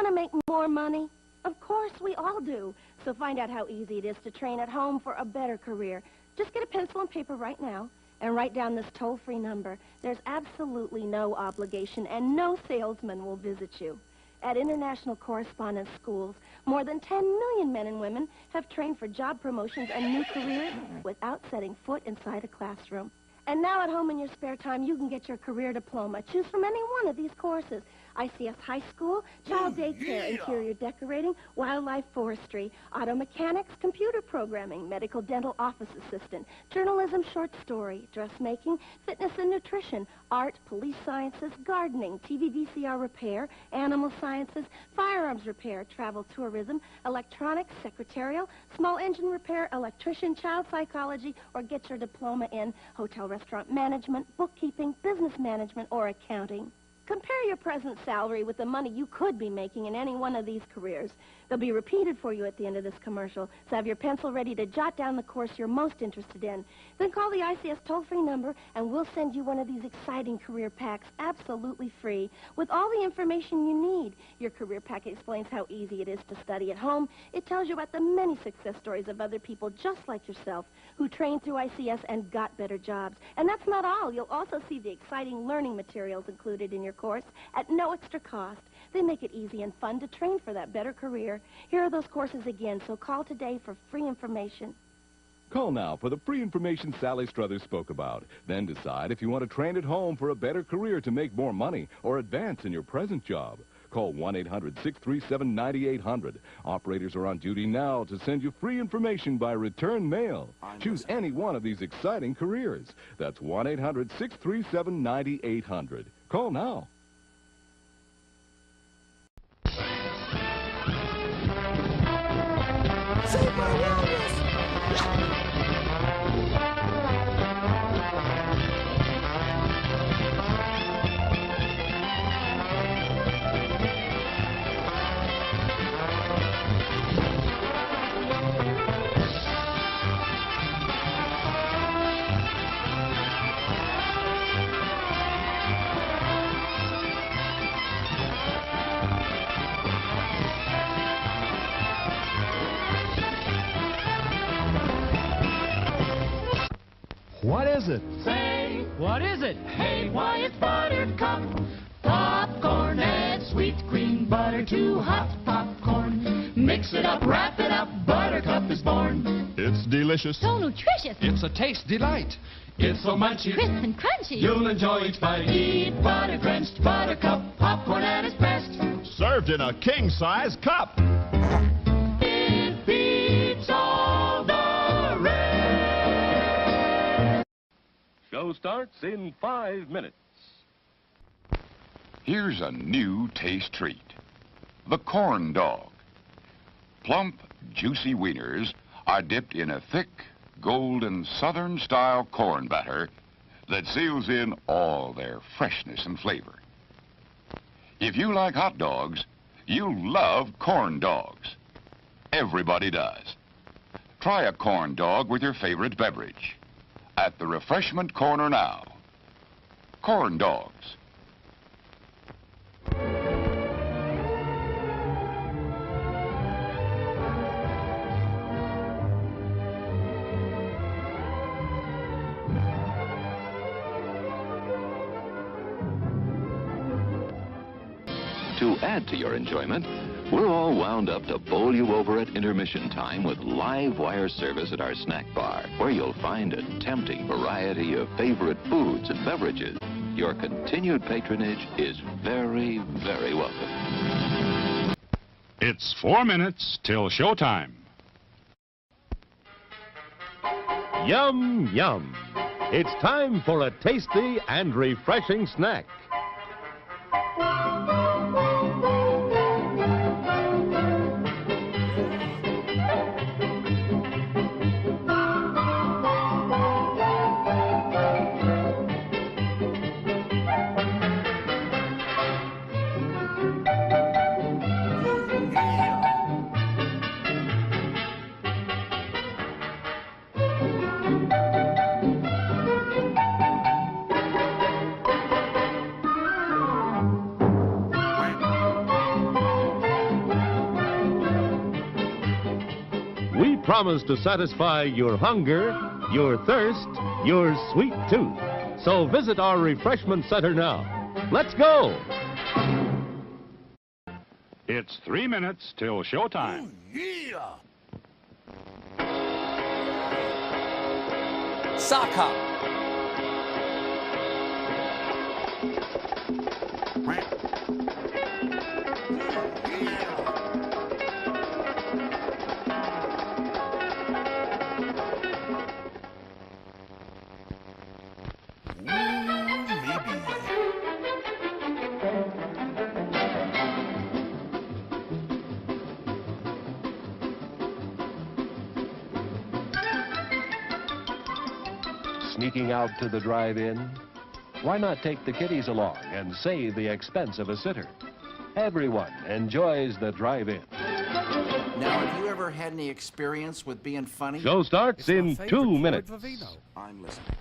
to make more money? Of course, we all do. So find out how easy it is to train at home for a better career. Just get a pencil and paper right now and write down this toll-free number. There's absolutely no obligation, and no salesman will visit you. At international correspondence schools, more than 10 million men and women have trained for job promotions and new careers without setting foot inside a classroom. And now at home in your spare time, you can get your career diploma. Choose from any one of these courses. ICS High School, Child Daycare, Interior Decorating, Wildlife Forestry, Auto Mechanics, Computer Programming, Medical Dental Office Assistant, Journalism Short Story, Dressmaking, Fitness and Nutrition, Art, Police Sciences, Gardening, TV VCR Repair, Animal Sciences, Firearms Repair, Travel Tourism, Electronics, Secretarial, Small Engine Repair, Electrician, Child Psychology, or get your diploma in Hotel Restaurant Management, Bookkeeping, Business Management, or Accounting. Compare your present salary with the money you could be making in any one of these careers. They'll be repeated for you at the end of this commercial, so have your pencil ready to jot down the course you're most interested in. Then call the ICS toll-free number, and we'll send you one of these exciting career packs absolutely free with all the information you need. Your career pack explains how easy it is to study at home. It tells you about the many success stories of other people just like yourself who trained through ICS and got better jobs. And that's not all. You'll also see the exciting learning materials included in your course at no extra cost. They make it easy and fun to train for that better career. Here are those courses again, so call today for free information. Call now for the free information Sally Struthers spoke about. Then decide if you want to train at home for a better career to make more money or advance in your present job. Call 1-800-637-9800. Operators are on duty now to send you free information by return mail. Choose any one of these exciting careers. That's 1-800-637-9800. Call now. Save my wellness! What is it? Say, What is it? hey, why it's Buttercup. Popcorn, add sweet cream butter to hot popcorn. Mix it up, wrap it up, Buttercup is born. It's delicious. So nutritious. It's a taste delight. It's so munchy, Crisp and crunchy. you'll enjoy each bite. Eat butter-drenched Buttercup, popcorn at its best. Served in a king-size cup. It beats all the rest. Show starts in 5 minutes. Here's a new taste treat. The corn dog. Plump, juicy wieners are dipped in a thick, golden Southern-style corn batter that seals in all their freshness and flavor. If you like hot dogs, you'll love corn dogs. Everybody does. Try a corn dog with your favorite beverage. At the refreshment corner now. Corn dogs. To add to your enjoyment, we're all wound up to bowl you over at intermission time with live wire service at our snack bar, where you'll find a tempting variety of favorite foods and beverages. Your continued patronage is very, very welcome. It's 4 minutes till showtime. Yum, yum. It's time for a tasty and refreshing snack. promise to satisfy your hunger, your thirst, your sweet tooth. So visit our refreshment center now. Let's go! It's 3 minutes till showtime. Sock hop. Sneaking out to the drive-in? Why not take the kiddies along and save the expense of a sitter? Everyone enjoys the drive-in. Now, have you ever had any experience with being funny? Show starts in 2 minutes. I'm listening.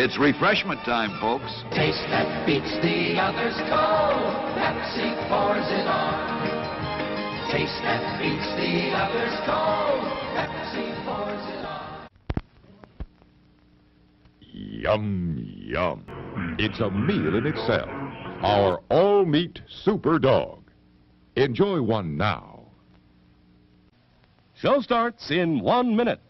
It's refreshment time, folks. Taste that beats the others cold. Pepsi pours it on. Taste that beats the others cold. Pepsi pours it on. Yum, yum. It's a meal in itself. Our all-meat super dog. Enjoy one now. Show starts in 1 minute.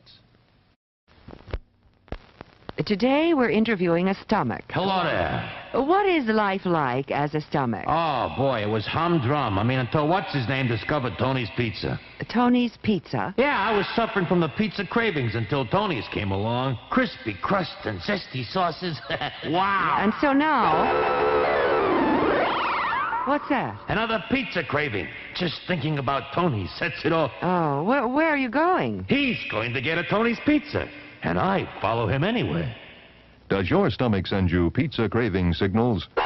Today we're interviewing a stomach. Hello there. What is life like as a stomach? Oh, boy, it was humdrum. I mean, until what's-his-name discovered Tony's Pizza. Tony's Pizza? Yeah, I was suffering from the pizza cravings until Tony's came along. Crispy crust and zesty sauces. Wow. And so now... What's that? Another pizza craving. Just thinking about Tony sets it off. Oh, where are you going? He's going to get a Tony's Pizza. And I follow him anyway. Does your stomach send you pizza craving signals? Oh,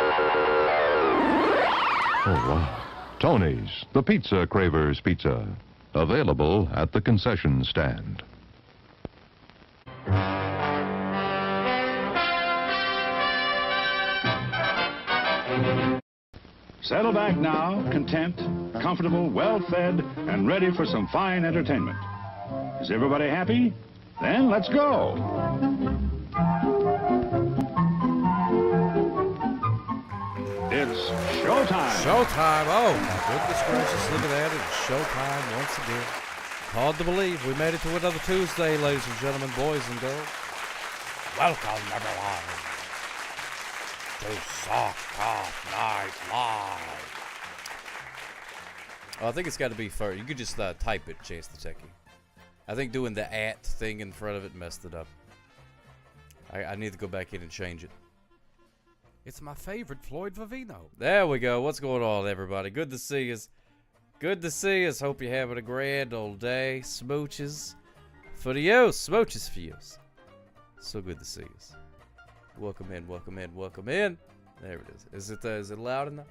wow. Tony's, the Pizza Cravers Pizza. Available at the concession stand. Settle back now, content, comfortable, well-fed, and ready for some fine entertainment. Is everybody happy? Then let's go. It's showtime. Showtime. Oh, my goodness gracious. Look at that. It's showtime once again. Hard to believe. We made it to another Tuesday, ladies and gentlemen, boys and girls. Welcome, everyone, to Sock Hop Night Live. Oh, I think it's got to be first. You could just type it, Chase the Techie. I think doing the @ thing in front of it messed it up. I need to go back in and change it. It's my favorite Floyd Vivino. There we go. What's going on, everybody? Good to see us. Good to see us. Hope you're having a grand old day. Smooches for you. Smooches for you. So good to see us. Welcome in, welcome in, welcome in. There it is. Is it loud enough?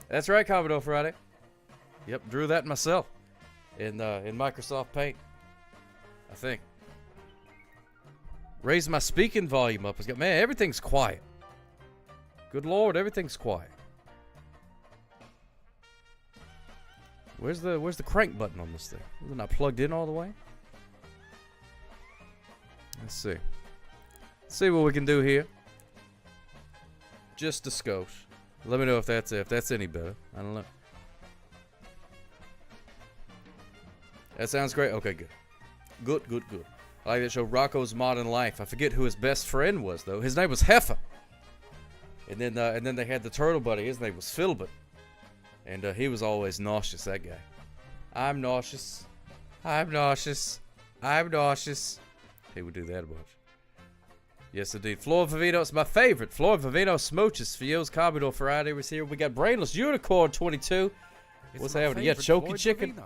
That's right, Commodore Friday. Yep, drew that myself in Microsoft Paint, I think. Raise my speaking volume up. Man, everything's quiet. Good Lord, everything's quiet. Where's the crank button on this thing? Is it not plugged in all the way? Let's see. Let's see what we can do here. Just a skosh. Let me know if that's any better. I don't know. That sounds great. Okay, good. Good. I like that show, Rocco's Modern Life. I forget who his best friend was, though. His name was Heifer. And then they had the turtle buddy. His name was Filbert. And he was always nauseous, that guy. I'm nauseous. I'm nauseous. I'm nauseous. He would do that a bunch. Yes, indeed. Floyd Vivino, it's my favorite. Floyd Vivino smooches for you. Commodore Friday was here. We got Brainless Unicorn 22. What's happening? Yeah, Choky Chicken.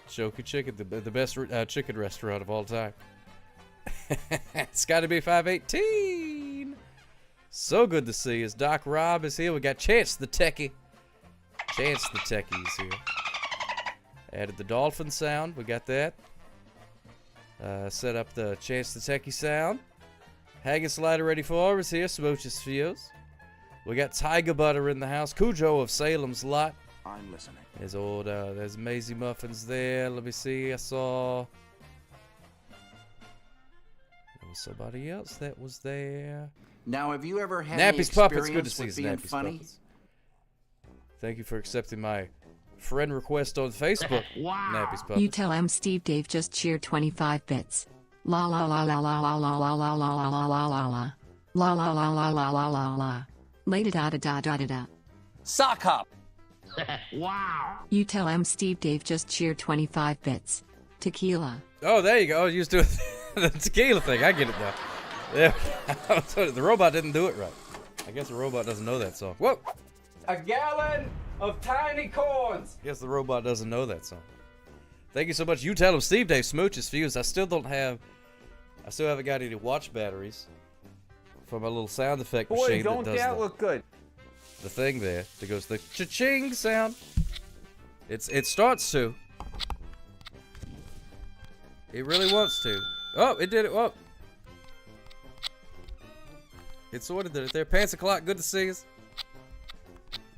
Choky Chicken, the best chicken restaurant of all time. It's got to be 518. So good to see us. Doc Rob is here. We got Chance the Techie. Chance the Techie is here. Added the dolphin sound. We got that. Set up the Chance the Techie sound. Haggis Slider ready for us here. Smooches Fields. We got Tiger Butter in the house. Cujo of Salem's Lot. I'm listening. There's Maisie Muffins there. Let me see. I saw... There was somebody else that was there. Now, have you ever had Nappy's any Puppets. Good to experience see with you, being Nappy's funny? Puppets. Thank you for accepting my friend request on Facebook. Wow. Nappy's Puppets. You tell him Steve Dave just cheered 25 bits. La la la la la la la la la la la la la la la. La la la la la la la la. La da da da da da da. Sock hop. Wow. You tell him Steve Dave just cheered 25 bits. Tequila. Oh, there you go. You was doing the tequila thing. I get it now. Yeah. The robot didn't do it right. I guess the robot doesn't know that song. Whoa. A gallon of tiny corns. Guess the robot doesn't know that song. Thank you so much. You tell him Steve Dave Smooches Fuse. I still haven't got any watch batteries for my little sound effect machine don't that does that look good? the thing there that goes the cha-ching sound. It starts to. It really wants to. Oh, it did it. Whoa. It sort of did it there. Pants O'Clock, good to see us.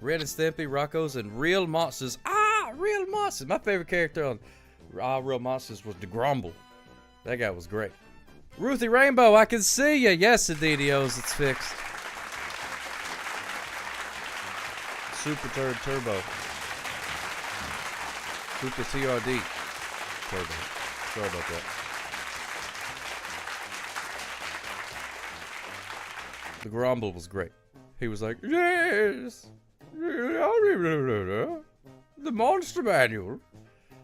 Red and Stimpy, Rocco's, and Real Monsters. Ah, Real Monsters. My favorite character on Real Monsters was the Grumble. That guy was great. Ruthie Rainbow, I can see you. Yes, indeedios, it's fixed. Super Turd Turbo. Super TRD Turbo. Sorry about that. The Grumble was great. He was like, yes, the Monster Manual.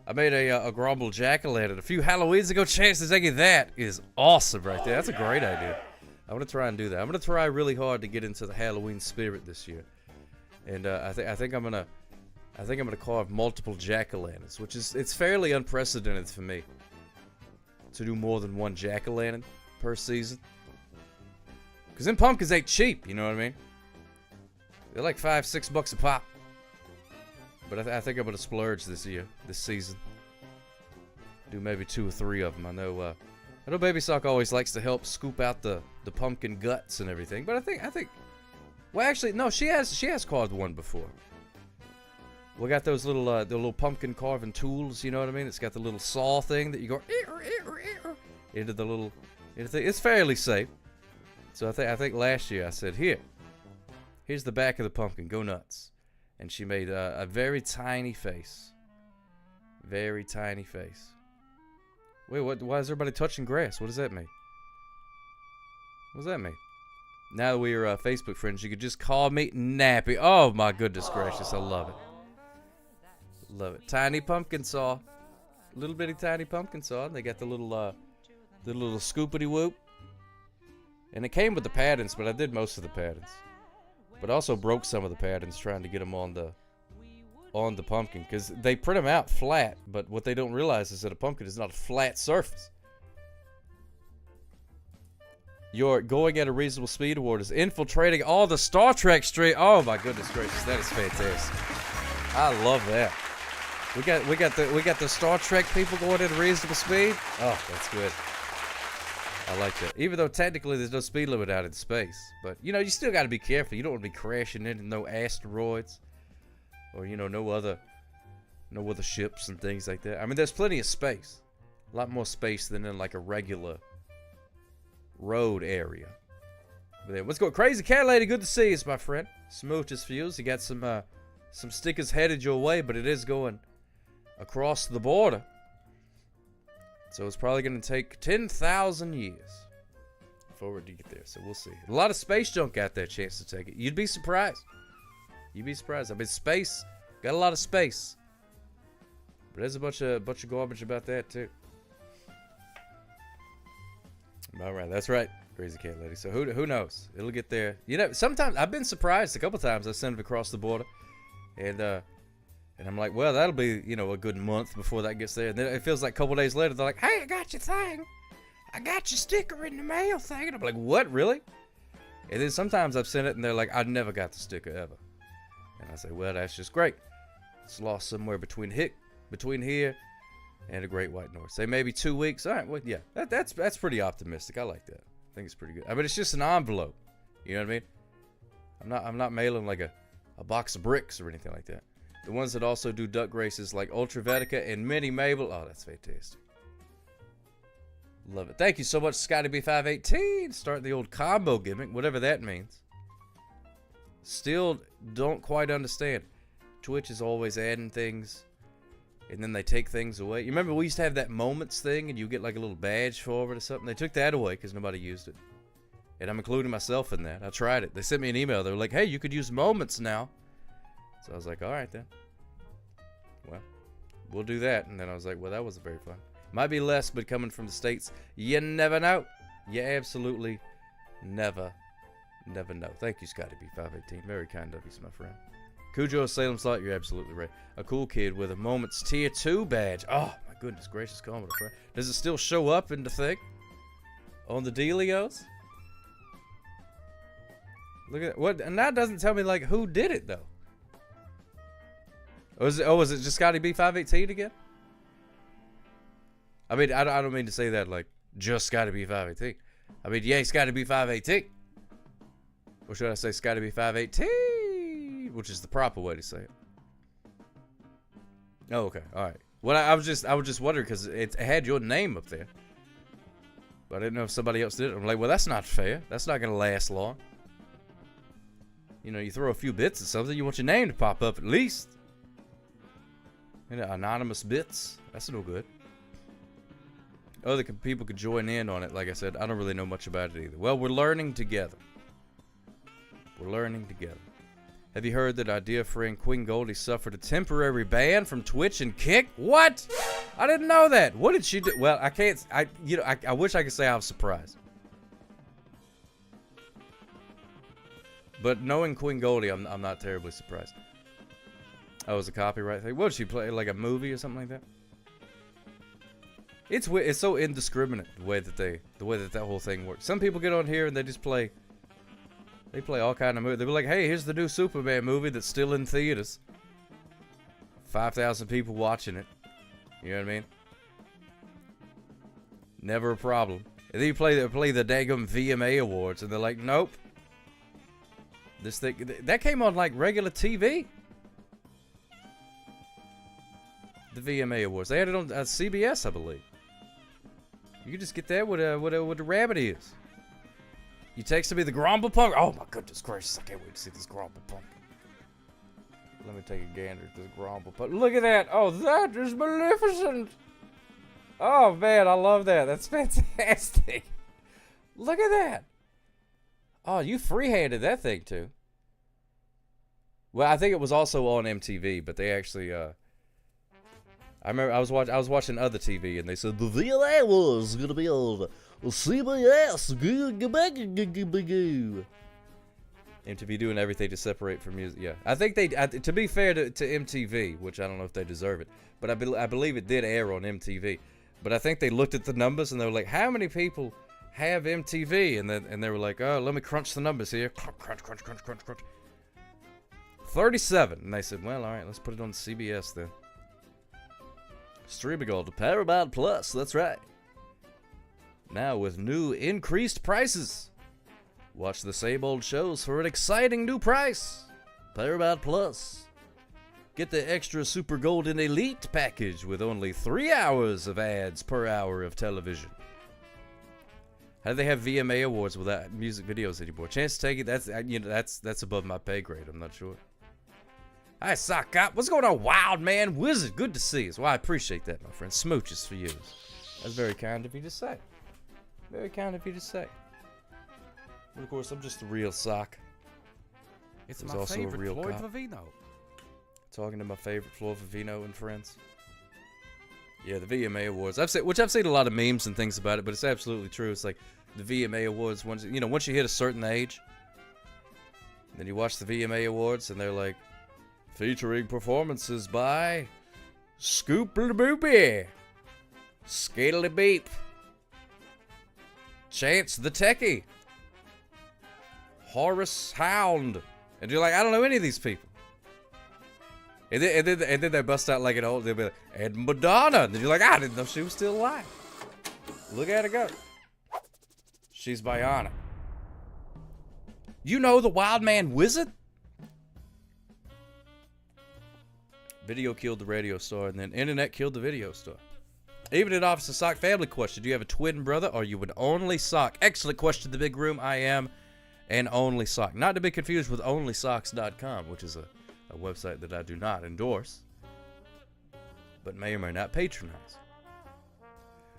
I made a Grumble jack-o'-lantern a few Halloweens ago. Chances taking that is awesome right there. That's a great idea. I'm gonna try and do that. I'm gonna try really hard to get into the Halloween spirit this year, and I think I'm gonna carve multiple jack-o'-lanterns, which is it's fairly unprecedented for me to do more than one jack-o'-lantern per season. Cause them pumpkins ain't cheap, you know what I mean? They're like $5-6 a pop. But I think I'm gonna splurge this season. Do maybe 2 or 3 of them. I know Baby Sock always likes to help scoop out the pumpkin guts and everything. But I think, well, actually, no, she has carved one before. We got those the little pumpkin carving tools. You know what I mean? It's got the little saw thing that you go into the little. It's fairly safe. So I think last year I said, here's the back of the pumpkin. Go nuts. And she made a very tiny face. Very tiny face. Wait, what? Why is everybody touching grass? What does that mean? What does that mean? Now that we are Facebook friends, you could just call me Nappy. Oh my goodness gracious, I love it. Love it. Tiny pumpkin saw. Little bitty tiny pumpkin saw. And they got the little scoopity whoop. And it came with the patterns, but I did most of the patterns. But also broke some of the patterns trying to get them on the pumpkin, because they print them out flat, but what they don't realize is that a pumpkin is not a flat surface. Your Going at a Reasonable Speed award is infiltrating all the Star Trek street. Oh my goodness gracious, that is fantastic. I love that. We got the Star Trek people going at a reasonable speed. Oh, that's good. I like that. Even though technically there's no speed limit out in space. But, you still got to be careful. You don't want to be crashing into no asteroids. Or, no other ships and things like that. I mean, there's plenty of space. A lot more space than in, like, a regular road area. But then, what's going on? Crazy Cat Lady, good to see you, my friend. Smooches Fuse. You got some stickers headed your way, but it is going across the border. So it's probably going to take 10,000 years forward to get there. So we'll see. A lot of space junk out there, chance to take it. You'd be surprised. You'd be surprised. I mean, space got a lot of space, but there's a bunch of garbage about that too. All right, that's right, Crazy Cat Lady. So who knows? It'll get there. Sometimes I've been surprised. A couple times I sent it across the border, and I'm like, well, that'll be, a good month before that gets there. And then it feels like a couple days later, they're like, hey, I got your thing. I got your sticker in the mail thing. And I'm like, what, really? And then sometimes I've sent it and they're like, I never got the sticker ever. And I say, well, that's just great. It's lost somewhere between here and the Great White North. Say maybe 2 weeks. All right, well, yeah, that's pretty optimistic. I like that. I think it's pretty good. I mean, it's just an envelope. You know what I mean? I'm not mailing like a box of bricks or anything like that. The ones that also do duck races like Ultra Vetica and Mini Mabel. Oh, that's fantastic. Love it. Thank you so much, Scotty B518. Starting the old combo gimmick, whatever that means. Still don't quite understand. Twitch is always adding things, and then they take things away. You remember we used to have that moments thing, and you get like a little badge for it or something? They took that away because nobody used it. And I'm including myself in that. I tried it. They sent me an email. They were like, hey, you could use moments now. So I was like, all right then. Well, we'll do that. And then I was like, well, that wasn't very fun. Might be less, but coming from the States, you never know. You absolutely never know. Thank you, Scotty B518. Very kind of you, my friend. Cujo Salem Slot, you're absolutely right. A cool kid with a Moments Tier 2 badge. Oh, my goodness gracious, call me a friend. Does it still show up in the thing? On the dealios? Look at that. What? And that doesn't tell me, like, who did it, though. Was it just Scotty B518 again? I mean, I don't mean to say that like just Scotty B518. I mean, yay, Scotty B518. Or should I say Scotty B518? Which is the proper way to say it. Oh, okay. All right. Well, I was just wondering because it had your name up there. But I didn't know if somebody else did it. I'm like, well, that's not fair. That's not going to last long. You know, you throw a few bits at something, you want your name to pop up at least. You know, anonymous bits. That's no good. Other people could join in on it. Like I said, I don't really know much about it either. Well, we're learning together. We're learning together. Have you heard that our dear friend Queen Goldie suffered a temporary ban from Twitch and Kick? What? I didn't know that. What did she do? Well, I can't. I wish I could say I was surprised. But knowing Queen Goldie, I'm not terribly surprised. Oh, it was a copyright thing. What did she play? Like a movie or something like that? It's so indiscriminate the way that whole thing works. Some people get on here and they just play. They play all kind of movies. They'll be like, "Hey, here's the new Superman movie that's still in theaters. 5,000 people watching it. You know what I mean? Never a problem." And then you play the daggum VMA awards, and they're like, "Nope. This thing that came on like regular TV." The VMA awards. They had it on CBS, I believe. You can just get that with the rabbit ears. You texted me the Grumble Punk. Oh my goodness gracious! I can't wait to see this Grumble Punk. Let me take a gander at this Grumble Punk. Look at that! Oh, that is magnificent! Oh man, I love that. That's fantastic. Look at that. Oh, you free-handed that thing too. Well, I think it was also on MTV, but they actually I remember I was watching other TV and they said the VLA was gonna be on CBS. MTV doing everything to separate from music. Yeah, I think they. To be fair to MTV, which I don't know if they deserve it, but I believe it did air on MTV. But I think they looked at the numbers and they were like, how many people have MTV? And they were like, oh, let me crunch the numbers here. Crunch. 37. And they said, well, all right, let's put it on CBS then. Streaming on to Paramount Plus, that's right. Now with new increased prices. Watch the same old shows for an exciting new price. Paramount Plus. Get the extra Super Golden Elite package with only 3 hours of ads per hour of television. How do they have VMA awards without music videos anymore? Chance to take it, that's above my pay grade, I'm not sure. Hi, Sock Up. What's going on, Wild Man Wizard? Good to see you. Well, I appreciate that, my friend. Smooches for you. That's very kind of you to say. Very kind of you to say. And of course, I'm just a real sock. It's There's my also favorite a real Floyd cop. Vivino. Talking to my favorite Floyd Vivino and friends. Yeah, the VMA Awards. I've seen a lot of memes and things about it, but it's absolutely true. It's like the VMA Awards. Once you hit a certain age, then you watch the VMA Awards, and they're like, featuring performances by Scoop-a-boopy, Skiddly-beep, Chance the Techie, Horace Hound, and you're like, I don't know any of these people. And then they bust out like an old, they'll be like, and Madonna, and you're like, I didn't know she was still alive. Look at her go. She's bionic. You know the Wild Man Wizard? Video killed the radio star, and then internet killed the video star. Even in Officer Sock, family question. Do you have a twin brother, or are you an only sock? Excellent question, the big room. I am an only sock. Not to be confused with onlysocks.com, which is a website that I do not endorse, but may or may not patronize.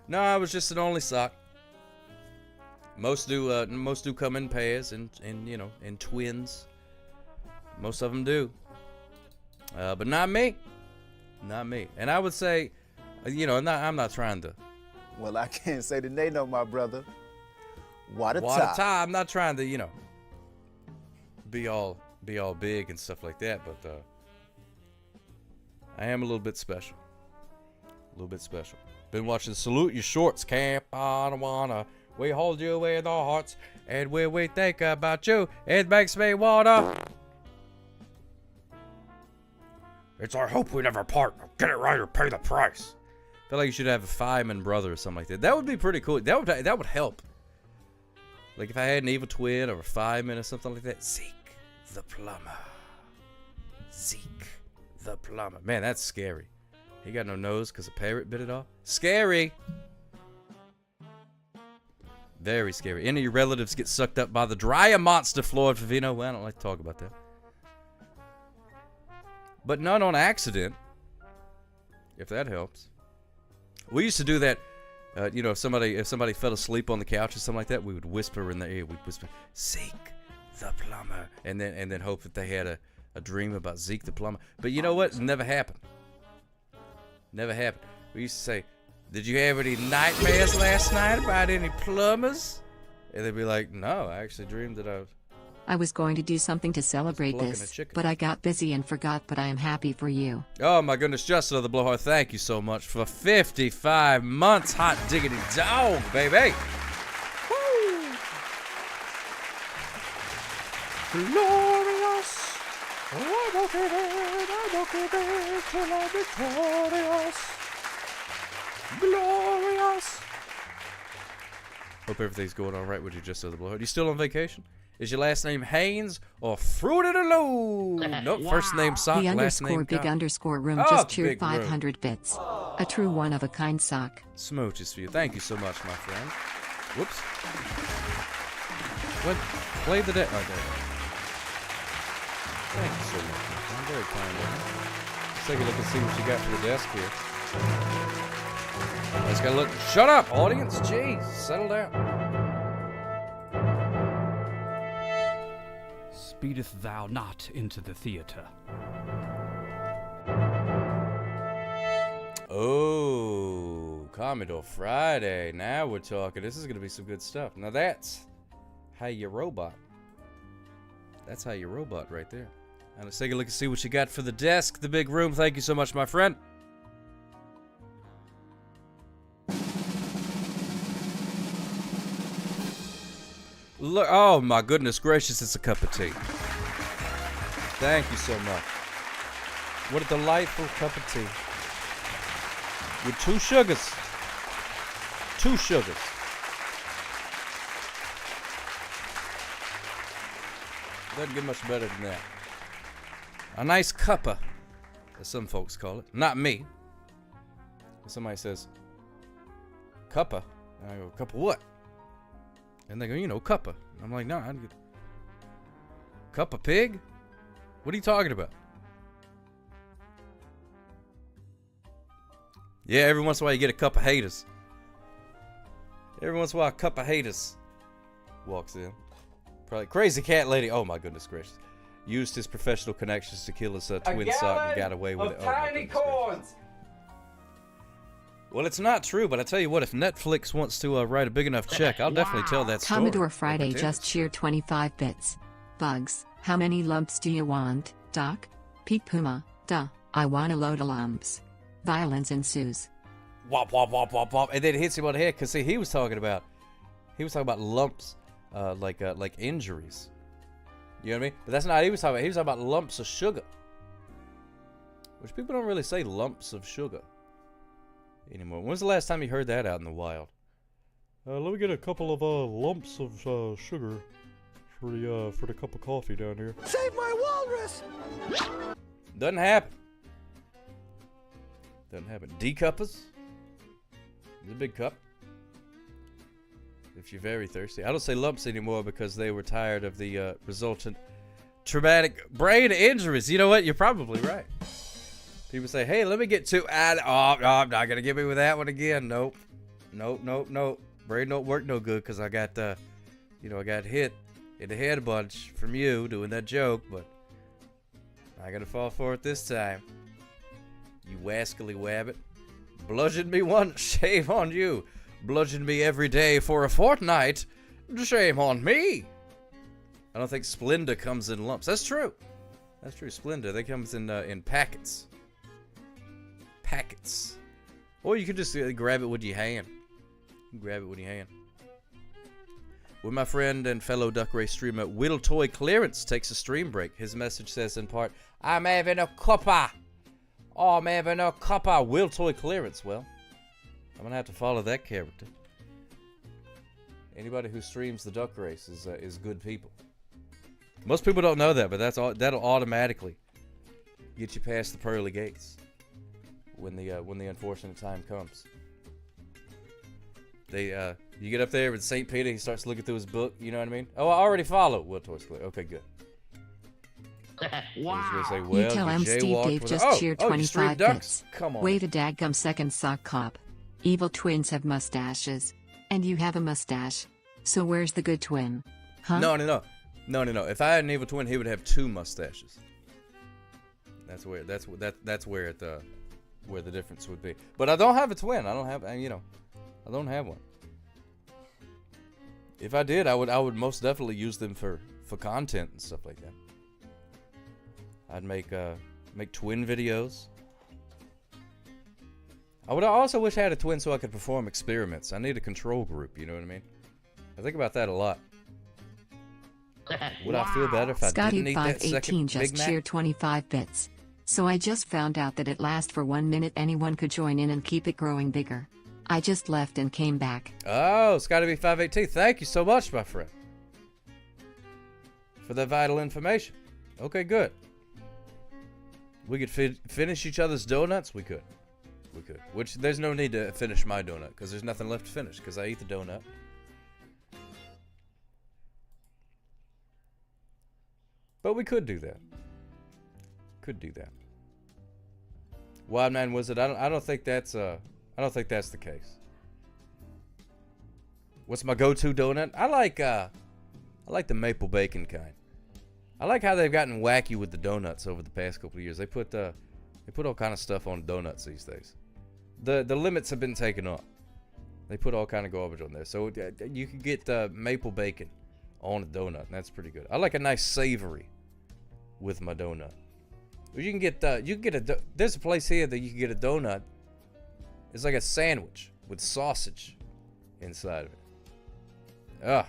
No, I was just an only sock. Most do come in pairs and you know, in twins. Most of them do. But not me. Not me. And I would say, you know, I'm not trying to. Well, I can't say that they know my brother. What a tie. tie. I'm not trying to, you know, be all big and stuff like that, but I am a little bit special. A little bit special. Been watching Salute Your Shorts, Camp Anawana. We hold you with our hearts, and when we think about you, it makes me wanna. It's our hope we never part. Get it right or pay the price. I feel like you should have a fireman brother or something like that. That would be pretty cool. That would help. Like if I had an evil twin or a fireman or something like that. Zeke the plumber. Zeke the plumber. Man, that's scary. He got no nose because a parrot bit it off. Scary. Very scary. Any of your relatives get sucked up by the dryer monster, Floyd Favino? Well, I don't like to talk about that. But none on accident, if that helps. We used to do that. You know, if somebody fell asleep on the couch or something like that, we would whisper in their ear. We'd whisper, Zeke the plumber, and then hope that they had a dream about Zeke the plumber. But you know what? It never happened. Never happened. We used to say, did you have any nightmares last night about any plumbers? And they'd be like, no, I actually dreamed that I was going to do something to celebrate this, but I got busy and forgot, but I am happy for you. Oh my goodness, Justin of the Blowhard, thank you so much for 55 months. Hot diggity dog, baby. Woo! Glorious. I won't give in till I'm victorious. Glorious. Hope everything's going all right with you, Justin of the Blowhard. You still on vacation? Is your last name Haynes or Fruit of the Loom? Nope, wow. First name Sock, the last name underscore big Cock. underscore room Oh, just cheered big 500 bits. A true one of a kind sock. Smooches for you. Thank you so much, my friend. Whoops. What? Play the deck. Oh, there. Thank you so much, my friend. Very kind of you. Let's take a look and see what you got for the desk here. Let's go look. Shut up, audience. Jeez, settle down. Speedeth thou not into the theater. Oh, Commodore Friday. Now we're talking. This is going to be some good stuff. Now that's how you robot. That's how you robot right there. Now let's take a look and see what you got for the desk, the big room. Thank you so much, my friend. Look, oh my goodness gracious, it's a cup of tea. Thank you so much. What a delightful cup of tea. With 2 sugars. 2 sugars. Doesn't get much better than that. A nice cuppa, as some folks call it. Not me. Somebody says, cuppa. And I go, cup of what? And they go, you know, cuppa. I'm like, no, I'd get cup of pig? What are you talking about? Yeah, every once in a while you get a cup of haters. Every once in a while a cup of haters walks in. Probably crazy cat lady. Oh my goodness gracious. Used his professional connections to kill his twin sock and got away with it. Oh, tiny corns. Well, it's not true, but I tell you what, if Netflix wants to write a big enough check, I'll definitely tell that story. Commodore Friday just cheered 25 bits. Bugs, how many lumps do you want, Doc? Pete Puma, duh, I want a load of lumps. Violence ensues. Wop, wop, wop, wop, wop. And then it hits him on the head, because see, he was talking about He was talking about lumps, like injuries. You know what I mean? But that's not what he was talking about. He was talking about lumps of sugar. Which people don't really say lumps of sugar anymore. When's the last time you heard that out in the wild? Let me get a couple of lumps of sugar for the cup of coffee down here. Save my walrus! Doesn't happen. Doesn't happen. D-cuppers. The big cup. If you're very thirsty. I don't say lumps anymore because they were tired of the resultant traumatic brain injuries. You know what? You're probably right. People say, hey, let me get to... I'm not going to get me with that one again. Nope. Nope. Brain don't work no good because I got, I got hit in the head a bunch from you doing that joke, but I got to fall for it this time. You wascally wabbit. Bludgeon me once, shame on you. Bludgeon me every day for a fortnight, shame on me. I don't think Splenda comes in lumps. That's true. That's true. Splenda, they comes in packets. Packets. Or you can just grab it with your hand. Grab it with your hand. With my friend and fellow Duck Race streamer, Will Toy Clearance takes a stream break. His message says in part, I'm having a cuppa. Oh, I'm having a cuppa. Will Toy Clearance. Well, I'm going to have to follow that character. Anybody who streams the Duck Race is good people. Most people don't know that, but that'll automatically get you past the pearly gates when the unfortunate time comes. You get up there with St. Peter, he starts looking through his book, you know what I mean? Oh, I already follow Will Toy's Clear. Okay, good. Wow. Say, well, you tell him Steve Dave just cheered 25 bits. Come on. Wait a daggum second, sock cop. Evil twins have mustaches. And you have a mustache. So where's the good twin? Huh? No. If I had an evil twin, he would have 2 mustaches. That's where the difference would be. But I don't have a twin. I don't have one. If I did, I would most definitely use them for content and stuff like that. I'd make twin videos. I also wish I had a twin so I could perform experiments. I need a control group, you know what I mean? I think about that a lot. Would I feel better if I didn't eat that second just Big Mac? cheered 25 bits. So I just found out that it lasts for 1 minute. Anyone could join in and keep it growing bigger. I just left and came back. Oh, Scotty B 518. Thank you so much, my friend, for that vital information. Okay, good. We could finish each other's donuts. We could. Which there's no need to finish my donut because there's nothing left to finish because I eat the donut. But we could do that. Wild Man Wizard. I don't think that's the case. What's my go-to donut? I like the maple bacon kind. I like how they've gotten wacky with the donuts over the past couple of years. They put all kind of stuff on donuts these days. The limits have been taken up. They put all kind of garbage on there, so you can get maple bacon on a donut, and that's pretty good. I like a nice savory with my donut. You can get there's a place here that you can get a donut. It's like a sandwich with sausage inside of it. Ah,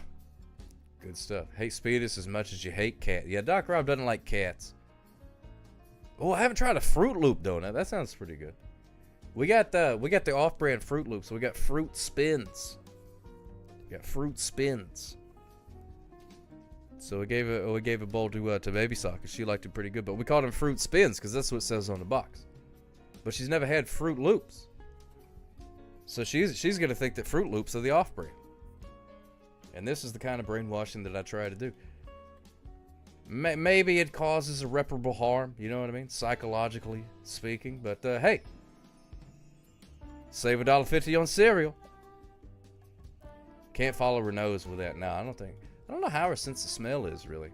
good stuff. Hate Speedus as much as you hate cat. Yeah, Doc Rob doesn't like cats. Oh, I haven't tried a Fruit Loop donut. That sounds pretty good. We got the off-brand Fruit Loops. We got Fruit Spins. So we gave a bowl to Baby Sock because she liked it pretty good. But we called them Fruit Spins because that's what it says on the box. But she's never had Fruit Loops. So she's gonna think that Fruit Loops are the off-brand. And this is the kind of brainwashing that I try to do. Maybe it causes irreparable harm, you know what I mean? Psychologically speaking. But hey, save $1.50 on cereal. Can't follow her nose with that. No, I don't know how her sense of smell is, really.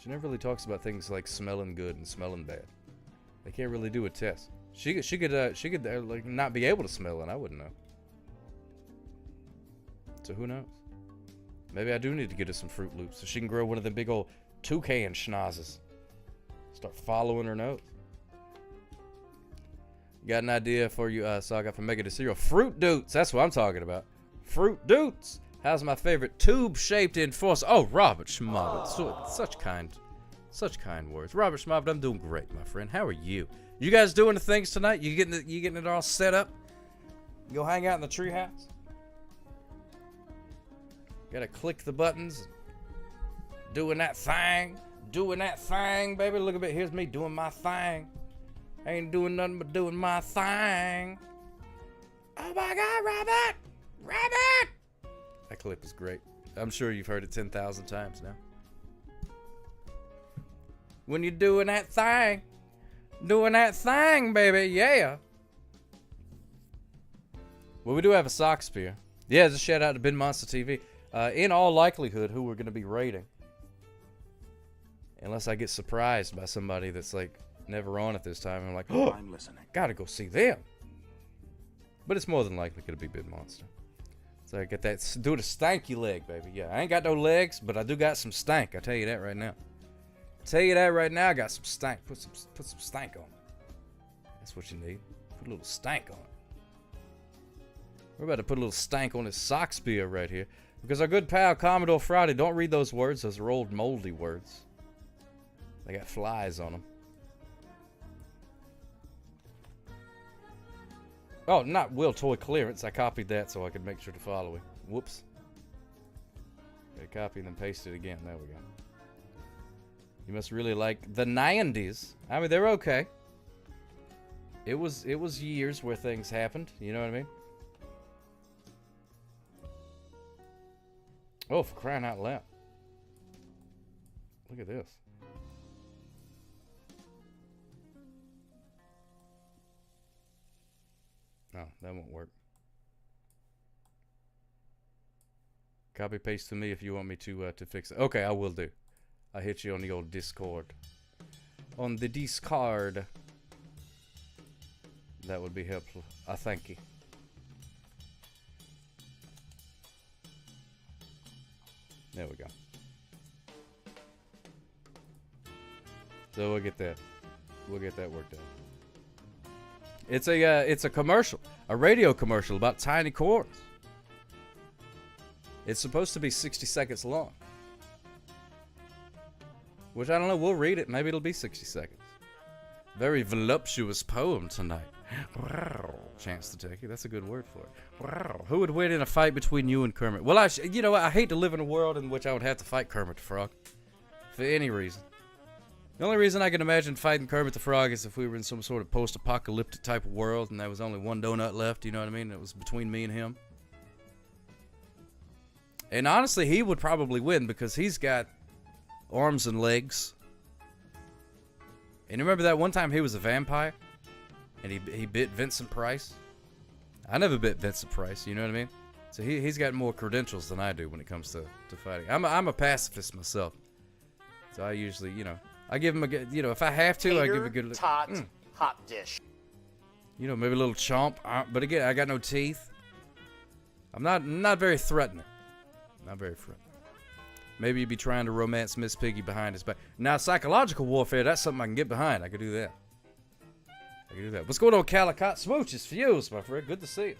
She never really talks about things like smelling good and smelling bad. They can't really do a test. She could like not be able to smell, and I wouldn't know. So who knows? Maybe I do need to get her some Fruit Loops so she can grow one of the big old toucan schnozzes. Start following her nose. Got an idea for you, Saga, for making a cereal. Fruit Doots. That's what I'm talking about. Fruit Doots. How's my favorite tube-shaped enforcer? Oh, Robert Schmobbit. Such kind words. Robert Schmobbit, I'm doing great, my friend. How are you? You guys doing the things tonight? You getting it all set up? You go hang out in the treehouse? Gotta click the buttons. Doing that thing. Doing that thing, baby. Look at me. Here's me doing my thing. I ain't doing nothing but doing my thing. Oh my God, Robert! Robert! That clip is great. I'm sure you've heard it 10,000 times now. When you're doing that thing, baby, yeah. Well, we do have a sock spear. Yeah, just shout out to Ben Monster TV. In all likelihood, who we're going to be raiding. Unless I get surprised by somebody that's like never on at this time. I'm like, oh, I'm listening. Gotta go see them. But it's more than likely going to be Ben Monster. So I get that, do the stanky leg, baby. Yeah, I ain't got no legs, but I do got some stank. I tell you that right now. I got some stank. Put some stank on it. That's what you need. Put a little stank on it. We're about to put a little stank on this sock spear right here. Because our good pal Commodore Friday, don't read those words. Those are old moldy words. They got flies on them. Oh, not Will Toy Clearance. I copied that so I could make sure to follow it. Whoops. Okay, copy and then paste it again. There we go. You must really like the 90s. I mean, they're okay. It was years where things happened. You know what I mean? Oh, for crying out loud. Look at this. No, that won't work. Copy paste to me if you want me to fix it. Okay, I will do. I hit you on the old Discord. On the Discard. That would be helpful. I thank you. There we go. So we'll get that. We'll get that worked out. It's a commercial, a radio commercial about tiny corns. It's supposed to be 60 seconds long. Which I don't know, we'll read it. Maybe it'll be 60 seconds. Very voluptuous poem tonight. Chance to take it. That's a good word for it. Who would win in a fight between you and Kermit? Well, you know what? I hate to live in a world in which I would have to fight Kermit the Frog. For any reason. The only reason I can imagine fighting Kermit the Frog is if we were in some sort of post-apocalyptic type of world and there was only one donut left, you know what I mean? It was between me and him. And honestly, he would probably win because he's got arms and legs. And you remember that one time he was a vampire? And he bit Vincent Price? I never bit Vincent Price, you know what I mean? So he's got more credentials than I do when it comes to fighting. I'm a pacifist myself. So I usually, you know, I give him a good, you know, if I have to, I give a good look. Tot, hot dish. You know, maybe a little chomp. But again, I got no teeth. I'm not very threatening. Not very threatening. Maybe you'd be trying to romance Miss Piggy behind his back. Now, psychological warfare, that's something I can get behind. I could do that. What's going on, Calicut? Smooches, Fuse, my friend. Good to see you.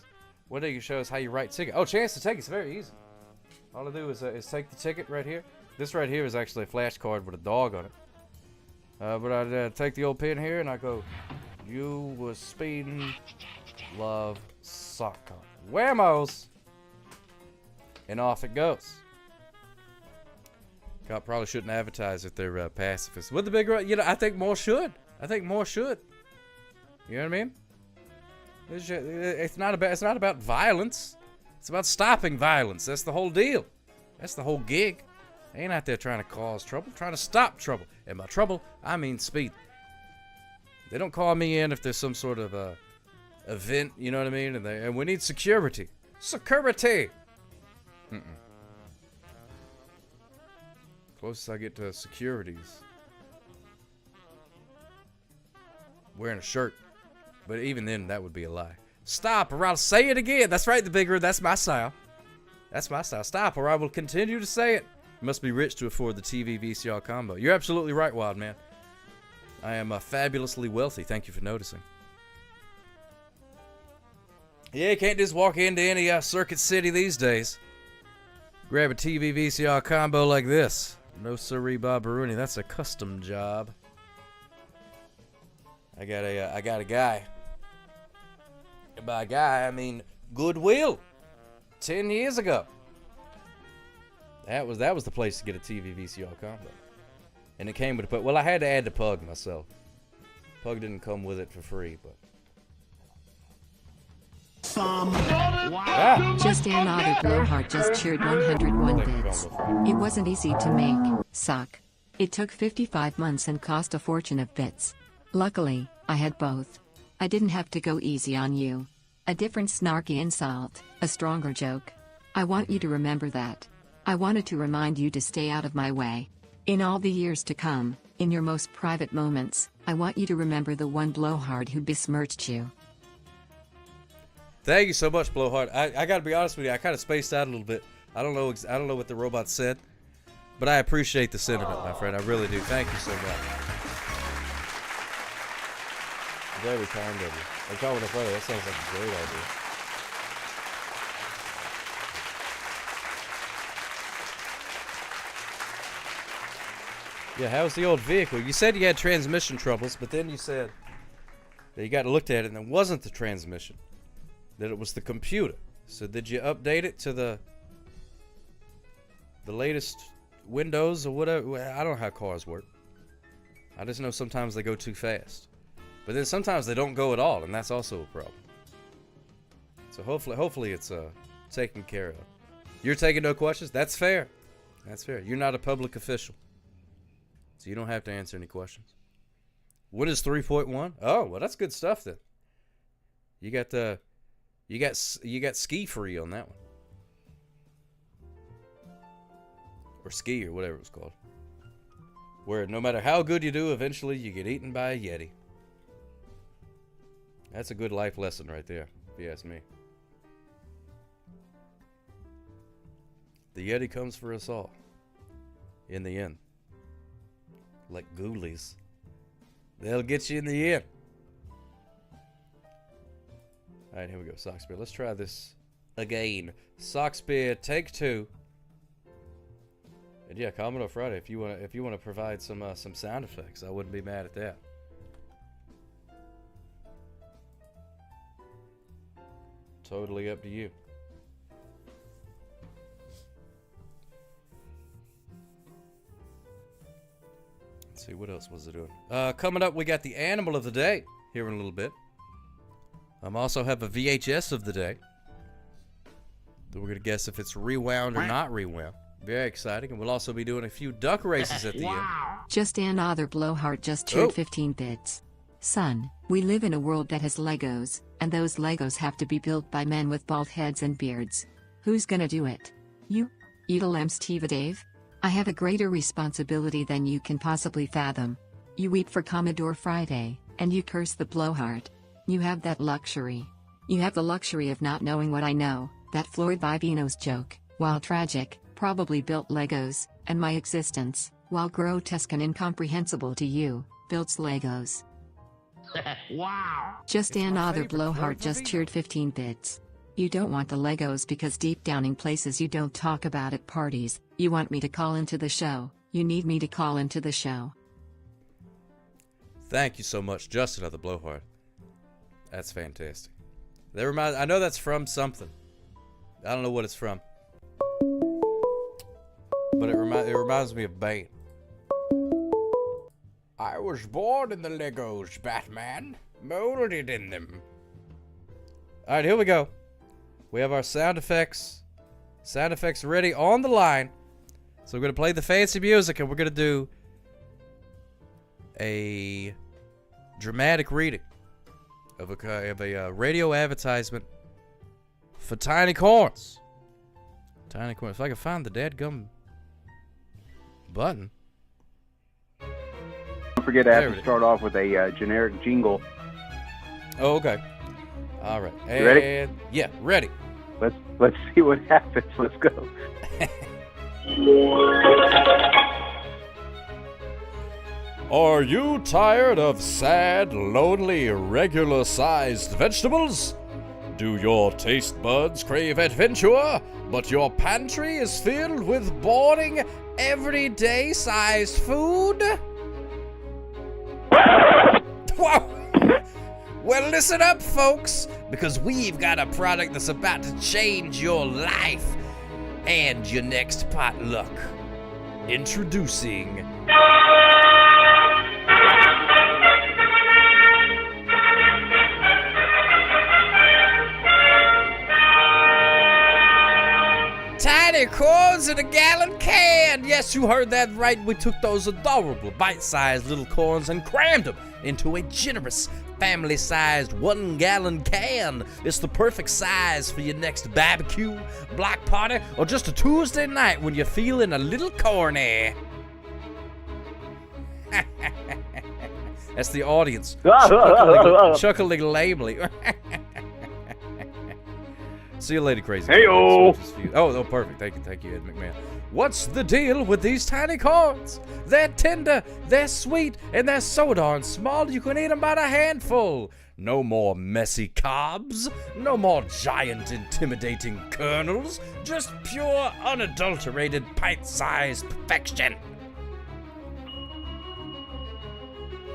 One day you show us how you write ticket. Oh, chance to take it's very easy. All I do is take the ticket right here. This right here is actually a flashcard with a dog on it. But I take the old pen here and I go, you was speeding, love, soccer. Whamos! And off it goes. Cop probably shouldn't advertise if they're pacifists. With the big, you know, I think more should. You know what I mean? It's not about violence. It's about stopping violence. That's the whole deal. That's the whole gig. They ain't out there trying to cause trouble, trying to stop trouble. And by trouble, I mean speed. They don't call me in if there's some sort of event, you know what I mean? And we need security. Security! Closest I get to securities. Wearing a shirt. But even then, that would be a lie. Stop, or I'll say it again. That's right, the bigger. That's my style. That's my style. Stop, or I will continue to say it. You must be rich to afford the TV VCR combo. You're absolutely right, Wild Man. I am fabulously wealthy. Thank you for noticing. Yeah, you can't just walk into any Circuit City these days. Grab a TV VCR combo like this. No siree, Bob Rooney. That's a custom job. I got a guy. And by guy, I mean Goodwill. 10 years ago. That was the place to get a TV VCR combo. And it came with a pug. Well, I had to add the pug myself. Pug didn't come with it for free, but. Just another blowhard just cheered 101 bits. It wasn't easy to make, suck. It took 55 months and cost a fortune of bits. Luckily, I had both. I didn't have to go easy on you. A different snarky insult, a stronger joke. I want you to remember that. I wanted to remind you to stay out of my way. In all the years to come, in your most private moments, I want you to remember the one blowhard who besmirched you. Thank you so much, Blowhard. I gotta be honest with you, I kind of spaced out a little bit. I don't know what the robot said, but I appreciate the sentiment, my friend. I really do. Thank you so much. Very kind of you. I'm calling it funny. That sounds like a great idea. Yeah, how's the old vehicle? You said you had transmission troubles, but then you said that you got looked at it and it wasn't the transmission. That it was the computer. So did you update it to the latest Windows or whatever? I don't know how cars work. I just know sometimes they go too fast. But then sometimes they don't go at all, and that's also a problem. So hopefully it's taken care of. You're taking no questions? That's fair. That's fair. You're not a public official. So you don't have to answer any questions. What is 3.1? Oh, well, that's good stuff then. You got ski free on that one. Or ski or whatever it was called. Where no matter how good you do, eventually you get eaten by a Yeti. That's a good life lesson right there, if you ask me. The Yeti comes for us all. In the end. Like ghoulies. They'll get you in the end. Alright, here we go. Sock Spear. Let's try this again. Sock Spear, take 2. And yeah, comment on Friday if you want to provide some sound effects. I wouldn't be mad at that. Totally up to you. Let's see, what else was it doing? Coming up, we got the animal of the day here in a little bit. Also have a VHS of the day. We're going to guess if it's rewound or not rewound. Very exciting. And we'll also be doing a few duck races at the end. Just another blowhard just cheered 15 bits. Son, we live in a world that has Legos, and those Legos have to be built by men with bald heads and beards. Who's gonna do it? You? Edel Steve Dave? I have a greater responsibility than you can possibly fathom. You weep for Commodore Friday, and you curse the blowhard. You have that luxury. You have the luxury of not knowing what I know, that Floyd Vivino's joke, while tragic, probably built Legos, and my existence, while grotesque and incomprehensible to you, builds Legos. Wow. Just another blowhard just cheered 15 bits. You don't want the Legos because deep down in places you don't talk about at parties, you want me to call into the show. You need me to call into the show. Thank you so much, just another blowhard. That's fantastic. I know that's from something. I don't know what it's from. But it reminds me of Bane. I was born in the Legos, Batman. Molded in them. Alright, here we go. We have our sound effects. Sound effects ready on the line. So we're going to play the fancy music and we're going to do a dramatic reading of a radio advertisement for tiny corns. Tiny corns. If I can find the dadgum button. Don't forget I have to start off with a generic jingle. Oh, okay. All right. You ready? Yeah, ready. Let's see what happens. Let's go. Are you tired of sad, lonely, regular-sized vegetables? Do your taste buds crave adventure, but your pantry is filled with boring, everyday-sized food? Whoa! Well, listen up, folks, because we've got a product that's about to change your life and your next potluck. Introducing... Tiny corns in a gallon can! Yes, you heard that right. We took those adorable bite-sized little corns and crammed them into a generous family-sized 1-gallon can. It's the perfect size for your next barbecue, block party, or just a Tuesday night when you're feeling a little corny. That's the audience chuckling lamely. See you later, crazy. Hey-o. Oh, perfect. Thank you, Ed McMahon. What's the deal with these tiny corns? They're tender, they're sweet, and they're so darn small you can eat them by the handful. No more messy cobs, no more giant, intimidating kernels, just pure, unadulterated, pint-sized perfection.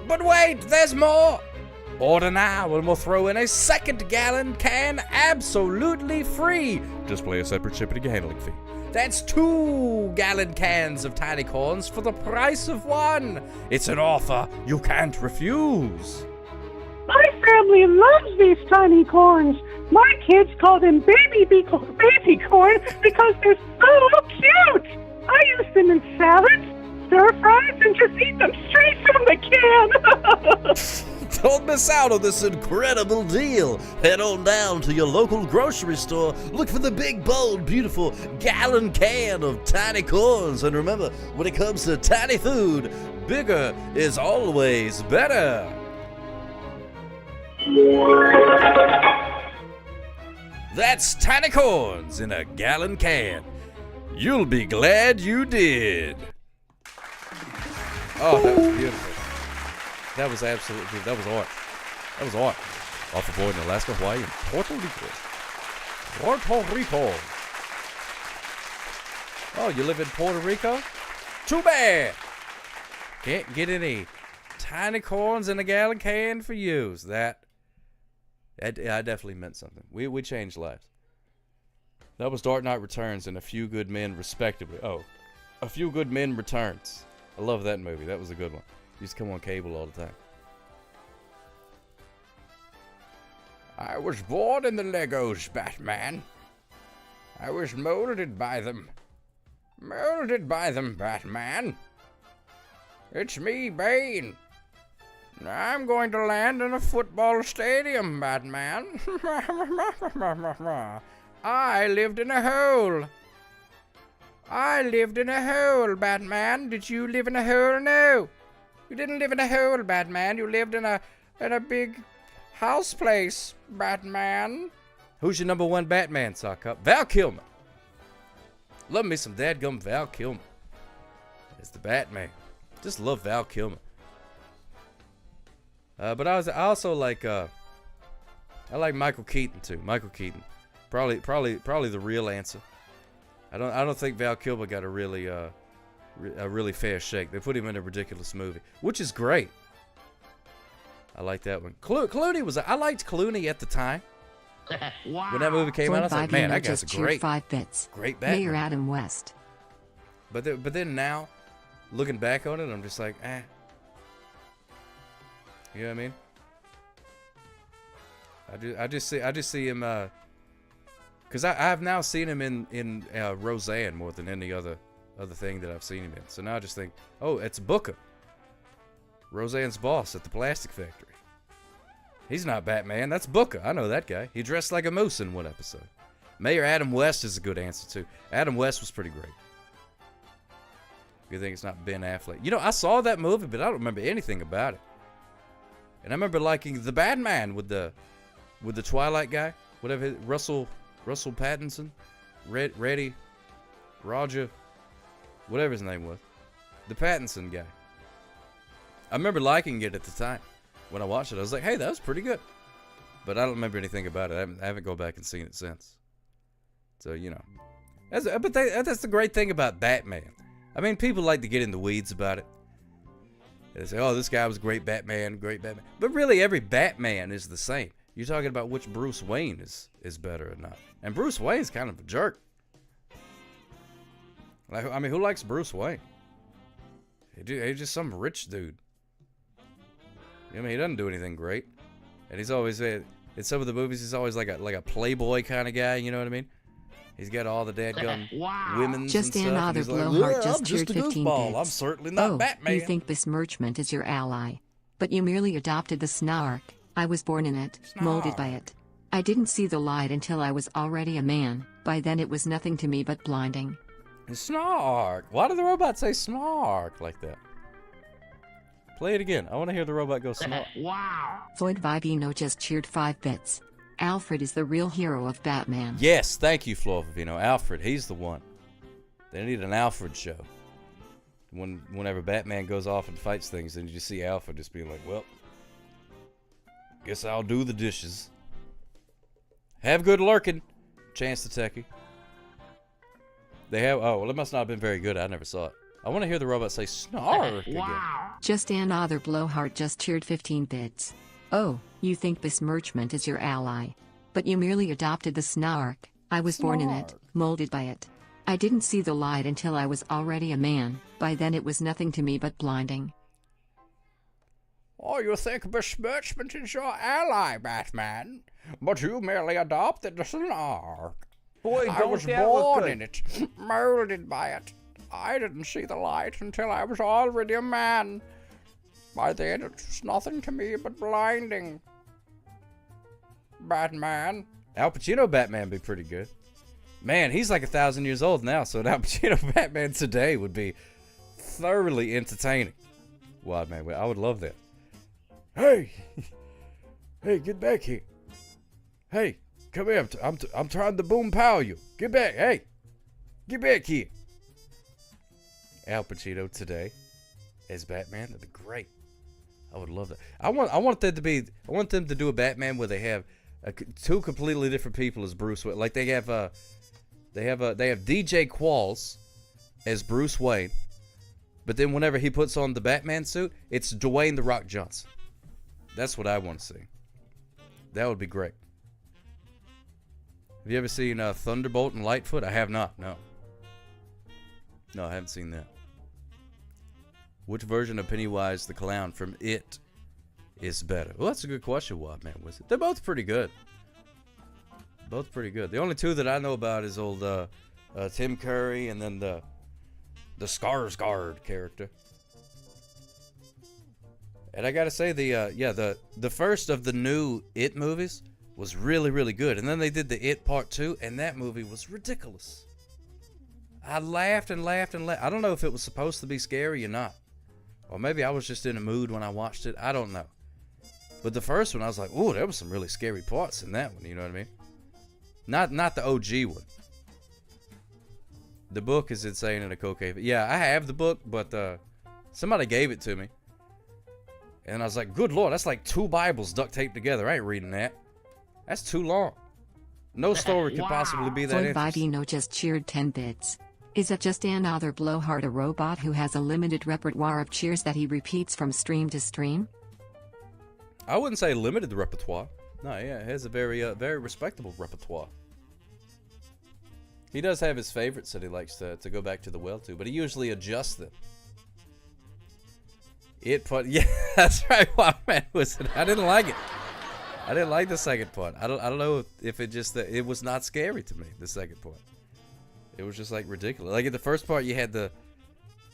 But wait, there's more. Order now and we'll throw in a 2-gallon can absolutely free. Just pay a separate shipping and handling fee. That's 2-gallon cans of tiny corns for the price of 1. It's an offer you can't refuse. My family loves these tiny corns. My kids call them baby corn because they're so cute. I use them in salads, stir fries, and just eat them straight from the can. Don't miss out on this incredible deal. Head on down to your local grocery store. Look for the big, bold, beautiful gallon can of tiny corns. And remember, when it comes to tiny food, bigger is always better. That's tiny corns in a gallon can. You'll be glad you did. Oh, that was beautiful. That was absolutely, that was art. That was art. Off the board in Alaska, Hawaii, and Puerto Rico. Puerto Rico. Oh, you live in Puerto Rico? Too bad. Can't get any tiny corns in a gallon can for you. That definitely meant something. We changed lives. That was Dark Knight Returns and A Few Good Men, respectively. Oh, A Few Good Men Returns. I love that movie. That was a good one. Used to come on cable all the time. I was born in the Legos, Batman. I was molded by them. Molded by them, Batman. It's me, Bane. I'm going to land in a football stadium, Batman. I lived in a hole. I lived in a hole, Batman. Did you live in a hole? No. You didn't live in a hole, Batman. You lived in a big house place, Batman. Who's your number 1 Batman, Sock Up? Val Kilmer. Love me some dadgum Val Kilmer. It's the Batman. Just love Val Kilmer. But I also like I like Michael Keaton too. Michael Keaton, probably the real answer. I don't think Val Kilmer got a really fair shake. They put him in a ridiculous movie, which is great. I like that one. Clooney was. I liked Clooney at the time. Wow. When that movie came out, I was like, man, that guy's great. 5 bits. Great Batman. Mayor Adam West. But then now, looking back on it, I'm just like, eh. You know what I mean? I just see him. Cause I've now seen him in Roseanne more than any other thing that I've seen him in. So now I just think, oh, it's Booker, Roseanne's boss at the plastic factory. He's not Batman. That's Booker. I know that guy. He dressed like a moose in one episode. Mayor Adam West is a good answer too. Adam West was pretty great. You think it's not Ben Affleck? You know, I saw that movie, but I don't remember anything about it. And I remember liking the Batman with the Twilight guy, whatever, Russell Pattinson, Reddy, Roger, whatever his name was, the Pattinson guy. I remember liking it at the time. When I watched it, I was like, hey, that was pretty good. but I don't remember anything about it. I haven't gone back and seen it since. So, you know. That's the great thing about Batman. I mean, people like to get in the weeds about it. They say, oh, this guy was a great Batman. But really, every Batman is the same. You're talking about which Bruce Wayne is better or not. And Bruce Wayne's kind of a jerk. Like, I mean, who likes Bruce Wayne? He's just some rich dude. I mean, he doesn't do anything great. And he's always, in some of the movies, he's always like a playboy kind of guy, you know what I mean? He's got all the dadgum women's Just and stuff. another And he's like, blowhard "Yeah, just I'm cheered just a 15 goofball. bits. I'm certainly not Batman." You think besmirchment is your ally, but you merely adopted the snark. I was born in it, molded by it. I didn't see the light until I was already a man. By then it was nothing to me but blinding. Snark. Why did the robot say snark like that? Play it again. I want to hear the robot go snark. Wow. Floyd Vivino just cheered 5 bits. Alfred is the real hero of Batman. Yes, thank you, Floyd Vivino. Alfred, he's the one. They need an Alfred show. Whenever Batman goes off and fights things, then you just see Alfred just being like, well, guess I'll do the dishes. Have good lurking, Chance the Techie. They have, oh, well, it must not have been very good. I never saw it. I want to hear the robot say snark again. Just another blowhard just cheered 15 bits. Oh, you think besmirchment is your ally. But you merely adopted the snark. I was born in it, molded by it. I didn't see the light until I was already a man. By then it was nothing to me but blinding. Oh, you think besmirchment is your ally, Batman? But you merely adopted the snark. Boy, I don't was that look born good. in it, molded by it. I didn't see the light until I was already a man. By then it was nothing to me but blinding. Batman. Al Pacino Batman be pretty good. Man, he's like 1,000 years old now, so an Al Pacino Batman today would be thoroughly entertaining. Wow, man, I would love that. Hey, hey, get back here. Hey, come here. I'm trying to boom pow you. Get back. Hey, get back here. Al Pacino today as Batman. That'd be great. I would love that. I want them to do a Batman where they have two completely different people as Bruce Wayne. Like they have DJ Qualls as Bruce Wayne, but then whenever he puts on the Batman suit, it's Dwayne The Rock Johnson. That's what I want to see. That would be great. Have you ever seen Thunderbolt and Lightfoot? I have not. No, I haven't seen that. Which version of Pennywise the Clown from It is better? Well, that's a good question, Wildman. Was it? They're both pretty good. Both pretty good. The only two that I know about is old Tim Curry and then the Skarsgård character. And I gotta say the first of the new It movies was really, really good. And then they did the It Part 2, and that movie was ridiculous. I laughed and laughed and laughed. I don't know if it was supposed to be scary or not. Or maybe I was just in a mood when I watched it. I don't know. But the first one, I was like, ooh, there was some really scary parts in that one. You know what I mean? Not the OG one. The book is insane in a cocaine. Yeah, I have the book, but somebody gave it to me. And I was like, good Lord, that's like 2 Bibles duct taped together. I ain't reading that. That's too long. No story could possibly be that Floyd interesting. Vivino just cheered 10 bits. Is it just another blowhard, a robot who has a limited repertoire of cheers that he repeats from stream to stream? I wouldn't say limited repertoire. No, yeah, it has a very respectable repertoire. He does have his favorites that he likes to go back to the well to, but he usually adjusts them. Yeah, that's right. Wow, man, I didn't like it. I didn't like the second part. I don't know if it was not scary to me. The second part, it was just like ridiculous. Like in the first part, you had the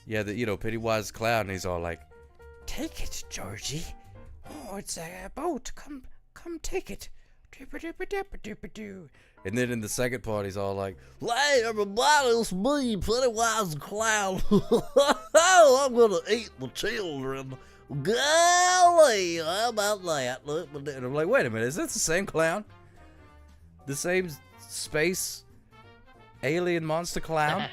Pennywise clown, and he's all like, "Take it, Georgie. Oh, it's a boat. Come take it. And then in the second part, he's all like, "Hey, everybody, it's me, Pennywise the Clown. I'm gonna eat the children. Golly, how about that?" And I'm like, wait a minute, is that the same clown? The same space alien monster clown?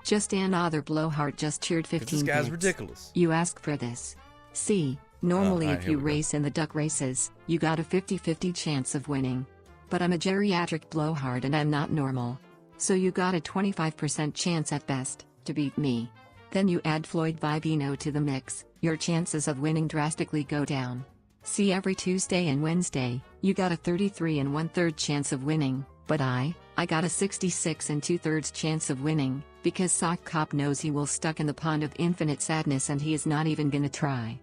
Just another blowhard just cheered 15 This guy's bits. ridiculous. You ask for this. See, Normally, All if right, here you we go. race in the duck races, you got a 50-50 chance of winning. But I'm a geriatric blowhard and I'm not normal. So you got a 25% chance at best to beat me. Then you add Floyd Vivino to the mix, your chances of winning drastically go down. See, every Tuesday and Wednesday, you got a 33 1/3 chance of winning, but I got a 66 2/3 chance of winning, because Sock Cop knows he will stuck in the pond of infinite sadness and he is not even gonna try.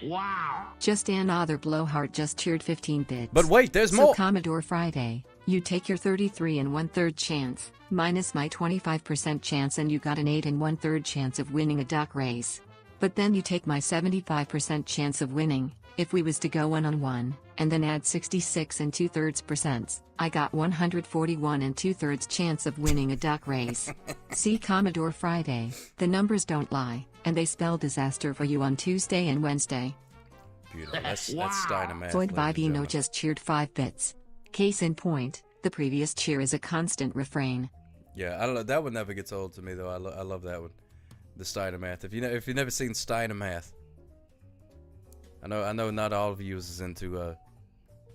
Wow. Just another blowhard just cheered 15 bits. But wait, there's so more. Commodore Friday, you take your 33 1/3 chance, minus my 25% chance, and you got an 8 1/3 chance of winning a duck race. But then you take my 75% chance of winning, if we was to go 1-on-1, and then add 66 2/3%, I got 141 2/3 chance of winning a duck race. See, Commodore Friday, the numbers don't lie, and they spell disaster for you on Tuesday and Wednesday. Beautiful. That's Dynamath. Floyd ladies and Vivino gentlemen. just cheered 5 bits. Case in point, the previous cheer is a constant refrain. Yeah, I don't know. That one never gets old to me, though. I love that one. The Steinamath. If you've never seen Steinamath, I know not all of you is into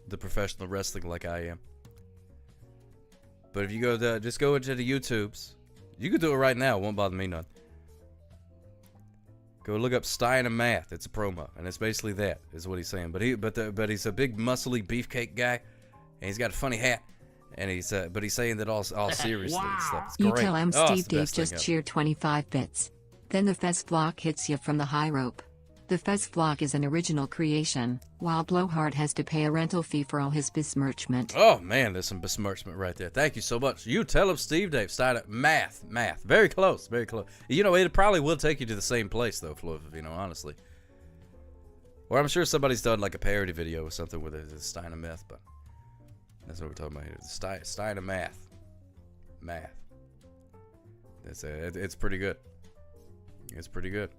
the professional wrestling like I am. But if you just go into the YouTubes, you can do it right now. It won't bother me none. Go look up Steinamath. It's a promo, and it's basically that is what he's saying. But he's a big muscly beefcake guy, and he's got a funny hat, and he's saying that all seriously and stuff. It's You great. tell him Oh, it's Steve the Dave best thing just ever. cheered 25 bits. Then the Fez Flock hits you from the high rope. The Fez Flock is an original creation, while Blowhard has to pay a rental fee for all his besmirchment. Oh man, there's some besmirchment right there. Thank you so much. You tell him Steve Dave started math. Very close, very close. You know, it probably will take you to the same place though, Flo, you know, honestly. Or I'm sure somebody's done like a parody video or something with it. It's Stein of Meth, but that's what we're talking about here. Stein of Math. Math. It's pretty good. It's pretty good.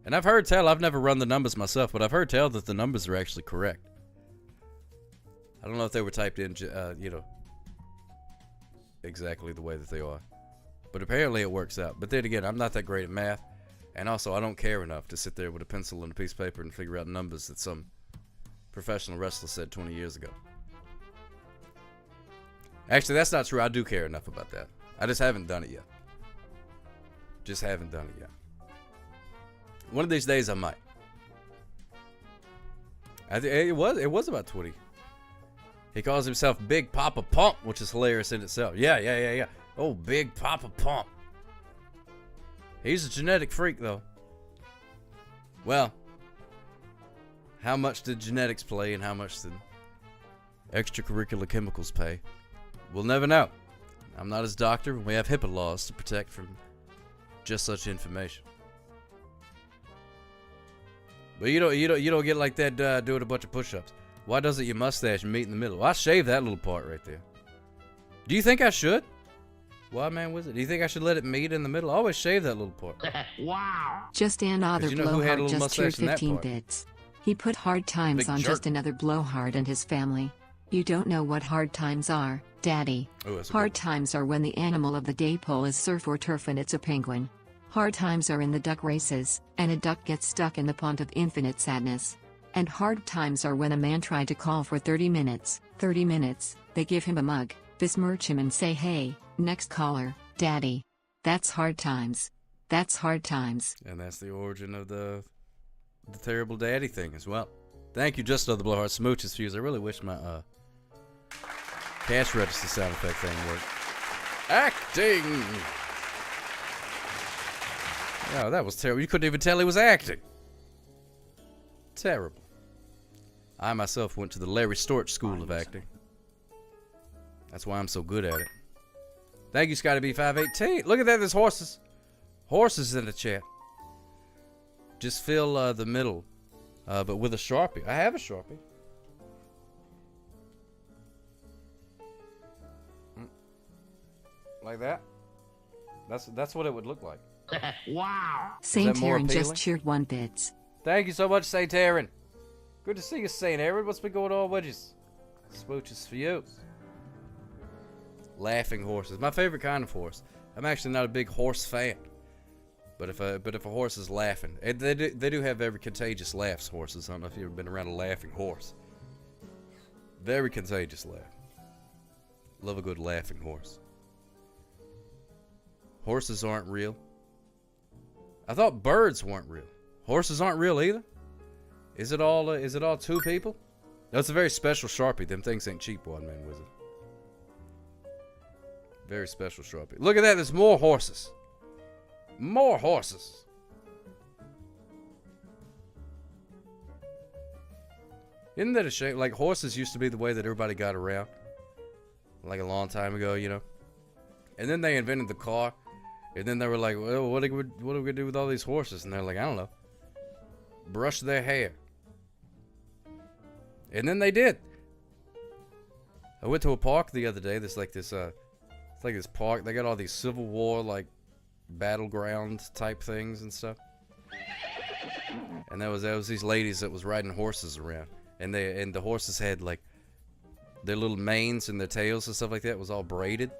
And I've heard tell, I've never run the numbers myself, but I've heard tell that the numbers are actually correct. I don't know if they were typed in, you know, exactly the way that they are. But apparently it works out. But then again, I'm not that great at math. And also, I don't care enough to sit there with a pencil and a piece of paper and figure out numbers that some professional wrestler said 20 years ago. Actually, that's not true. I do care enough about that. I just haven't done it yet. Just haven't done it yet. One of these days, I might. It was about 20. He calls himself Big Papa Pump, which is hilarious in itself. Yeah. Oh, Big Papa Pump. He's a genetic freak, though. Well, how much did genetics play and how much did extracurricular chemicals pay? We'll never know. I'm not his doctor, and we have HIPAA laws to protect from just such information. But you don't get like that doing a bunch of push-ups. Why doesn't your mustache meet in the middle? Well, I shaved that little part right there. Do you think I should? Wild Man Wizard, do you think I should let it meet in the middle? I always shave that little part. Wow. Just another you know who had a Blowhard little just cheered mustache in that 15 part? bits. He put hard times Big on jerk. just another Blowhard and his family. You don't know what hard times are, Daddy. Oh, that's a Hard times are when the animal of the day pole is surf or turf and it's a penguin. Hard times are in the duck races, and a duck gets stuck in the pond of infinite sadness. And hard times are when a man tried to call for 30 minutes. 30 minutes, they give him a mug, besmirch him and say, hey, next caller, Daddy. That's hard times. That's hard times. And that's the origin of the terrible daddy thing as well. Thank you, Just Another Blowhard Smooches Fuse. I really wish my cash register sound effect thing worked. Acting! Oh, that was terrible. You couldn't even tell he was acting. Terrible. I myself went to the Larry Storch School of Acting. That's why I'm so good at it. Thank you, Scotty B518. Look at that, there's horses. Horses in the chat. Just fill the middle, but with a Sharpie. I have a Sharpie. Like that. That's what it would look like. Wow. Saint more Aaron just appealing? cheered 1 bits. Thank you so much, Saint Aaron. Good to see you, Saint Aaron. What's been going on with you? Smooches for you. Laughing horses. My favorite kind of horse. I'm actually not a big horse fan. But if a horse is laughing, they do have very contagious laughs. Horses. I don't know if you've ever been around a laughing horse. Very contagious laugh. Love a good laughing horse. Horses aren't real. I thought birds weren't real. Horses aren't real either. Is it all two people? That's a very special Sharpie. Them things ain't cheap, One Man Wizard. Very special Sharpie. Look at that. There's more horses. More horses. Isn't that a shame? Like, horses used to be the way that everybody got around. Like a long time ago, you know. And then they invented the car. And then they were like, well, what are we going to do with all these horses? And they're like, I don't know. Brush their hair. And then they did. I went to a park the other day. There's like this, it's like this park. They got all these Civil War, like, battleground type things and stuff. And there was these ladies that was riding horses around. And the horses had, like, their little manes and their tails and stuff like that. It was all braided.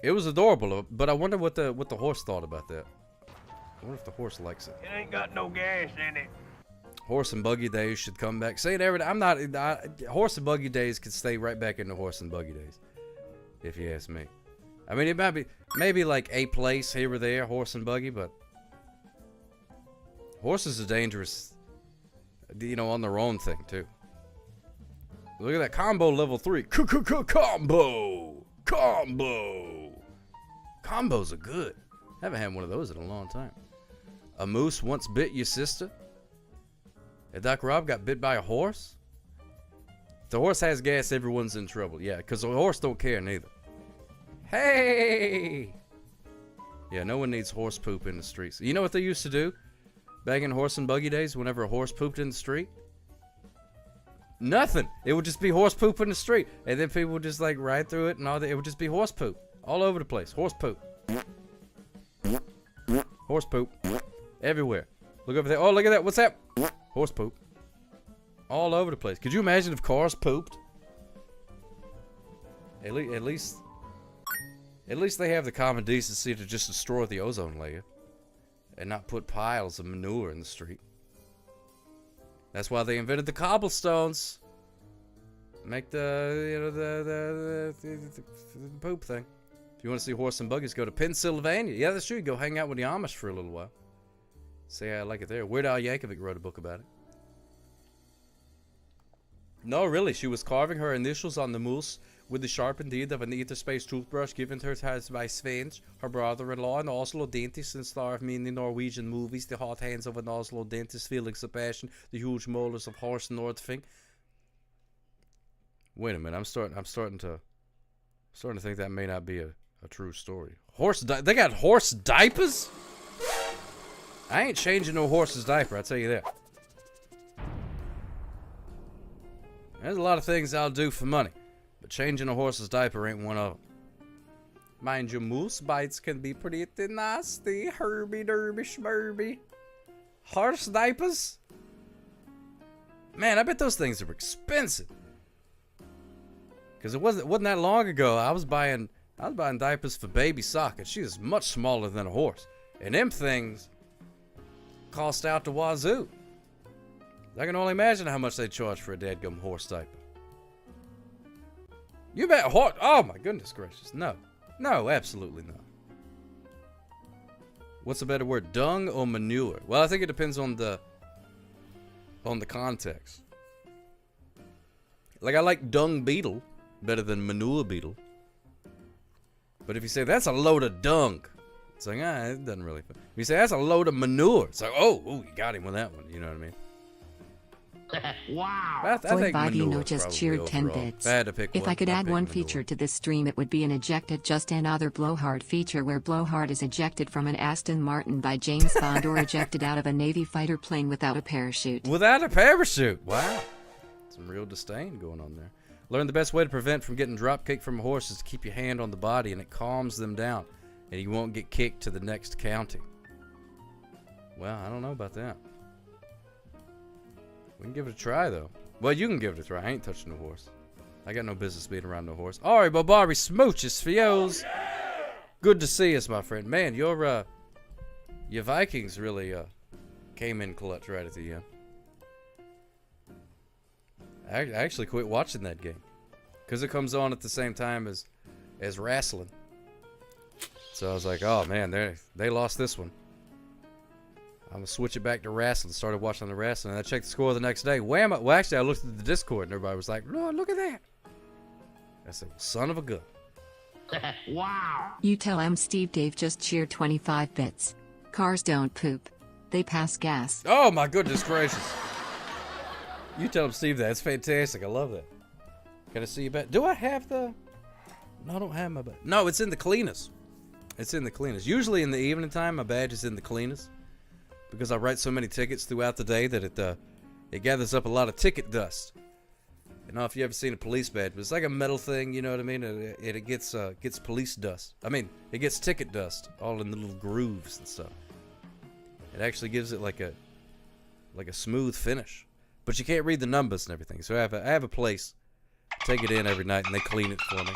It was adorable, but I wonder what the horse thought about that. I wonder if the horse likes it. It ain't got no gas in it. Horse and buggy days should come back. Say it every day. Horse and buggy days could stay right back into horse and buggy days, if you ask me. I mean, it might be maybe like a place here or there, horse and buggy, but horses are dangerous, you know, on their own thing too. Look at that combo level 3. Combo. Combos are good. Haven't had one of those in a long time. A moose once bit your sister. And Doc Rob got bit by a horse. If the horse has gas, everyone's in trouble. Yeah, because the horse don't care neither. Hey! Yeah, no one needs horse poop in the streets. You know what they used to do back in horse and buggy days whenever a horse pooped in the street? Nothing. It would just be horse poop in the street. And then people would just like ride through it and all that. It would just be horse poop. All over the place. Horse poop. Horse poop. Everywhere. Look over there. Oh, look at that. What's that? Horse poop. All over the place. Could you imagine if cars pooped? At least they have the common decency to just destroy the ozone layer and not put piles of manure in the street. That's why they invented the cobblestones. Make the poop thing. If you want to see horse and buggies, go to Pennsylvania. Yeah, that's true. Go hang out with the Amish for a little while. See how I like it there. Weird Al Yankovic wrote a book about it. No, really. She was carving her initials on the moose with the sharpened end of an interspace toothbrush given to her by Sven, her brother-in-law, an Oslo dentist and star of many Norwegian movies. The hot hands of an Oslo dentist, feelings of passion, the huge molars of Horst Nordfing. Wait a minute. I'm starting to think that may not be a true story. They got horse diapers? I ain't changing no horse's diaper, I'll tell you that. There's a lot of things I'll do for money, but changing a horse's diaper ain't one of them. Mind you, moose bites can be pretty nasty. Herby derby schmerby. Horse diapers? Man, I bet those things are expensive. Because it wasn't that long ago, I was buying diapers for baby Socket. She is much smaller than a horse. And them things cost out the wazoo. I can only imagine how much they charge for a dadgum horse diaper. You bet horse. Oh my goodness gracious. No. No, absolutely not. What's a better word? Dung or manure? Well, I think it depends on the context. Like, I like dung beetle better than manure beetle. But if you say that's a load of dung, it's like, it doesn't really fit. If you say that's a load of manure, it's like, oh, you got him with that one. You know what I mean? Wow. Boy Bogino just cheered 10 bits. If I could add one feature to this stream, it would be an ejected just another blowhard feature where blowhard is ejected from an Aston Martin by James Bond or ejected out of a Navy fighter plane without a parachute. Without a parachute? Wow. Some real disdain going on there. Learn the best way to prevent from getting dropkicked from a horse is to keep your hand on the body, and it calms them down, and you won't get kicked to the next county. Well, I don't know about that. We can give it a try, though. Well, you can give it a try. I ain't touching no horse. I got no business being around no horse. All right, but Barbie smooches for yo's. Good to see us, my friend. Man, your Vikings really came in clutch right at the end. I actually quit watching that game because it comes on at the same time as wrestling. So I was like, oh man, they lost this one. I'm gonna switch it back to wrestling. Started watching the wrestling, and I checked the score the next day. Wham! Well, actually, I looked at the Discord, and everybody was like, "Lord, look at that!" I said, "Son of a gun!" Wow! You tell him Steve Dave just cheered 25 bits. Cars don't poop; they pass gas. Oh my goodness gracious! You tell him Steve that. It's fantastic. I love that. Can I see your badge? Do I have the? No, I don't have my badge. No, it's in the cleaners. It's in the cleaners. Usually in the evening time, my badge is in the cleaners. Because I write so many tickets throughout the day that it gathers up a lot of ticket dust. I don't know if you ever seen a police badge, but it's like a metal thing, you know what I mean? It gets police dust. I mean, it gets ticket dust all in the little grooves and stuff. It actually gives it like a smooth finish, but you can't read the numbers and everything. So I have a place, take it in every night, and they clean it for me.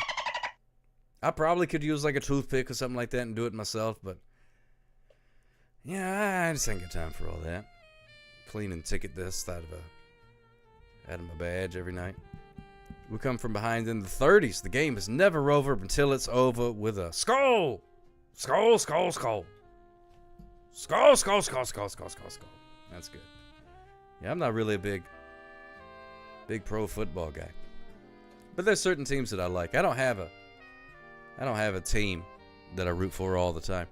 I probably could use like a toothpick or something like that and do it myself, but. Yeah, I just ain't got time for all that. Cleaning ticket dust out of my badge every night. We come from behind in the 30s. The game is never over until it's over with a skull! Skull, skull, skull. Skull, skull, skull, skull, skull, skull, skull. That's good. Yeah, I'm not really a big pro football guy. But there's certain teams that I like. I don't have a team that I root for all the time.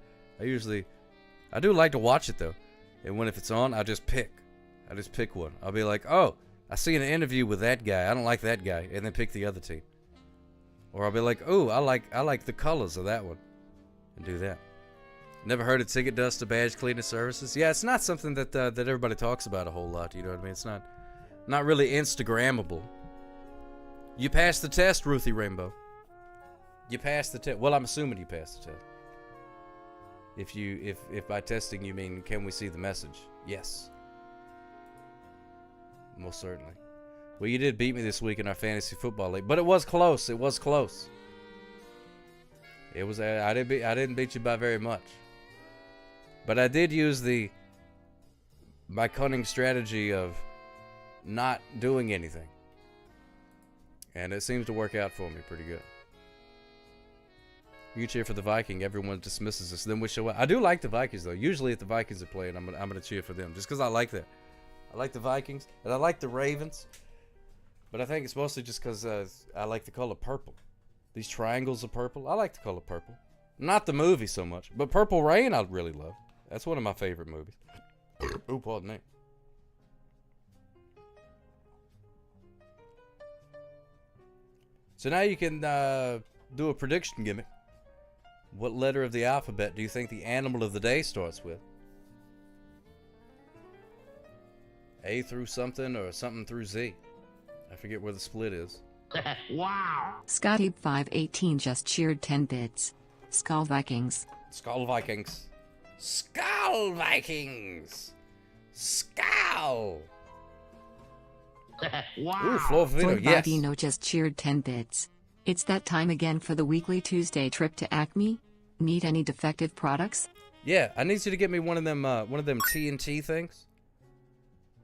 I do like to watch it though, and if it's on, I just pick one. I'll be like, oh, I see an interview with that guy. I don't like that guy, and then pick the other team. Or I'll be like, oh, I like the colors of that one, and do that. Never heard of ticket dust or badge cleaning services? Yeah, it's not something that everybody talks about a whole lot. You know what I mean? It's not really Instagrammable. You passed the test, Ruthie Rainbow. You passed the test. Well, I'm assuming you passed the test. If by testing you mean can we see the message? Yes. Most certainly. Well, you did beat me this week in our fantasy football league, but it was close. It was close. It was. I didn't beat you by very much. But I did use my cunning strategy of not doing anything, and it seems to work out for me pretty good. You cheer for the Viking, everyone dismisses us, then we show up. I do like the Vikings, though. Usually if the Vikings are playing, I'm gonna cheer for them, just because I like that. I like the Vikings, and I like the Ravens, but I think it's mostly just because I like the color purple. These triangles of purple, I like the color purple. Not the movie so much, but Purple Rain I really love. That's one of my favorite movies. Ooh, pardon me. So now you can do a prediction gimmick. What letter of the alphabet do you think the animal of the day starts with? A through something or something through Z. I forget where the split is. Wow! Scotty518 just cheered 10 bits. Skull Vikings. Skull Vikings. Skull Vikings! Skull! Wow! Ooh, Flovino, yes. Flovino just cheered 10 bits. It's that time again for the weekly Tuesday trip to Acme. Need any defective products? Yeah, I need you to get me one of them TNT things.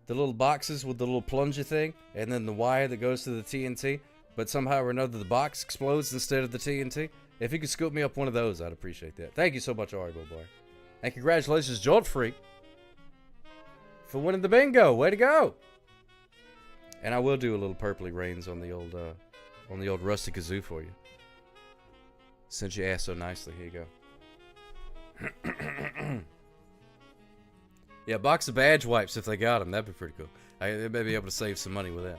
The little boxes with the little plunger thing, and then the wire that goes to the TNT, but somehow or another the box explodes instead of the TNT. If you could scoop me up one of those, I'd appreciate that. Thank you so much, Aribo Boy. And congratulations, Jolt Freak, for winning the bingo. Way to go! And I will do a little purpley rains on the old rusty kazoo for you. Since you asked so nicely, here you go. Yeah, box of badge wipes if they got them. That'd be pretty cool. They may be able to save some money with that.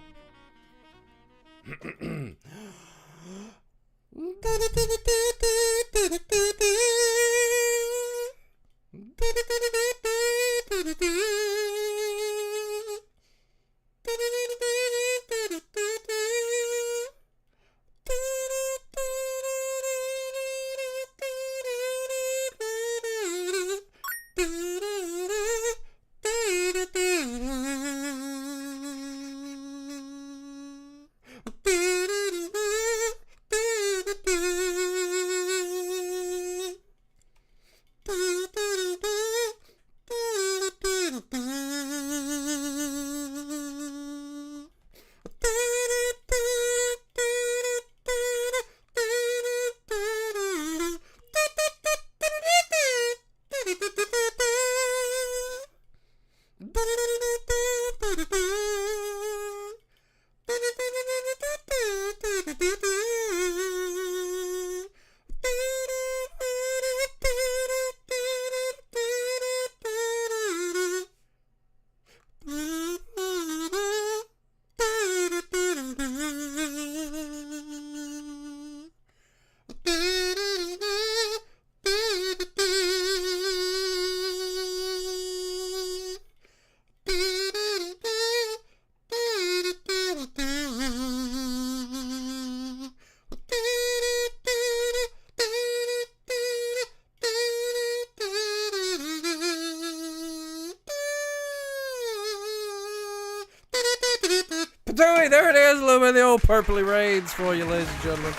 Dewey, there it is. A little bit of the old purpley rains for you, ladies and gentlemen.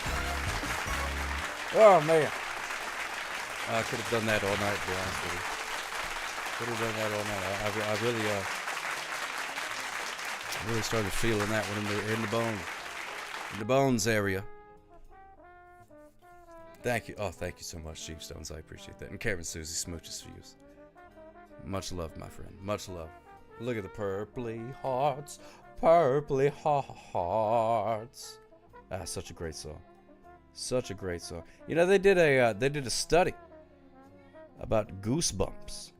Oh, man. I could have done that all night, to be honest with you. Could have done that all night. I really started feeling that one in the bones area. Thank you. Oh, thank you so much, Chief Stones. I appreciate that. And Kevin Susie smooches for you. Much love, my friend. Much love. Look at the purpley hearts. Purpley hearts. Ah, such a great song. Such a great song. You know, they did a study about goosebumps.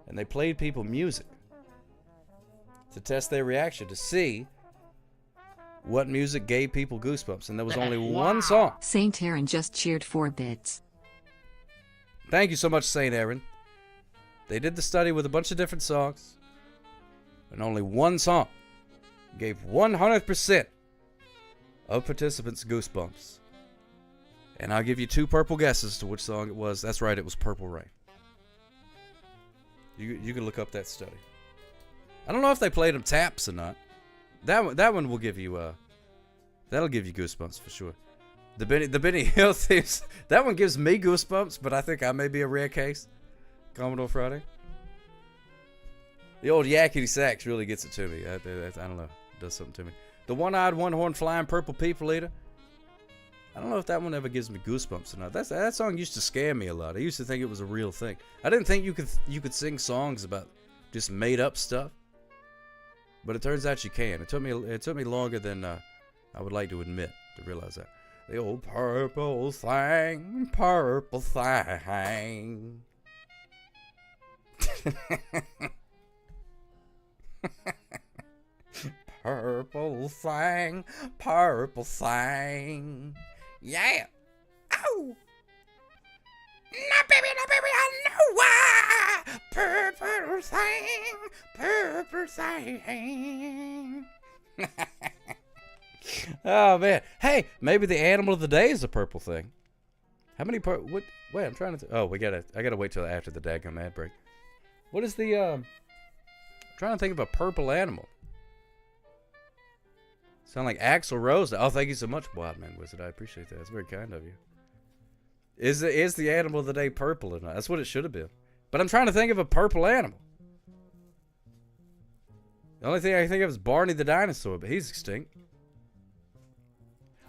And they played people music to test their reaction to see what music gave people goosebumps. And there was only one song. Saint Aaron just cheered 4 bits. Thank you so much, Saint Aaron. They did the study with a bunch of different songs, and only one song gave 100% of participants goosebumps. And I'll give you 2 purple guesses to which song it was. That's right, it was Purple Rain. You can look up that study. I don't know if they played them taps or not. That one will give you that'll give you goosebumps for sure. The Benny Hill themes, that one gives me goosebumps, but I think I may be a rare case. Commodore Friday. The old yakety sax really gets it to me. I don't know. It does something to me. The one-eyed, one-horned, flying purple people eater. I don't know if that one ever gives me goosebumps or not. That song used to scare me a lot. I used to think it was a real thing. I didn't think you could sing songs about just made up stuff. But it turns out you can. It took me longer than I would like to admit to realize that. The old purple thing, purple thing. Purple thing, purple thing. Yeah. Oh. No, baby, I know why. Purple thing, purple thing. Oh, man. Hey, maybe the animal of the day is a purple thing. How many wait, I'm trying to... I gotta wait till after the daggum ad break. What is the, I'm trying to think of a purple animal. Sound like Axl Rose. Oh, thank you so much, Wildman Wizard. I appreciate that. That's very kind of you. Is the animal of the day purple or not? That's what it should have been. But I'm trying to think of a purple animal. The only thing I can think of is Barney the dinosaur, but he's extinct.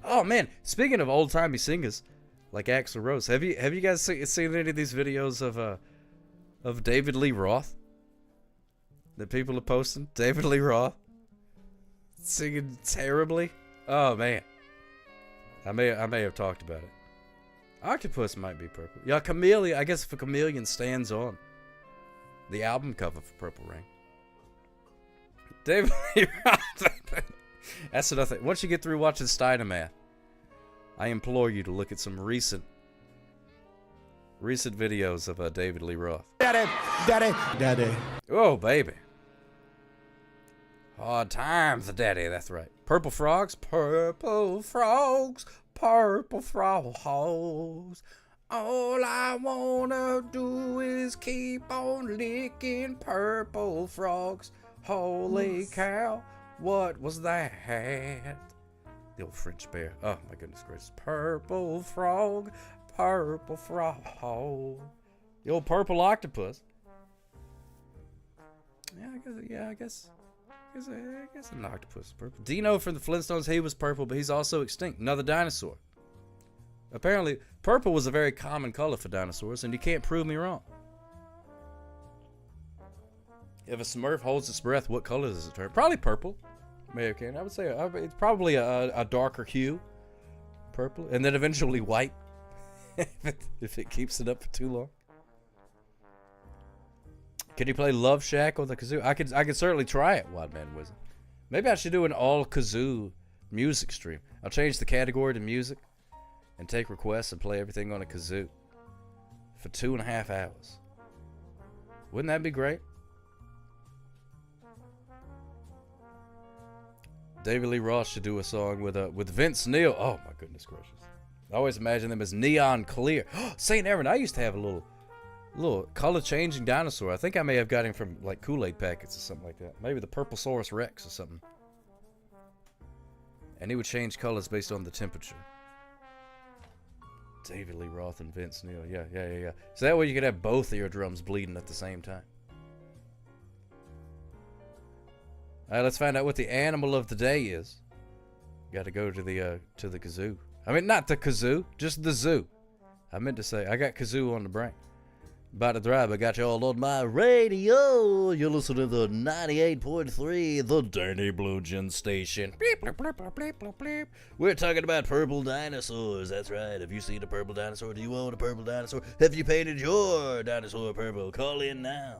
Oh, man. Speaking of old-timey singers like Axl Rose, have you guys seen any of these videos of David Lee Roth that people are posting? David Lee Roth singing terribly. Oh, man. I may have talked about it. Octopus might be purple. Yeah, Chameleon. I guess if a chameleon stands on the album cover for Purple Rain. David Lee Roth. That's another thing. Once you get through watching Steiner Math, I implore you to look at some recent videos of David Lee Roth. Daddy. Oh, baby. Hard times, daddy. That's right. Purple frogs. Purple frogs. Purple frogs. All I wanna do is keep on licking purple frogs. Holy cow. What was that? The old French bear. Oh, my goodness gracious. Purple frog. Purple frog. The old purple octopus. I guess an octopus is purple. Dino from the Flintstones, he was purple, but he's also extinct. Another dinosaur. Apparently, purple was a very common color for dinosaurs, and you can't prove me wrong. If a Smurf holds its breath, what color does it turn? Probably purple. Maybe can. I would say it's probably a darker hue, purple, and then eventually white, if it keeps it up for too long. Can you play Love Shack on the kazoo? I could certainly try it, Wildman Wizard. Maybe I should do an all kazoo music stream. I'll change the category to music and take requests and play everything on a kazoo for 2.5 hours. Wouldn't that be great? David Lee Roth should do a song with Vince Neil. Oh my goodness gracious! I always imagine them as neon clear. Saint Aaron, I used to have a little Little color-changing dinosaur. I think I may have got him from, like, Kool-Aid packets or something like that. Maybe the Purplesaurus Rex or something. And he would change colors based on the temperature. David Lee Roth and Vince Neil. Yeah. So that way you could have both of your drums bleeding at the same time. All right, let's find out what the animal of the day is. Got to go to the kazoo. I mean, not the kazoo, just the zoo. I meant to say, I got kazoo on the brain. About to drive, I got you all on my radio. You're listening to the 98.3, the Danny Blue Gen station. Bleep, bleep, bleep, bleep, bleep, bleep. We're talking about purple dinosaurs. That's right. Have you seen a purple dinosaur? Do you own a purple dinosaur? Have you painted your dinosaur purple? Call in now.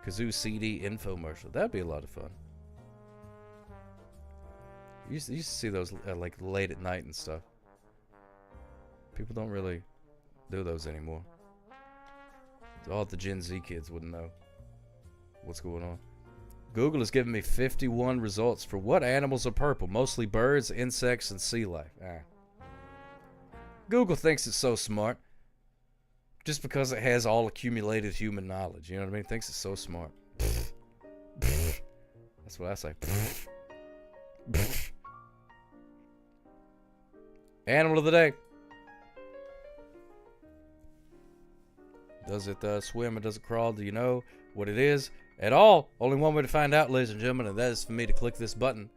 Kazoo CD infomercial. That'd be a lot of fun. You used to see those like late at night and stuff. People don't really do those anymore. All the Gen Z kids wouldn't know what's going on. Google has given me 51 results for what animals are purple. Mostly birds, insects, and sea life. Google thinks it's so smart. Just because it has all accumulated human knowledge. You know what I mean? Thinks it's so smart. That's what I say. Animal of the day. Does it swim or does it crawl? Do you know what it is at all? Only one way to find out, ladies and gentlemen, and that is for me to click this button,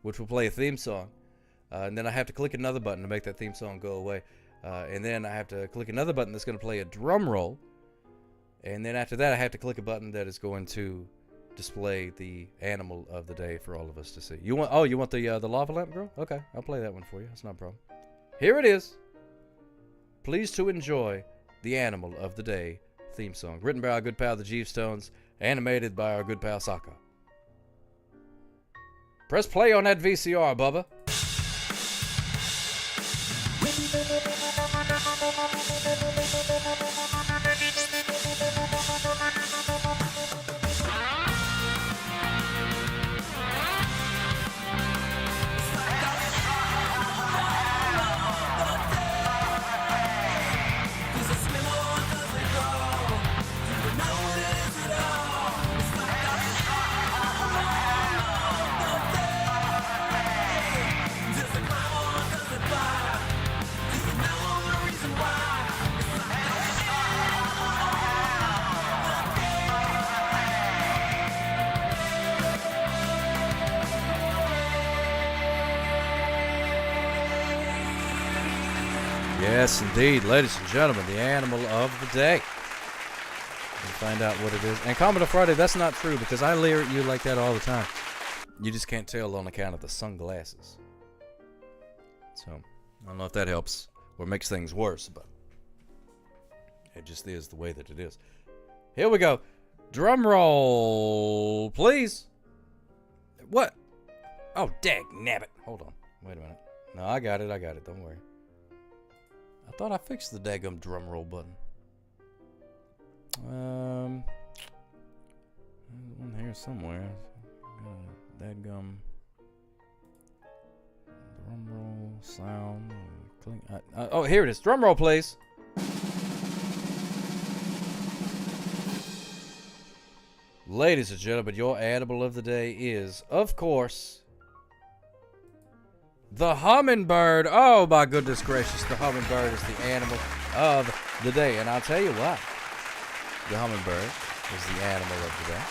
which will play a theme song. And then I have to click another button to make that theme song go away. And then I have to click another button that's going to play a drum roll. And then after that, I have to click a button that is going to display the animal of the day for all of us to see. You want the lava lamp girl? Okay, I'll play that one for you. That's not a problem. Here it is. Please to enjoy the animal of the day theme song, written by our good pal the Jeevestones, animated by our good pal Saka. Press play on that VCR, Bubba. Yes, indeed, ladies and gentlemen, the animal of the day. We'll find out what it is. And Commodore Friday, that's not true because I leer at you like that all the time. You just can't tell on account of the sunglasses. So, I don't know if that helps or makes things worse, but it just is the way that it is. Here we go. Drum roll, please. What? Oh, dag nabbit. Hold on. Wait a minute. No, I got it. Don't worry. I thought I fixed the daggum drum roll button. There's one here somewhere. Daggum drum roll sound. Oh, here it is. Drum roll, please. Ladies and gentlemen, your animal of the day is, of course, the hummingbird. Oh, my goodness gracious. The hummingbird is the animal of the day. And I'll tell you why. The hummingbird is the animal of the day.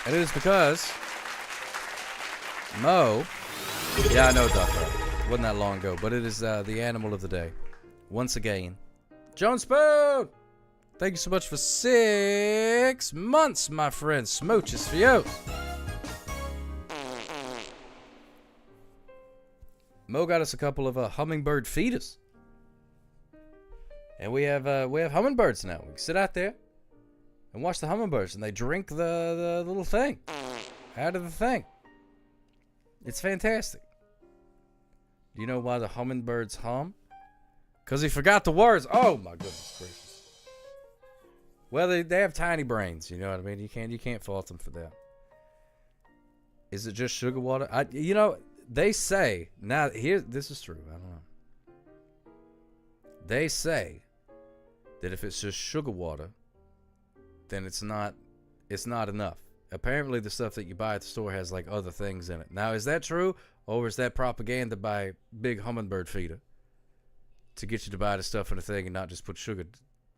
And it is because Mo. Yeah, I know, Doctor. Wasn't that long ago. But it is the animal of the day. Once again, Joan Spoon. Thank you so much for 6 months, my friend. Smooches for you. Mo got us a couple of hummingbird feeders, and we have hummingbirds now. We can sit out there and watch the hummingbirds, and they drink the little thing out of the thing. It's fantastic. Do you know why the hummingbirds hum? Because he forgot the words. Oh my goodness gracious. Well, they have tiny brains. You know what I mean. You can't fault them for that. Is it just sugar water? They say, now here, this is true, I don't know. They say that if it's just sugar water, then it's not enough. Apparently the stuff that you buy at the store has like other things in it. Now, is that true, or is that propaganda by Big Hummingbird Feeder to get you to buy the stuff in a thing and not just put sugar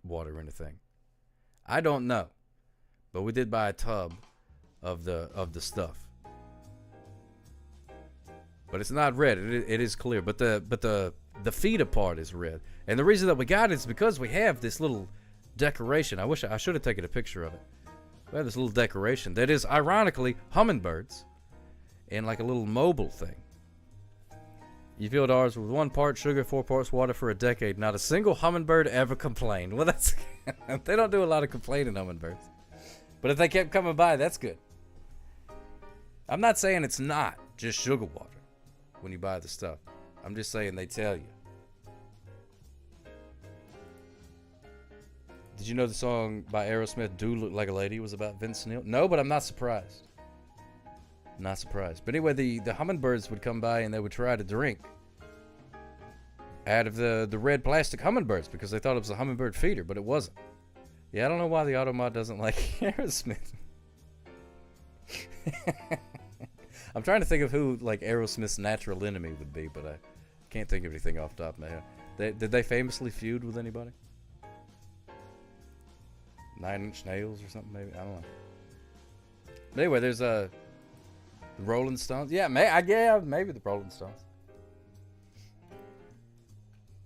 water in the thing? I don't know, but we did buy a tub of the stuff. But it's not red. It is clear. But the feeder part is red. And the reason that we got it is because we have this little decoration. I wish I should have taken a picture of it. We have this little decoration that is ironically hummingbirds and like a little mobile thing. You filled ours with 1 part sugar, 4 parts water for a decade. Not a single hummingbird ever complained. Well, that's they don't do a lot of complaining, hummingbirds. But if they kept coming by, that's good. I'm not saying it's not just sugar water when you buy the stuff. I'm just saying they tell you. Did you know the song by Aerosmith, Do Look Like a Lady, was about Vince Neil? No, but I'm not surprised. Not surprised. But anyway, the hummingbirds would come by and they would try to drink out of the red plastic hummingbirds because they thought it was a hummingbird feeder, but it wasn't. Yeah, I don't know why the Automod doesn't like Aerosmith. I'm trying to think of who like Aerosmith's natural enemy would be, but I can't think of anything off the top of my head. Did they famously feud with anybody? 9 Inch Nails or something, maybe? I don't know. But anyway, there's the Rolling Stones. Yeah, maybe the Rolling Stones.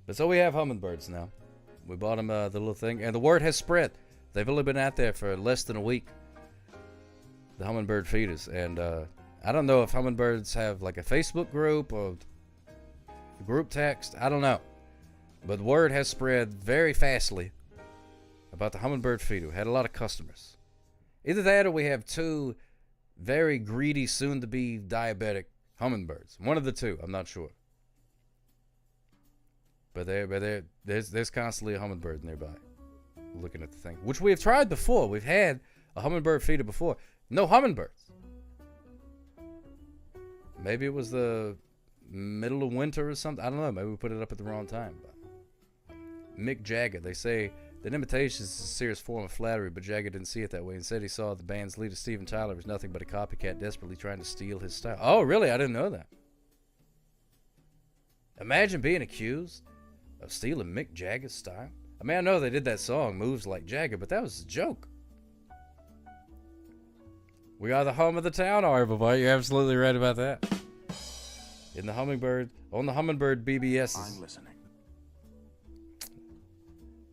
But so we have hummingbirds now. We bought them the little thing, and the word has spread. They've only been out there for less than a week. The hummingbird feeders, and I don't know if hummingbirds have like a Facebook group or group text. I don't know, but the word has spread very fastly about the hummingbird feeder. We had a lot of customers. Either that or we have 2 very greedy, soon-to-be diabetic hummingbirds. One of the 2. I'm not sure. But there's constantly a hummingbird nearby looking at the thing, which we have tried before. We've had a hummingbird feeder before. No hummingbirds. Maybe it was the middle of winter or something. I don't know. Maybe we put it up at the wrong time. But Mick Jagger, they say that imitation is a serious form of flattery, but Jagger didn't see it that way. Instead, he saw the band's leader, Steven Tyler, was nothing but a copycat desperately trying to steal his style. Oh, really? I didn't know that. Imagine being accused of stealing Mick Jagger's style. I mean, I know they did that song, Moves Like Jagger, but that was a joke. We are the home of the town, everybody. You're absolutely right about that. On the Hummingbird BBSs. I'm listening.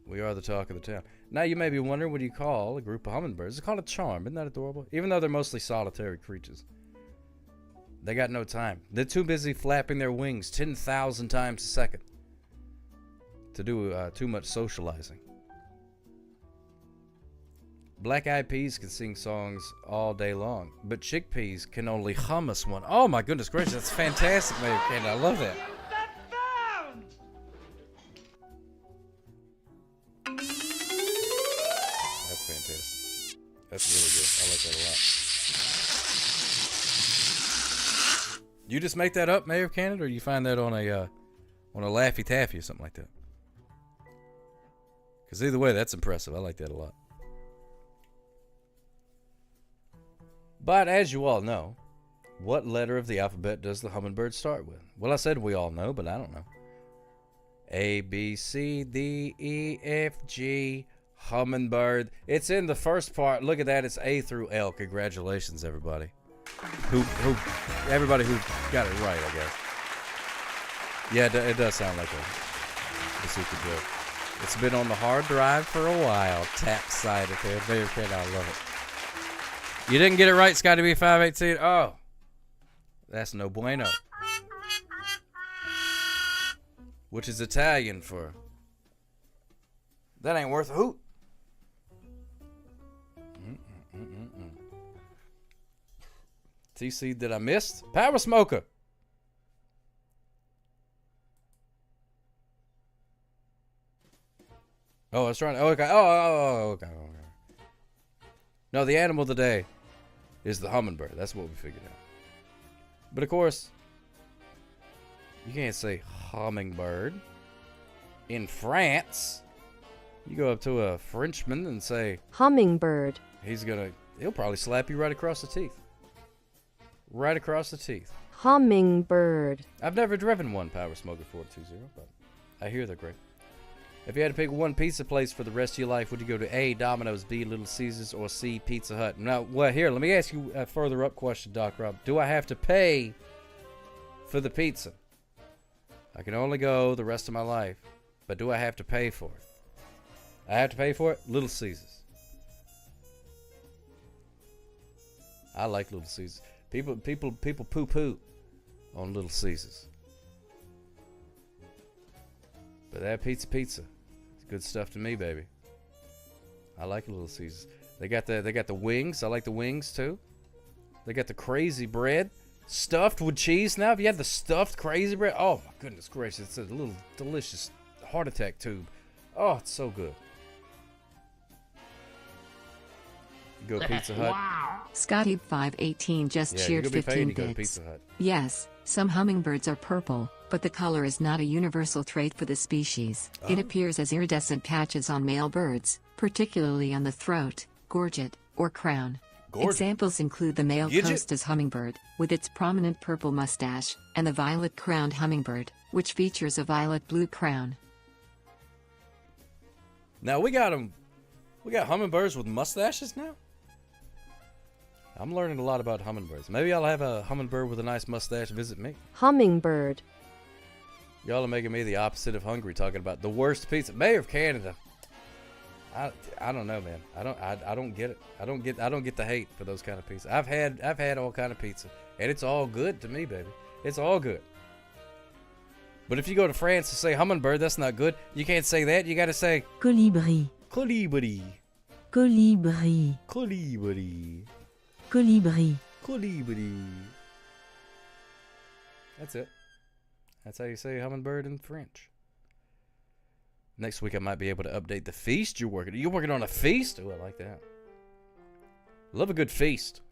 We are the talk of the town. Now you may be wondering, what do you call a group of hummingbirds? It's called a charm. Isn't that adorable? Even though they're mostly solitary creatures. They got no time. They're too busy flapping their wings 10,000 times a second to do too much socializing. Black Eyed Peas can sing songs all day long, but chickpeas can only hum us one. Oh my goodness gracious, that's fantastic, Mayor Candy. I love that. That's fantastic. That's really good. I like that a lot. You just make that up, Mayor of Canada, or you find that on a Laffy Taffy or something like that? Because either way, that's impressive. I like that a lot. But as you all know, what letter of the alphabet does the hummingbird start with? Well, I said we all know, but I don't know. A, B, C, D, E, F, G, hummingbird. It's in the first part. Look at that. It's A through L. Congratulations, everybody. Everybody who got it right, I guess. Yeah, it does sound like a super joke. It's been on the hard drive for a while. Tap side of it. There, I love it. You didn't get it right, Scotty B518. Oh, that's no bueno. Which is Italian for that ain't worth a hoot. TC that I missed? Power Smoker. Oh, I was trying to. Oh, okay. Okay. No, the animal of the day is the hummingbird. That's what we figured out. But of course, You can't say hummingbird. In France, you go up to a Frenchman and say hummingbird. He'll probably slap you right across the teeth. Right across the teeth. Hummingbird. I've never driven one, Power Smoker 420, but I hear they're great. If you had to pick one pizza place for the rest of your life, would you go to A, Domino's, B, Little Caesars, or C, Pizza Hut? Now, well, here, let me ask you a further up question, Doc Rob. Do I have to pay for the pizza? I can only go the rest of my life, but do I have to pay for it? I have to pay for it? Little Caesars. I like Little Caesars. People poo-poo on Little Caesars. But that pizza, it's good stuff to me, baby. I like Little Caesars. They got the wings. I like the wings too. They got the crazy bread stuffed with cheese. Now, if you had the stuffed crazy bread, oh my goodness gracious, it's a little delicious heart attack tube. Oh, it's so good. You go Pizza Hut. Wow. Scotty518 just cheered 15 bits. Hut. Yes, some hummingbirds are purple, but the color is not a universal trait for the species. It appears as iridescent patches on male birds, particularly on the throat, gorget, or crown. Examples include the male Costa's hummingbird, with its prominent purple mustache, and the violet-crowned hummingbird, which features a violet-blue crown. Now we got hummingbirds with mustaches now? I'm learning a lot about hummingbirds. Maybe I'll have a hummingbird with a nice mustache visit me. Hummingbird. Y'all are making me the opposite of hungry, talking about the worst pizza. Mayor of Canada. I don't know, man. I don't get it. I don't get the hate for those kind of pizza. I've had all kind of pizza, and it's all good to me, baby. It's all good. But if you go to France and say hummingbird, that's not good. You can't say that. You got to say colibri. Colibri. Colibri. Colibri. Colibri. Colibri. That's it. That's how you say hummingbird in French. Next week I might be able to update the feast you're working. You're working on a feast? Oh, I like that. Love a good feast.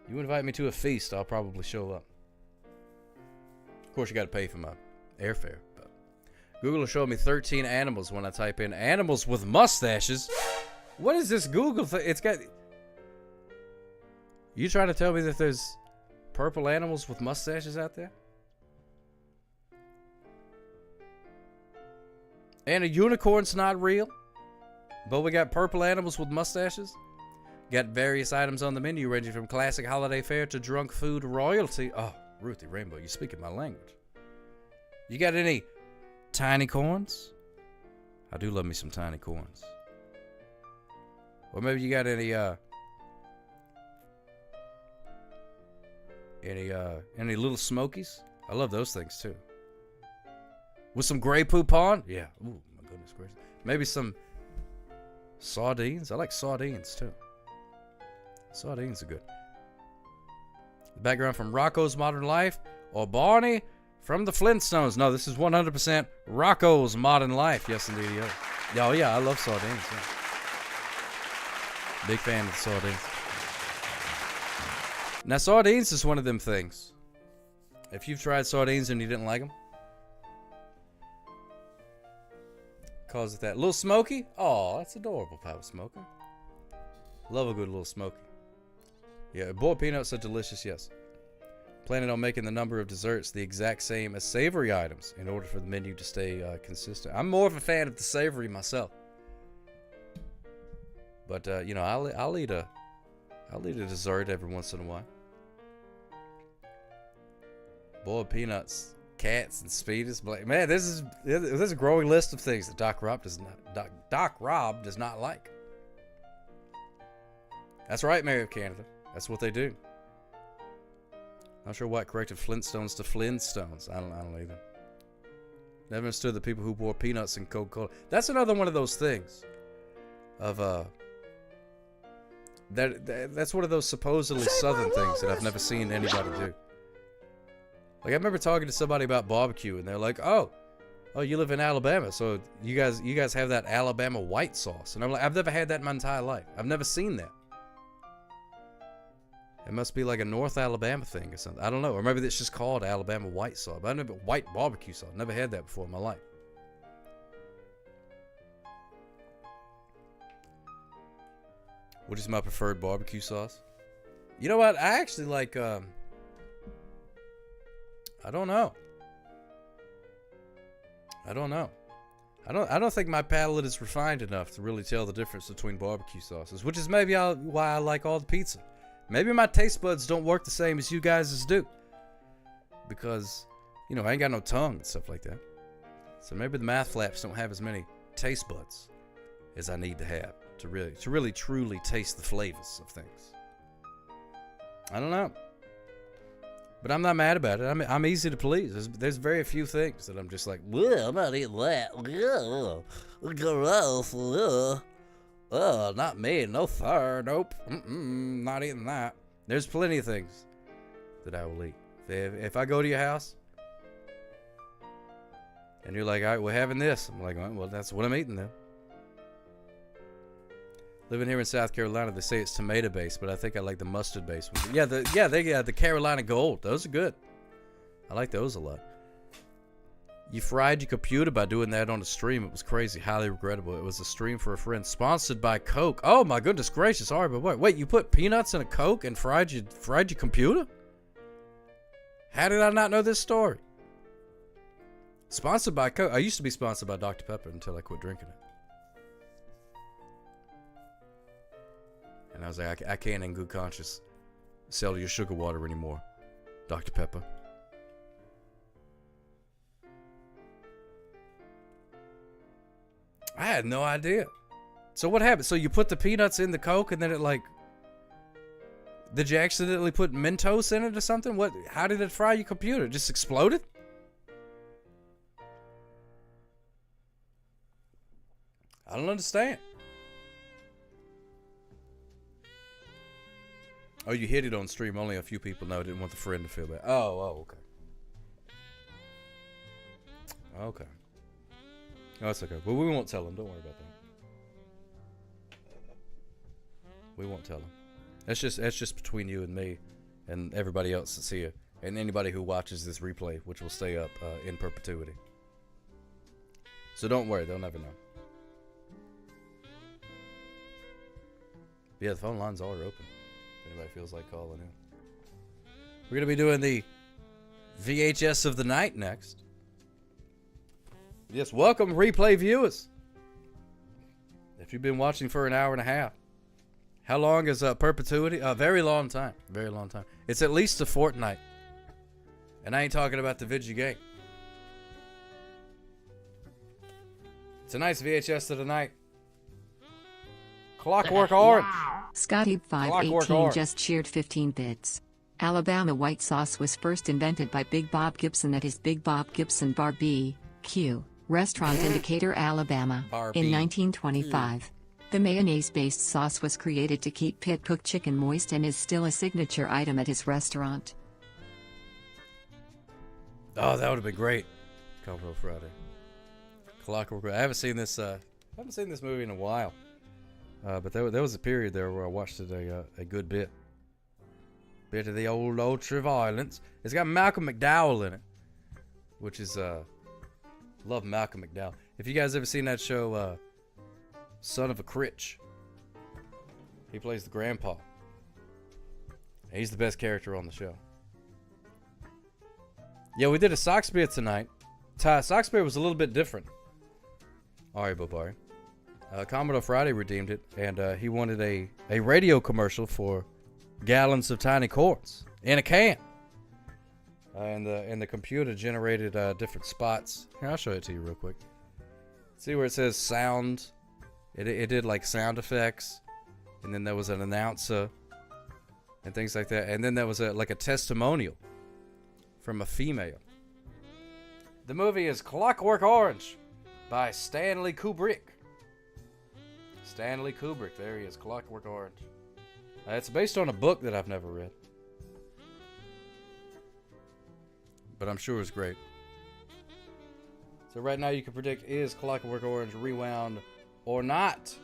You invite me to a feast, I'll probably show up. Of course, you got to pay for my airfare. But Google will show me 13 animals when I type in animals with mustaches. What is this Google thing? It's got... You trying to tell me that there's purple animals with mustaches out there? And a unicorn's not real? But we got purple animals with mustaches? Got various items on the menu ranging from classic holiday fare to drunk food royalty. Oh, Ruthie Rainbow, you're speaking my language. You got any tiny corns? I do love me some tiny corns. Or maybe you got any little smokies? I love those things too. With some Grey Poupon? Yeah. Ooh, my goodness gracious. Maybe some sardines. I like sardines too. Sardines are good. The background from Rocco's Modern Life or Barney from the Flintstones. No, this is 100% Rocco's Modern Life. Yes, indeed. Yeah. Oh, yeah, I love sardines. Yeah. Big fan of the sardines. Now, sardines is one of them things. If you've tried sardines and you didn't like them, calls it that. Little Smoky? Oh, that's adorable, Power Smoker. Love a good little Smoky. Yeah, boiled peanuts are delicious, yes. Planning on making the number of desserts the exact same as savory items in order for the menu to stay consistent. I'm more of a fan of the savory myself. But, you know, I'll eat a dessert every once in a while. Boiled peanuts, cats, and speeders. Man, this is a growing list of things that Doc Rob does not like. That's right, Mayor of Canada. That's what they do. Not sure why it corrected Flintstones to Flintstones. I don't either. Never understood the people who wore peanuts in Coca-Cola. That's another one of those things. That's one of those supposedly southern things that I've never seen anybody do. Like, I remember talking to somebody about barbecue, and they're like, "Oh, you live in Alabama, so you guys have that Alabama white sauce." And I'm like, "I've never had that in my entire life. I've never seen that." It must be like a North Alabama thing or something. I don't know. Or maybe it's just called Alabama white sauce. But I never white barbecue sauce. Never had that before in my life. What is my preferred barbecue sauce? You know what? I actually like, I don't know. I don't think my palate is refined enough to really tell the difference between barbecue sauces, which is maybe why I like all the pizza. Maybe my taste buds don't work the same as you guys' do. Because, you know, I ain't got no tongue and stuff like that. So maybe the math flaps don't have as many taste buds as I need to have to really truly taste the flavors of things. I don't know. But I'm not mad about it. I'm easy to please. There's very few things that I'm just like, well, I'm not eating that. Gross. Not me. No sir. Nope. Not eating that. There's plenty of things that I will eat. If I go to your house and you're like, all right, we're having this. I'm like, well, that's what I'm eating then. Living here in South Carolina, they say it's tomato based, but I think I like the mustard based ones. Yeah, the Carolina Gold. Those are good. I like those a lot. You fried your computer by doing that on a stream. It was crazy, highly regrettable. It was a stream for a friend, sponsored by Coke. Oh my goodness gracious! Sorry, but wait, you put peanuts in a Coke and fried your computer? How did I not know this story? Sponsored by Coke. I used to be sponsored by Dr. Pepper until I quit drinking it. And I was like, I can't in good conscience sell your sugar water anymore, Dr. Pepper. I had no idea. So what happened? So you put the peanuts in the Coke and then it like... Did you accidentally put Mentos in it or something? What? How did it fry your computer? It just exploded? I don't understand. Oh, you hit it on stream. Only a few people know. Didn't want the friend to feel bad. Oh, okay. Okay. Oh, that's okay. Well, we won't tell them. Don't worry about that. We won't tell them. That's just between you and me and everybody else that's here. And anybody who watches this replay, which will stay up in perpetuity. So don't worry. They'll never know. Yeah, the phone lines are open. Anybody feels like calling in. We're going to be doing the VHS of the night next. Yes, welcome replay viewers. If you've been watching for an hour and a half. How long is perpetuity? A very long time. Very long time. It's at least a fortnight. And I ain't talking about the video game. Tonight's VHS of the night. Clockwork Orange. Scotty518 just cheered 15 bits. Alabama white sauce was first invented by Big Bob Gibson at his Big Bob Gibson Barbecue restaurant in Decatur, Alabama, in 1925. The mayonnaise-based sauce was created to keep pit-cooked chicken moist and is still a signature item at his restaurant. Oh, that would have been great. Cowboy Friday. Clockwork Orange. I haven't seen this movie in a while. But there was a period there where I watched it a good bit. Bit of the old ultra-violence. It's got Malcolm McDowell in it. Which is, love Malcolm McDowell. If you guys ever seen that show, Son of a Critch. He plays the grandpa. He's the best character on the show. Yeah, we did a Sox beer tonight. Sox beer was a little bit different. Alright, Bobari. Commodore Friday redeemed it, and he wanted a radio commercial for gallons of tiny corns in a can. And the computer generated different spots. Here, I'll show it to you real quick. See where it says sound? It did like sound effects, and then there was an announcer and things like that, and then there was like a testimonial from a female. The movie is Clockwork Orange by Stanley Kubrick. Stanley Kubrick, there he is, Clockwork Orange. It's based on a book that I've never read. But I'm sure it's great. So right now you can predict, is Clockwork Orange rewound or not?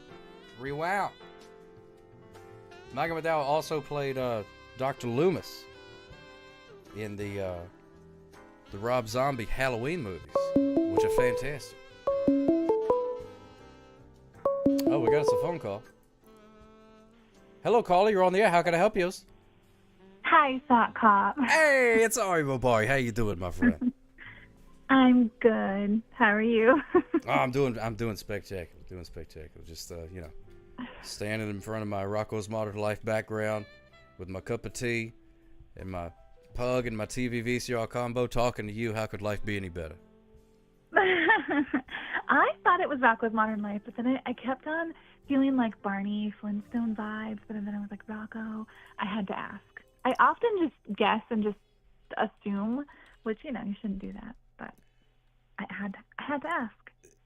Rewound. Malcolm McDowell also played Dr. Loomis in the Rob Zombie Halloween movies, which are fantastic. Oh, we got us a phone call. Hello, caller. You're on the air. How can I help you? Hi, Sock Cop. Hey, it's Ari Boy. How you doing, my friend? I'm good. How are you? Oh, I'm doing spectacular. Doing spectacular. Just standing in front of my Rocco's Modern Life background with my cup of tea and my pug and my TV VCR combo, talking to you. How could life be any better? I thought it was Rocco's Modern Life, but then I kept on feeling like Barney Flintstone vibes, but then I was like, Rocco. I had to ask. I often just guess and just assume, which, you shouldn't do that, but I had to ask.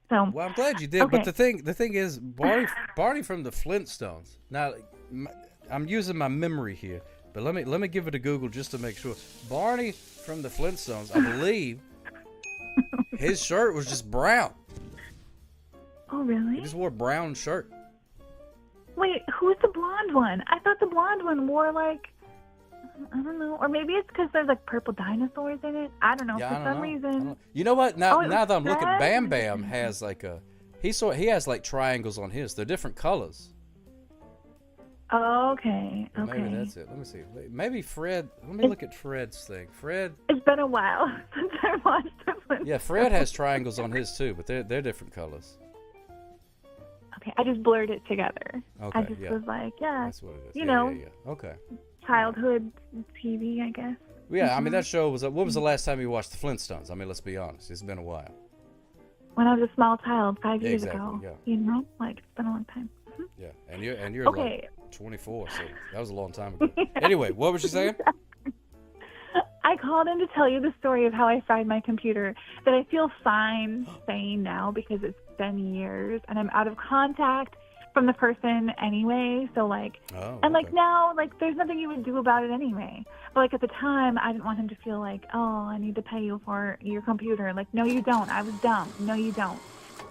So, well, I'm glad you did, okay. But the thing is, Barney from the Flintstones. Now, I'm using my memory here, but let me give it a Google just to make sure. Barney from the Flintstones, I believe, his shirt was just brown. Oh, really? He just wore a brown shirt. Wait, who's the blonde one? I thought the blonde one wore like, I don't know, or maybe it's because there's like purple dinosaurs in it. I don't know. Yeah, for some reason. You know what? Now that I'm looking, Fred? Bam Bam has like he has like triangles on his. They're different colors. Oh, okay. Well, Okay. maybe that's it. Let me see. Maybe Fred. Let me look at Fred's thing. Fred. It's been a while since I watched the Yeah, Fred has triangles on his too, but they're different colors. Okay, I just blurred it together. Okay, I just yeah. was like, yeah, That's what it is. you Yeah, know, yeah. Okay. childhood TV, I guess. Yeah, I mean that show was. When was the last time you watched the Flintstones? I mean, let's be honest. It's been a while. When I was a small child, 5 years Exactly, ago. yeah. You know, like it's been a long time. Yeah, and you're Okay. like 24, so that was a long time ago. Anyway, what was you saying? I called in to tell you the story of how I fried my computer that I feel fine saying now because it's been years and I'm out of contact from the person anyway. So like, and like now, like there's nothing you would do about it anyway. But like at the time, I didn't want him to feel like, oh, I need to pay you for your computer. Like, no, you don't. I was dumb. No, you don't.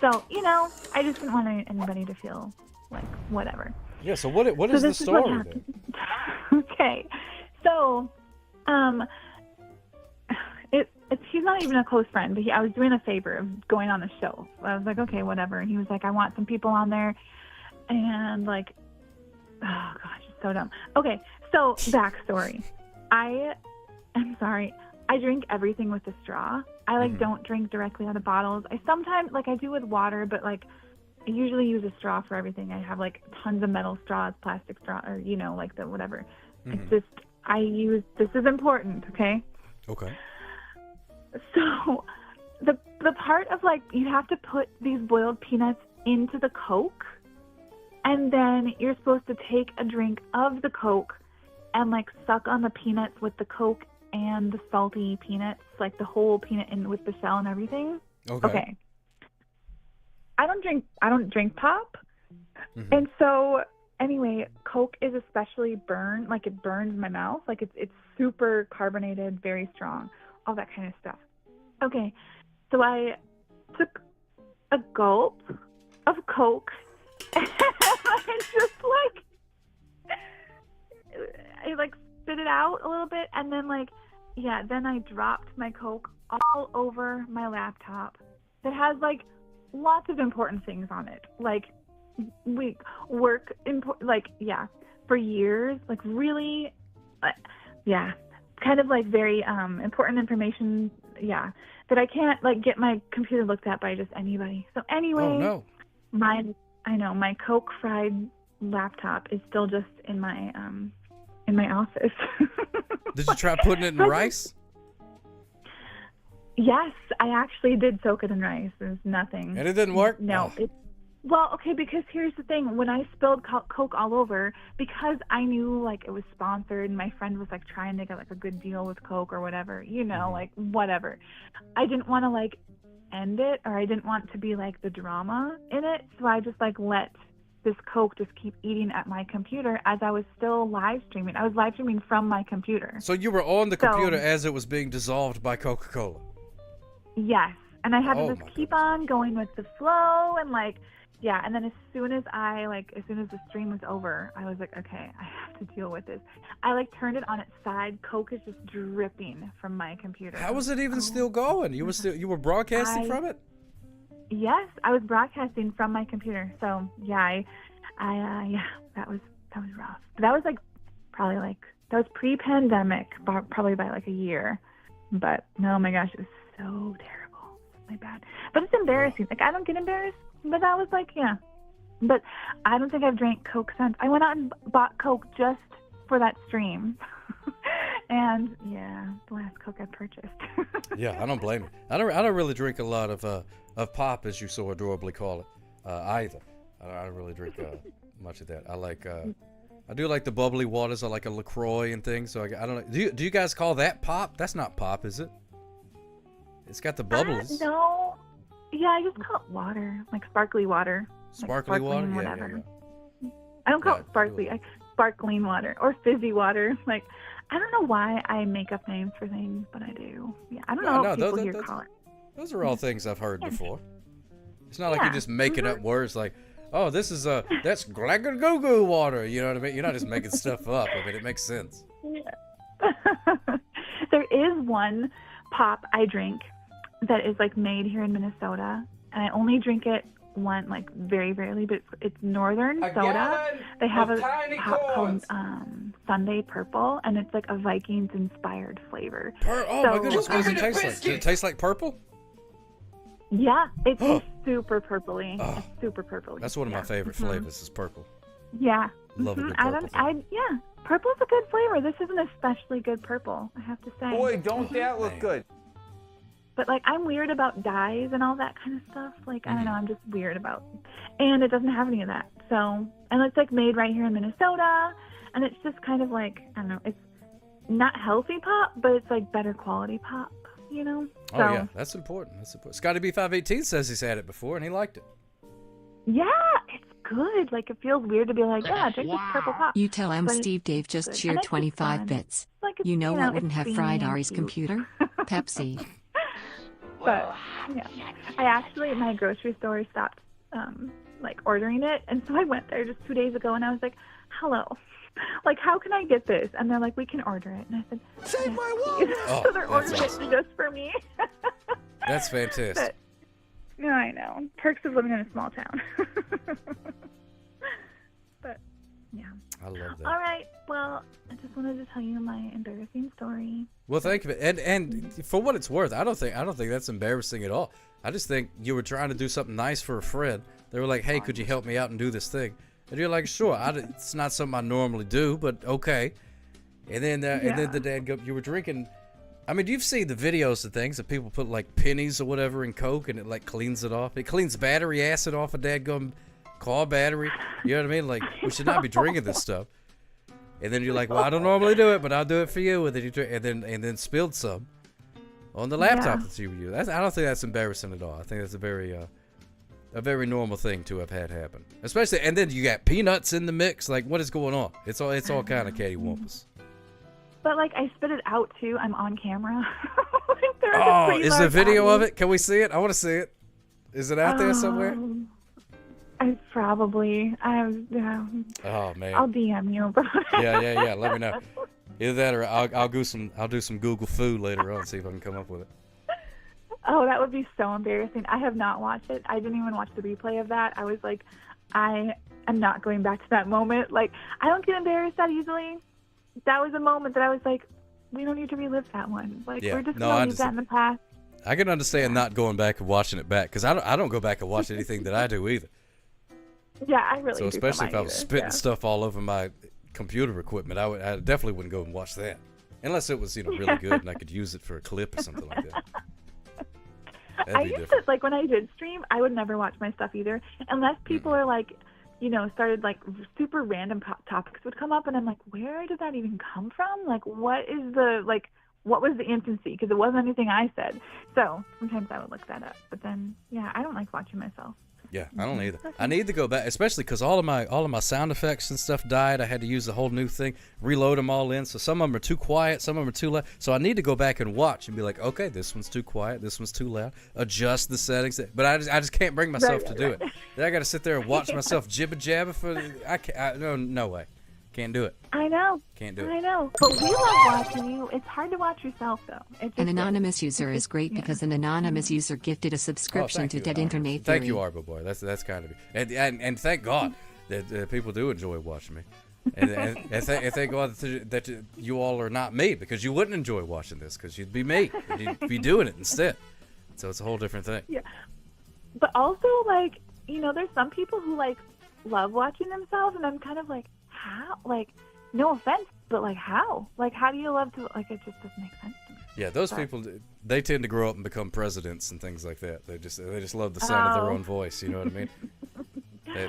So, I just didn't want anybody to feel like whatever. Yeah. So what is the story then? Okay. So, he's not even a close friend, but I was doing a favor of going on the show. I was like, okay, whatever. And he was like, I want some people on there. And like, oh gosh, it's so dumb. Okay, so backstory. I'm sorry. I drink everything with a straw. I don't drink directly out of bottles. I sometimes I do with water, but I usually use a straw for everything. I have tons of metal straws, plastic straw, or the whatever. It's just this is important, okay? Okay. So the part of you have to put these boiled peanuts into the Coke, and then you're supposed to take a drink of the Coke and suck on the peanuts with the Coke and the salty peanuts, the whole peanut in with the shell and everything. Okay. I don't drink pop. And so anyway, Coke is especially it burns my mouth. It's super carbonated, very strong, all that kind of stuff. Okay. So I took a gulp of Coke and I just I spit it out a little bit, and then then I dropped my Coke all over my laptop that has lots of important things on it, for years, really, kind of very important information, that I can't get my computer looked at by just anybody. So anyway, oh no, my Coke fried laptop is still just in my office. Did you try putting it in rice? Yes, I actually did soak it in rice. There's nothing. And it didn't work? No. Well, okay, because here's the thing. When I spilled Coke all over, because I knew it was sponsored and my friend was trying to get a good deal with Coke or whatever, whatever. I didn't want to end it, or I didn't want to be the drama in it. So I just let this Coke just keep eating at my computer as I was still live streaming. I was live streaming from my computer. So you were on the computer as it was being dissolved by Coca-Cola? Yes. And I had to just keep on going with the flow and Yeah, and then as soon as the stream was over, I was like, okay, I have to deal with this. I like turned it on its side. Coke is just dripping from my computer. How was it even still going? You were broadcasting from it? Yes, I was broadcasting from my computer. So yeah, that was rough. But that was that was pre-pandemic, probably by like a year. But oh my gosh, it was so terrible, really bad. But it's embarrassing. Like I don't get embarrassed, but that was like yeah. But I don't think I've drank Coke since. I went out and bought Coke just for that stream. And yeah, the last Coke I purchased. Yeah, I don't blame you. I don't really drink a lot of pop, as you so adorably call it, either. I don't really drink much of that. I do like the bubbly waters. I like a LaCroix and things. So I don't know. Do you guys call that pop? That's not pop, is it? It's got the bubbles. No. Yeah, I just call it water, like sparkly water. Sparkly water? Whatever. Yeah. I don't call it sparkly. Sparkling water or fizzy water. Like, I don't know why I make up names for things, but I do. Yeah, I don't know what people here call it. Those are all things I've heard before. It's not like you're just making up words like, oh, this is that's glagagoo water. You know what I mean? You're not just making stuff up. I mean, it makes sense. Yeah. There is one pop I drink that is like made here in Minnesota, and I only drink it very rarely, but it's Northern Soda. They have a pop called Sunday Purple, and it's like a Vikings inspired flavor. My goodness, what does it taste like? Does it taste like purple? Yeah, it's super purpley. It's super purpley. That's one of my favorite flavors is purple. Yeah. Love a good purple. Purple's a good flavor. This is an especially good purple, I have to say. Boy, don't that look good. But like I'm weird about dyes and all that kind of stuff. Like I don't know, I'm just weird about, and it doesn't have any of that. So, and it's like made right here in Minnesota, and it's just kind of like I don't know, it's not healthy pop, but it's like better quality pop, you know. Oh yeah, that's important. That's important. Scotty B518 says he's had it before and he liked it. Yeah, it's good. Like it feels weird to be like, yeah, drink this purple pop. You tell him But Steve Dave just good. cheered And it's just 25 fun. bits. Like it's, You know what wouldn't it's have fried themed Ari's cute. computer? Pepsi. But yeah, I actually my grocery store stopped ordering it, and so I went there just 2 days ago, and I was like, "Hello, like how can I get this?" And they're like, "We can order it," and I said, "Save my wallet!" So they're ordering it just for me. That's fantastic. But, no, I know. Perks of living in a small town. But yeah. I love that. All right. Well, I just wanted to tell you my embarrassing story. Well, thank you. And for what it's worth, I don't think that's embarrassing at all. I just think you were trying to do something nice for a friend. They were like, "Hey, could you help me out and do this thing?" And you're like, "Sure." It's not something I normally do, but okay. And then the dad you were drinking. I mean, you've seen the videos of things that people put like pennies or whatever in Coke, and it like cleans it off. It cleans battery acid off a dadgum car battery. You know what I mean? Like we should not be drinking this stuff. And then you're like, "Well, I don't normally do it, but I'll do it for you." And then you drink, and then spilled some on the laptop that you use. I don't think that's embarrassing at all. I think that's a very normal thing to have had happen. Especially, and then you got peanuts in the mix. Like, what is going on? It's all kind of cattywampus. But like I spit it out too. I'm on camera. Is there video of it? Can we see it? I want to see it. Is it out there somewhere? I probably. Oh man. I'll DM you. Yeah. Let me know. Either that, or I'll do some Google Foo later on, see if I can come up with it. Oh, that would be so embarrassing. I have not watched it. I didn't even watch the replay of that. I was like, I am not going back to that moment. Like, I don't get embarrassed that easily. That was a moment that I was like, we don't need to relive that one. Like, we're just going to leave that in the past. I can understand not going back and watching it back, because I don't go back and watch anything that I do either. Yeah, I really do. So especially if I was spitting stuff all over my computer equipment, I definitely wouldn't go and watch that. Unless it was, really good and I could use it for a clip or something like that. I used to, like, when I did stream, I would never watch my stuff either. Unless people are like, started like super random topics would come up, and I'm like, where did that even come from? Like, what was the infancy? Because it wasn't anything I said. So sometimes I would look that up. But then, yeah, I don't like watching myself. Yeah, I don't either. I need to go back, especially because all of my sound effects and stuff died. I had to use the whole new thing, reload them all in. So some of them are too quiet, some of them are too loud. So I need to go back and watch and be like, okay, this one's too quiet, this one's too loud. Adjust the settings. But I just can't bring myself to do it. Then I got to sit there and watch myself jibber jabber for. No way. Can't do it. I know. Can't do it. I know. But we love watching you. It's hard to watch yourself, though. An anonymous user is great because an anonymous user gifted a subscription to Dead Internet Theory. Thank you, Arbo Boy. That's kind of you. And thank God that people do enjoy watching me. And thank God that you all are not me, because you wouldn't enjoy watching this, because you'd be me. You'd be doing it instead. So it's a whole different thing. Yeah. But also, like, there's some people who, like, love watching themselves, and I'm kind of like, how? Like, no offense, but, like, how? Like, how do you love to, like, it just doesn't make sense to me. Yeah, those people, they tend to grow up and become presidents and things like that. They just love the sound of their own voice, you know what I mean?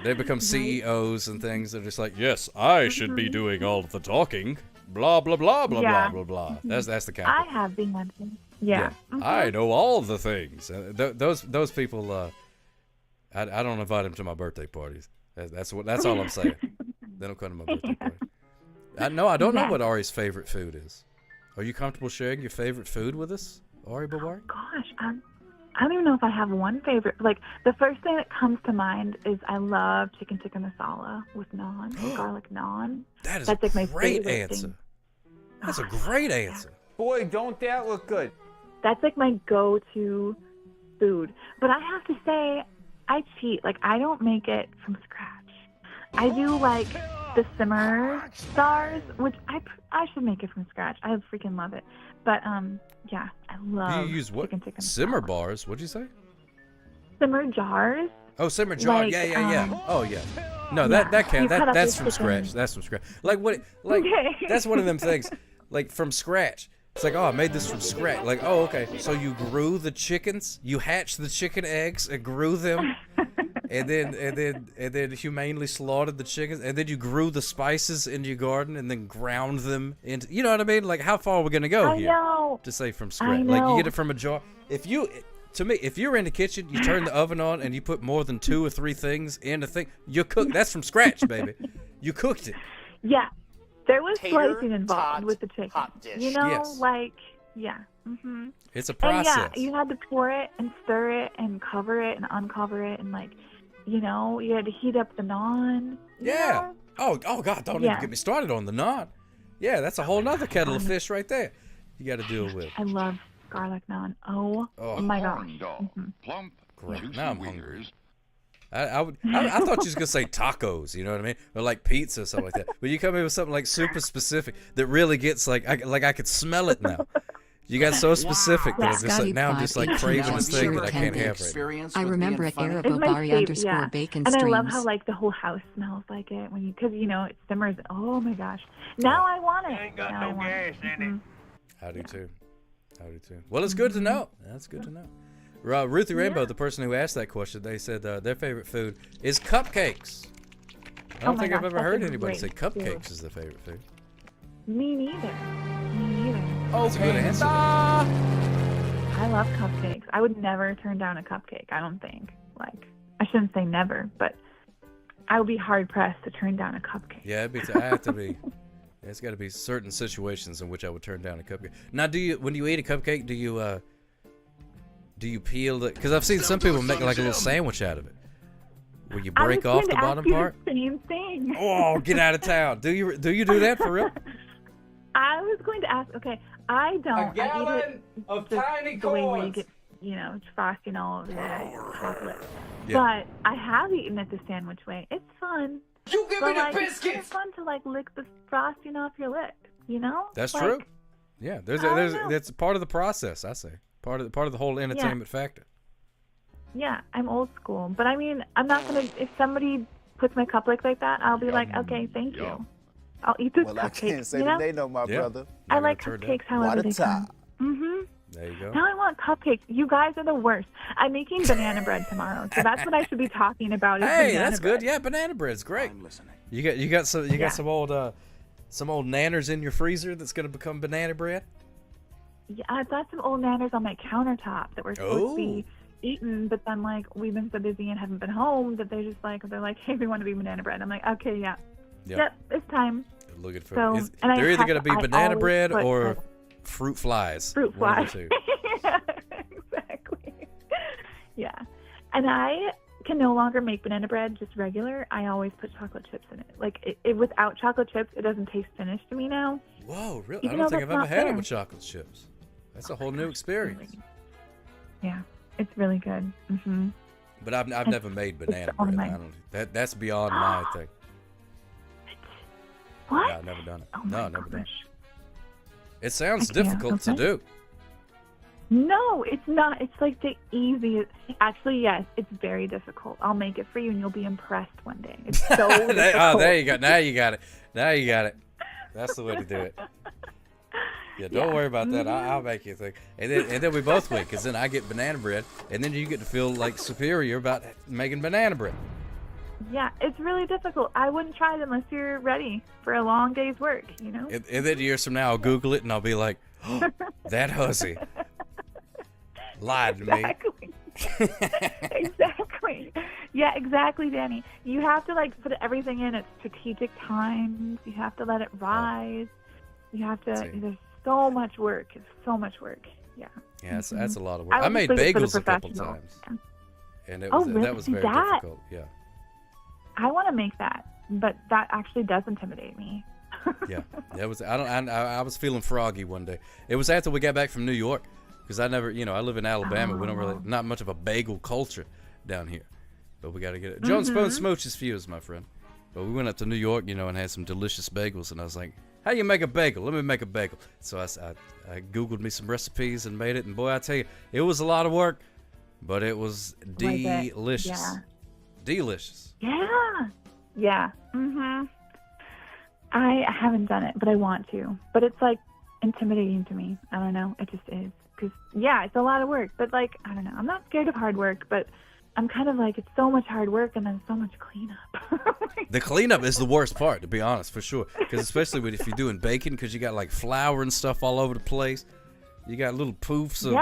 They become CEOs and things. They're just like, yes, I should be doing all of the talking. Blah, blah, blah, blah, blah, blah, blah. That's the kind of I have been mentioned. Yeah. I know all the things. Those people, I don't invite them to my birthday parties. That's all I'm saying. They don't come to my birthday party. I don't know what Ari's favorite food is. Are you comfortable sharing your favorite food with us, Ari Bobari? Gosh, I don't even know if I have one favorite. Like, the first thing that comes to mind is I love chicken tikka masala with naan, garlic naan. That's like my great favorite answer. thing. That's a great answer. Boy, don't that look good. That's like my go-to food. But I have to say, I cheat. Like, I don't make it from scratch. I do, like, the simmer stars, which I should make it from scratch. I freaking love it. But, yeah, I love You use what? chicken tikka Simmer bars. What'd you say? simmer jars. Oh, simmer jar. Like, yeah. Oh, yeah. No, yeah, that can't. you cut up That's your from chicken. scratch. That's from scratch. Like what? Like Okay. that's one of them things. Like from scratch. It's like, oh, I made this from scratch. Like, oh, okay. So you grew the chickens, you hatched the chicken eggs and grew them, and then humanely slaughtered the chickens, and then you grew the spices into your garden and then ground them into. You know what I mean? Like, how far are we gonna go I here? know. To say from I scratch. Like, you know. get it from a jar. To me, if you're in the kitchen, you turn the oven on and you put more than 2 or 3 things in the thing, you cook. That's from scratch, baby. You cooked it. Yeah. There was Tater slicing involved with the chicken. hot dish. You know, Yes. like, yeah. Mm-hmm. It's a And process. yeah, you had to pour it and stir it and cover it and uncover it and, like, you had to heat up the naan. you Yeah. know? Oh God! Don't Yeah. even get me started on the naan. Yeah, that's a whole nother kettle of fish right there. You got to deal with. I love garlic naan. Oh my gosh. Corn dog, plump, Great. juicy Now I'm hungry. wieners. I thought you was gonna say tacos, you know what I mean, or like pizza or something like that. But you come in with something like super specific that really gets like I could smell it now. You got so specific that I'm just like now I'm just like craving this thing that I can't have right now. I remember at It's my Arabobari favorite, underscore yeah. bacon And streams. I love how, like, the whole house smells like it because it simmers. Oh my gosh. Now I want it. Ain't got Now I no want gas it. in it. I do too. Well, it's good to know. That's good to know. Ruthie Rainbow, the person who asked that question, they said their favorite food is cupcakes. I don't Oh my think I've gosh, ever that's heard a anybody great say cupcakes food. is their favorite food. Me neither. That's a good answer. I love cupcakes. I would never turn down a cupcake, I don't think. Like, I shouldn't say never, but I would be hard-pressed to turn down a cupcake. Yeah, I have to be. There's got to be certain situations in which I would turn down a cupcake. Now, when you eat a cupcake, do you peel it? Because I've seen some people make like a little sandwich out of it, where you break off the bottom part. The same thing. Oh, get out of town! Do you do that for real? I was going to ask. Okay, I don't. A gallon I eat it of just tiny the way where you corns. get, frosting all over the chocolate. Yeah. But I have eaten it the sandwich way. It's fun. You give But, me the like, it's kind of biscuits. fun to, like, lick the frosting off your lip. You know? That's Like, true. Yeah, I don't know. that's part of the process. I say part of the whole entertainment factor. Yeah, I'm old school. But I mean, I'm not gonna. If somebody puts my cupcake like that, I'll be like, okay, thank you. I'll eat this Well, I cupcake. can't say you that know? they know my brother. I like turn down. cupcakes however What a they come. Mm-hmm. There you go. Now I want cupcakes. You guys are the worst. I'm making banana bread tomorrow, so that's what I should be talking about. Is Hey, banana that's bread. good. Yeah, banana bread's great. I'm listening. You got some old nanners in your freezer that's gonna become banana bread. Yeah, I've got some old nanners on my countertop that were supposed to be, eaten, but then like we've been so busy and haven't been home that they're like, hey, we want to be banana bread. I'm like, okay, yeah. Yep, it's time. Looking for So, they're either going to be I banana always bread put or fruit flies. Fruit One of flies. the two. Yeah, exactly. Yeah. And I can no longer make banana bread just regular. I always put chocolate chips in it. Like, without chocolate chips, it doesn't taste finished to me now. Whoa, really? Even I don't though think I've that's ever not had it fair. with chocolate chips. That's a whole new experience. Yeah, it's really good. Mm-hmm. But I've never made banana on bread. my- I don't. That's beyond my thing. What? Yeah, I've never done it. Oh No, my I've never done it. gosh. It sounds I can't, difficult to okay. do. No, it's not. It's like the easiest. Actually, yes, it's very difficult. I'll make it for you, and you'll be impressed one day. It's so difficult. Oh, there you go. Now you got it. Now you got it. That's the way to do it. Yeah, don't worry about that. I'll make you think. And then we both win, because then I get banana bread, and then you get to feel like superior about making banana bread. Yeah, it's really difficult. I wouldn't try it unless you're ready for a long day's work, you know? And then years from now, I'll Google it, and I'll be like, oh, that hussy lied to Exactly. Exactly. Yeah, exactly, Danny. You have to like put everything in at strategic times. You have to let it rise. You have to. There's so much work. It's so much work. Yeah. Yeah, that's a lot of work. I I would made just leave it for the bagels a couple professionals. times, and Oh, really? that was very That- difficult. Yeah. I want to make that, but that actually does intimidate me. Yeah, that was. I was feeling froggy one day. It was after we got back from New York, because I never, I live in Alabama. We don't really, not much of a bagel culture down here, but we got to get it. John Spoon smooches fuse, my friend. But we went up to New York, and had some delicious bagels, and I was like, how do you make a bagel? Let me make a bagel. So I Googled me some recipes and made it, and boy, I tell you, it was a lot of work, but it was delicious. Yeah. Delicious. Yeah. Yeah. Mhm. I haven't done it, but I want to. But it's like intimidating to me. I don't know. It just is. Because, yeah, it's a lot of work. But, like, I don't know. I'm not scared of hard work, but I'm kind of like, it's so much hard work and then so much cleanup. The cleanup is the worst part, to be honest, for sure. Because especially if you're doing bacon, because you got, like, flour and stuff all over the place. You got little poofs of,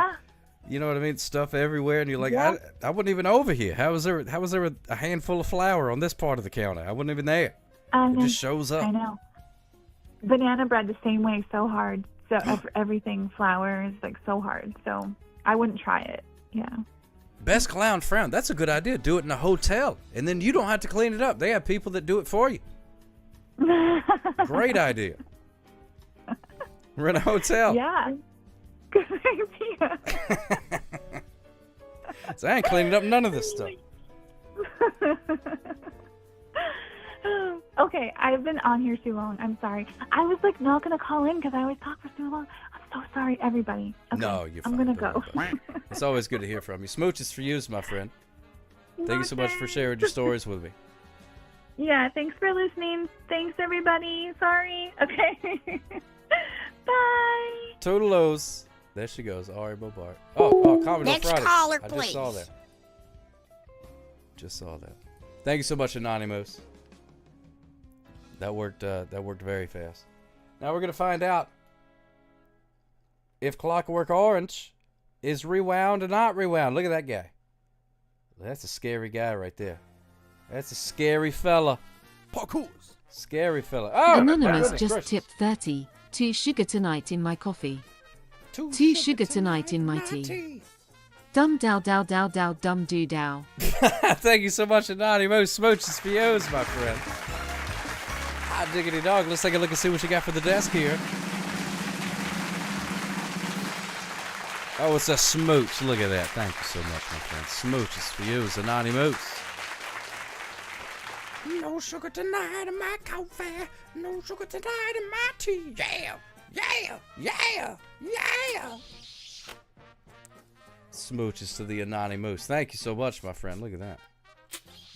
you know what I mean, stuff everywhere. And you're like, I wasn't even over here. How was there a handful of flour on this part of the counter? I wasn't even there. It just shows up. I know. Banana bread the same way, so hard. So everything flour is like so hard. So I wouldn't try it. Yeah. Best clown frown. That's a good idea. Do it in a hotel, and then you don't have to clean it up. They have people that do it for you. Great idea. We're in a hotel. Yeah. Good idea. So I ain't cleaning up none of this stuff. Okay, I've been on here too long. I'm sorry. I was like not gonna call in because I always talk for too long. I'm so sorry, everybody. Okay, No, you're fine. I'm gonna go. It's always good to hear from you. Smooches for you, my friend. Thank you so much for sharing your stories with me. Yeah, thanks for listening. Thanks, everybody. Sorry. Okay. Bye. Toodaloo. There she goes, Ari Bobart. Oh, Commodore Next Friday. caller, I just saw please. that. Just saw that. Thank you so much, Anonymous. That worked very fast. Now we're gonna find out if Clockwork Orange is rewound or not rewound. Look at that guy. That's a scary guy right there. That's a scary fella. Parkour. Scary fella. Oh, Anonymous my just goodness. tipped 30. 2 sugar tonight in my coffee. 2 sugar tonight in my tea. Dum dow dow dow dow dum doo dow. Thank you so much, Anonymous. Smooches for you, my friend. Hot diggity dog. Let's take a look and see what you got for the desk here. Oh, it's a smooch. Look at that. Thank you so much, my friend. Smooches for you, Anonymous. No sugar tonight in my coffee. No sugar tonight in my tea. Yeah, yeah, yeah, yeah. Smooches to the Anonymous. Thank you so much, my friend. Look at that.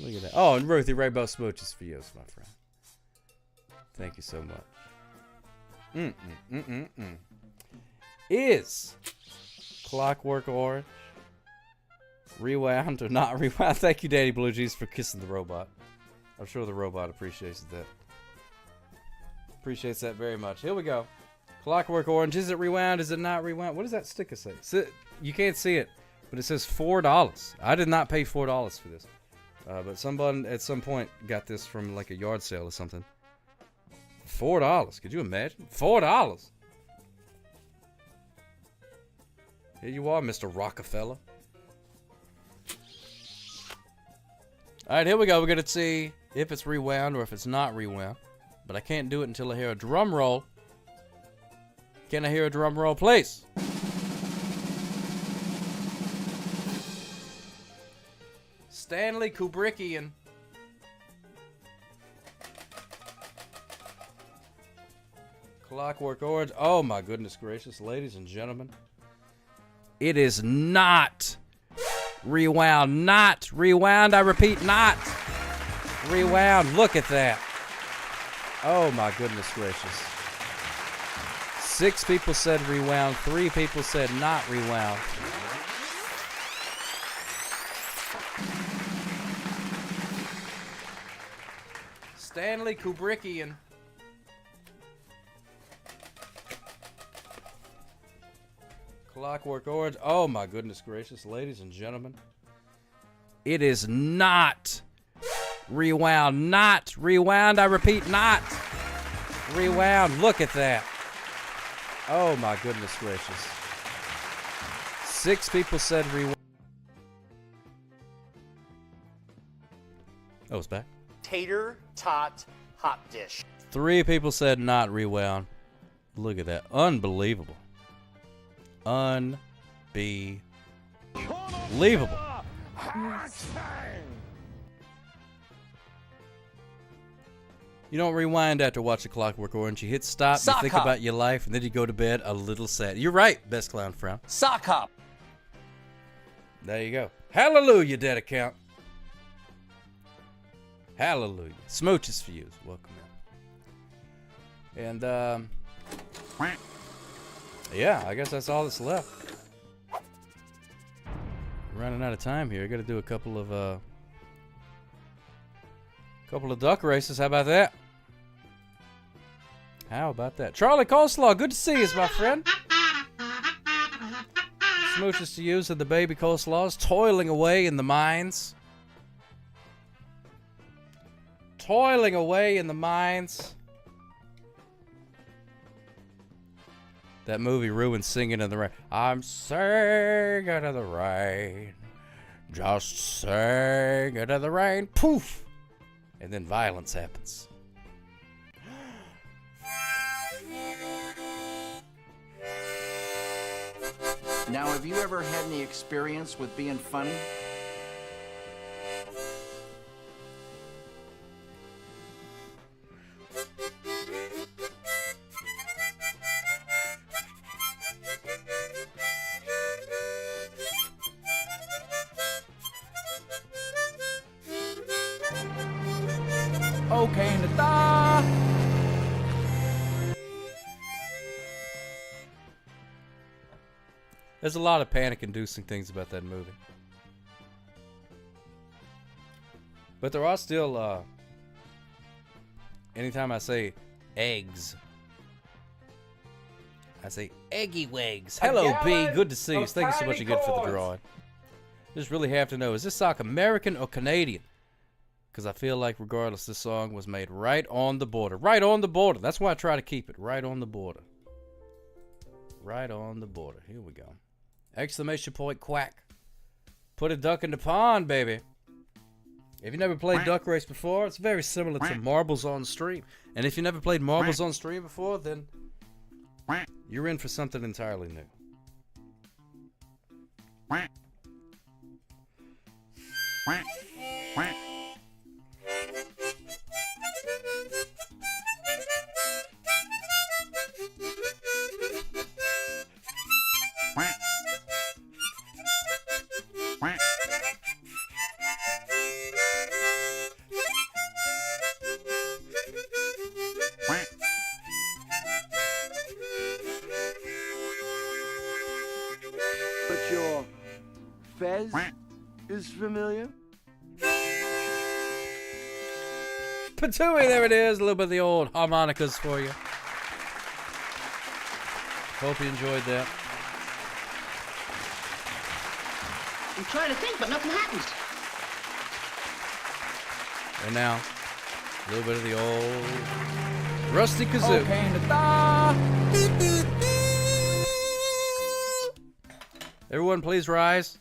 Look at that. Oh, and Ruthie Rainbow smooches for you, my friend. Thank you so much. Is Clockwork Orange rewound or not rewound? Thank you, Daddy Blue Jeans, for kissing the robot. I'm sure the robot appreciates that. Appreciates that very much. Here we go. Clockwork Orange. Is it rewound? Is it not rewound? What does that sticker say? You can't see it, But it says $4. I did not pay $4 for this. But someone at some point got this from like a yard sale or something. $4. Could you imagine? $4. Here you are, Mr. Rockefeller. Alright, here we go. We're going to see if it's rewound or if it's not rewound. But I can't do it until I hear a drum roll. Can I hear a drum roll, please? Stanley Kubrickian. Clockwork Orange. Oh my goodness gracious, ladies and gentlemen. It is not rewound. Not rewound. I repeat, not rewound. Look at that. Oh my goodness gracious. 6 people said rewound. 3 people said not rewound. Stanley Kubrickian. Clockwork Orange. Oh my goodness gracious, ladies and gentlemen. It is not rewound. Not rewound. I repeat, not rewound. Look at that. Oh my goodness gracious. 6 people said rewound. Oh, it's back. Tater tot hot dish. 3 people said not rewound. Look at that. Unbelievable. Unbelievable. You don't rewind after watching Clockwork Orange. You hit stop, Sock you think hop. about your life, and then you go to bed a little sad. You're right, Best Clown Frown. Sock hop. There you go. Hallelujah, dead account. Hallelujah. Smooches for you. Welcome in. And, yeah, I guess that's all that's left. Running out of time here. I got to do a couple of duck races. How about that? How about that? Charlie Coleslaw, good to see you, my friend. Smooches to use and the baby coleslaws toiling away in the mines. Toiling away in the mines. That movie ruined Singing in the Rain. I'm singing in the rain. Just singing in the rain. Poof! And then violence happens. Now, have you ever had any experience with being funny? Okay, in the da. There's a lot of panic-inducing things about that movie. But there are still, anytime I say eggs, I say eggy wags. Hello, B. Good to see you. Thank you so much again for the drawing. Just really have to know, is this sock American or Canadian? Because I feel like regardless, this song was made right on the border. Right on the border. That's why I try to keep it right on the border. Right on the border. Here we go. Exclamation point quack. Put a duck in the pond, baby. If you never played Duck Race before, it's very similar to Marbles on Stream. And if you never played Marbles on Stream before, then you're in for something entirely new. But your fez is familiar? Patooey, there it is. A little bit of the old harmonicas for you. Hope you enjoyed that. I'm trying to think, but nothing happens. And now, a little bit of the old rusty kazoo. Okay, and da. Everyone, please rise.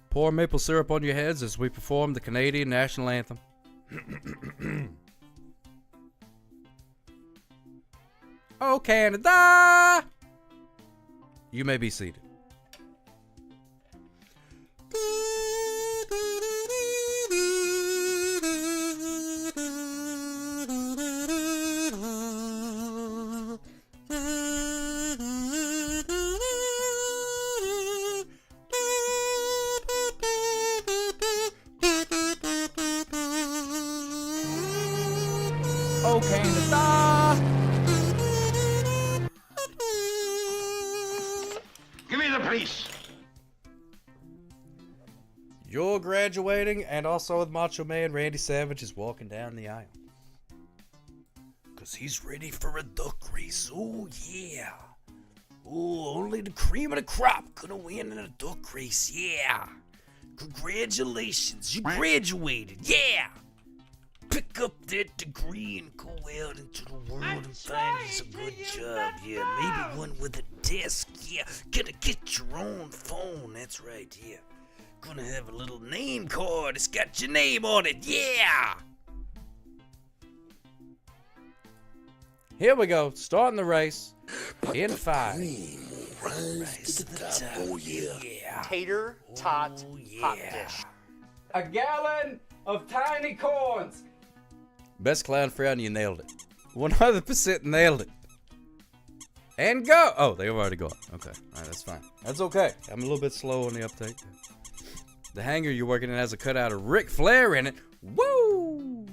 Pour maple syrup on your heads as we perform the Canadian national anthem. Oh, Canada! You may be seated. Oh, Canada. Give me the piece. You're graduating, and also with Macho Man Randy Savage is walking down the aisle. Cause he's ready for a duck race. Oh yeah. Oh, only the cream of the crop gonna win in a duck race. Yeah. Congratulations, you graduated. Yeah. Pick up that degree and go out into the world and find you some good job. Yeah, maybe one with a desk. Yeah, gonna get your own phone. That's right. Yeah. Gonna have a little name card. It's got your name on it. Yeah. Here we go. Starting the race. In 5. Rise to the top. Oh yeah. Tater tot hot dish. A gallon of tiny corns. Best clown frown, you nailed it. 100% nailed it. And go! Oh, they've already gone. Okay, alright, that's fine. That's okay. I'm a little bit slow on the uptake. The hanger you're working in has a cutout of Ric Flair in it. Woo!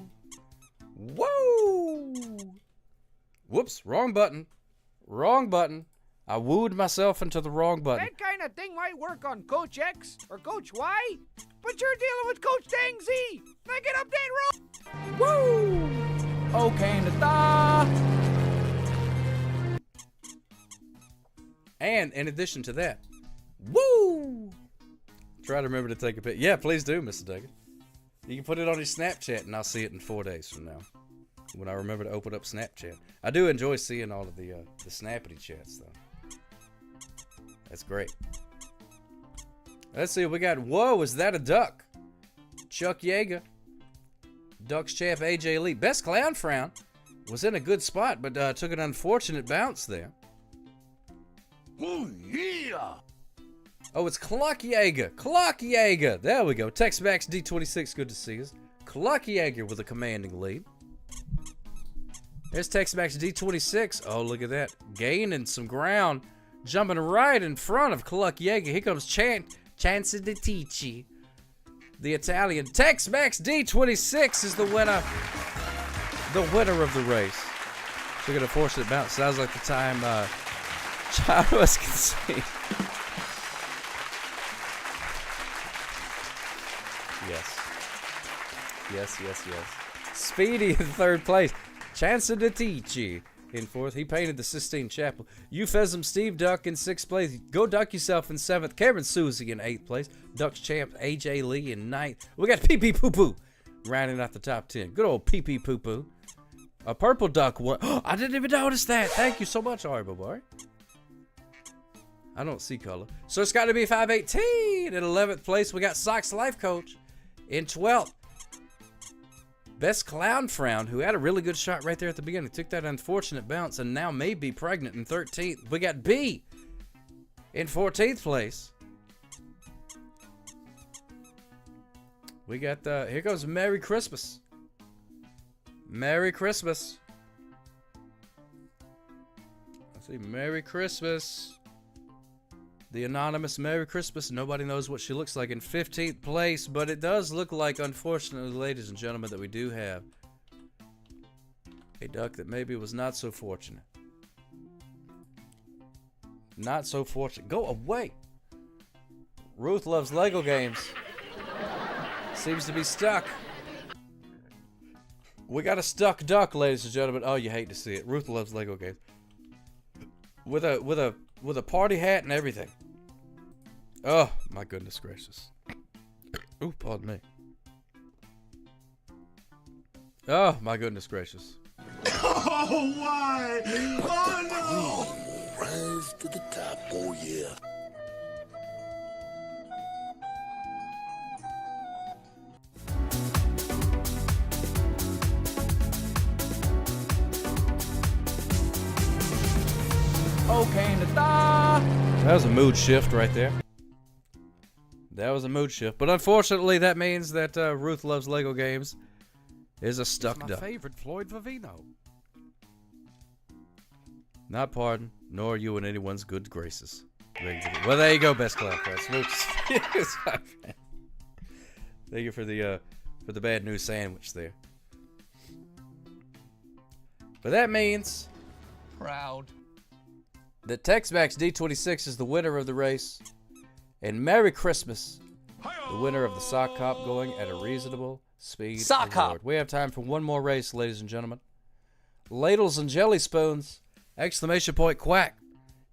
Woo! Whoops, wrong button. Wrong button. I wooed myself into the wrong button. That kind of thing might work on Coach X or Coach Y, but you're dealing with Coach Dang Z. Now get up that road. Woo! Oh, Canada. And in addition to that, woo! Try to remember to take a picture. Yeah, please do, Mr. Duggan. You can put it on your Snapchat, and I'll see it in 4 days from now, when I remember to open up Snapchat. I do enjoy seeing all of the snappity chats, though. That's great. Let's see, we got, whoa, is that a duck? Chuck Yeager. Ducks champ AJ Lee. Best clown frown was in a good spot, but took an unfortunate bounce there. Oh, yeah. Oh, it's Cluck Yeager. Cluck Yeager. There we go. Tex-Max D26, good to see us. Cluck Yeager with a commanding lead. There's Tex-Max D26. Oh, look at that. Gaining some ground. Jumping right in front of Cluck Yeager. Here comes Chance de Ticci. The Italian. Tex-Max D26 is the winner. The winner of the race. Took an unfortunate bounce. Sounds like the time Chavez can see. Yes. Yes, yes, yes. Speedy in 3rd place. Chance de Ticci in 4th. He painted the Sistine Chapel. Euphemism Steve Duck in 6th place. Go Duck Yourself in 7th. Cameron Susie in 8th place. Ducks champ AJ Lee in 9th. We got Pee Pee Poo Poo rounding out the top 10. Good old Pee Pee Poo Poo. A purple duck won. Oh, I didn't even notice that. Thank you so much, Ari Boy. I don't see color. So it's got to be 518. In 11th place, we got Sox Life Coach in 12th. Best Clown Frown, who had a really good shot right there at the beginning. Took that unfortunate bounce and now may be pregnant in 13th. We got B in 14th place. We got, here goes Merry Christmas. Merry Christmas. Let's see, Merry Christmas. The anonymous Merry Christmas. Nobody knows what she looks like in 15th place, but it does look like, unfortunately, ladies and gentlemen, that we do have a duck that maybe was not so fortunate. Not so fortunate. Go away. Ruth loves Lego games. Seems to be stuck. We got a stuck duck, ladies and gentlemen. Oh, you hate to see it. Ruth loves Lego games. With a party hat and everything. Oh, my goodness gracious. Ooh, pardon me. Oh, my goodness gracious. Oh, why? Oh, no! Rise to the top, oh, yeah. Okay, Nata. That was a mood shift right there. That was a mood shift. But unfortunately, that means that Ruth Loves Lego Games is a stuck It's my duck. favorite Floyd Vivino. Not pardoned, nor you in anyone's good graces. Well, there you go, best clap for Smoops. Thank you for the bad news sandwich there. But that means Proud. that Tex-Mex D26 is the winner of the race. And Merry Christmas, the winner of the Sock Hop going at a reasonable speed. Sock hop. We have time for one more race, ladies and gentlemen. Ladles and jelly spoons! Exclamation point quack.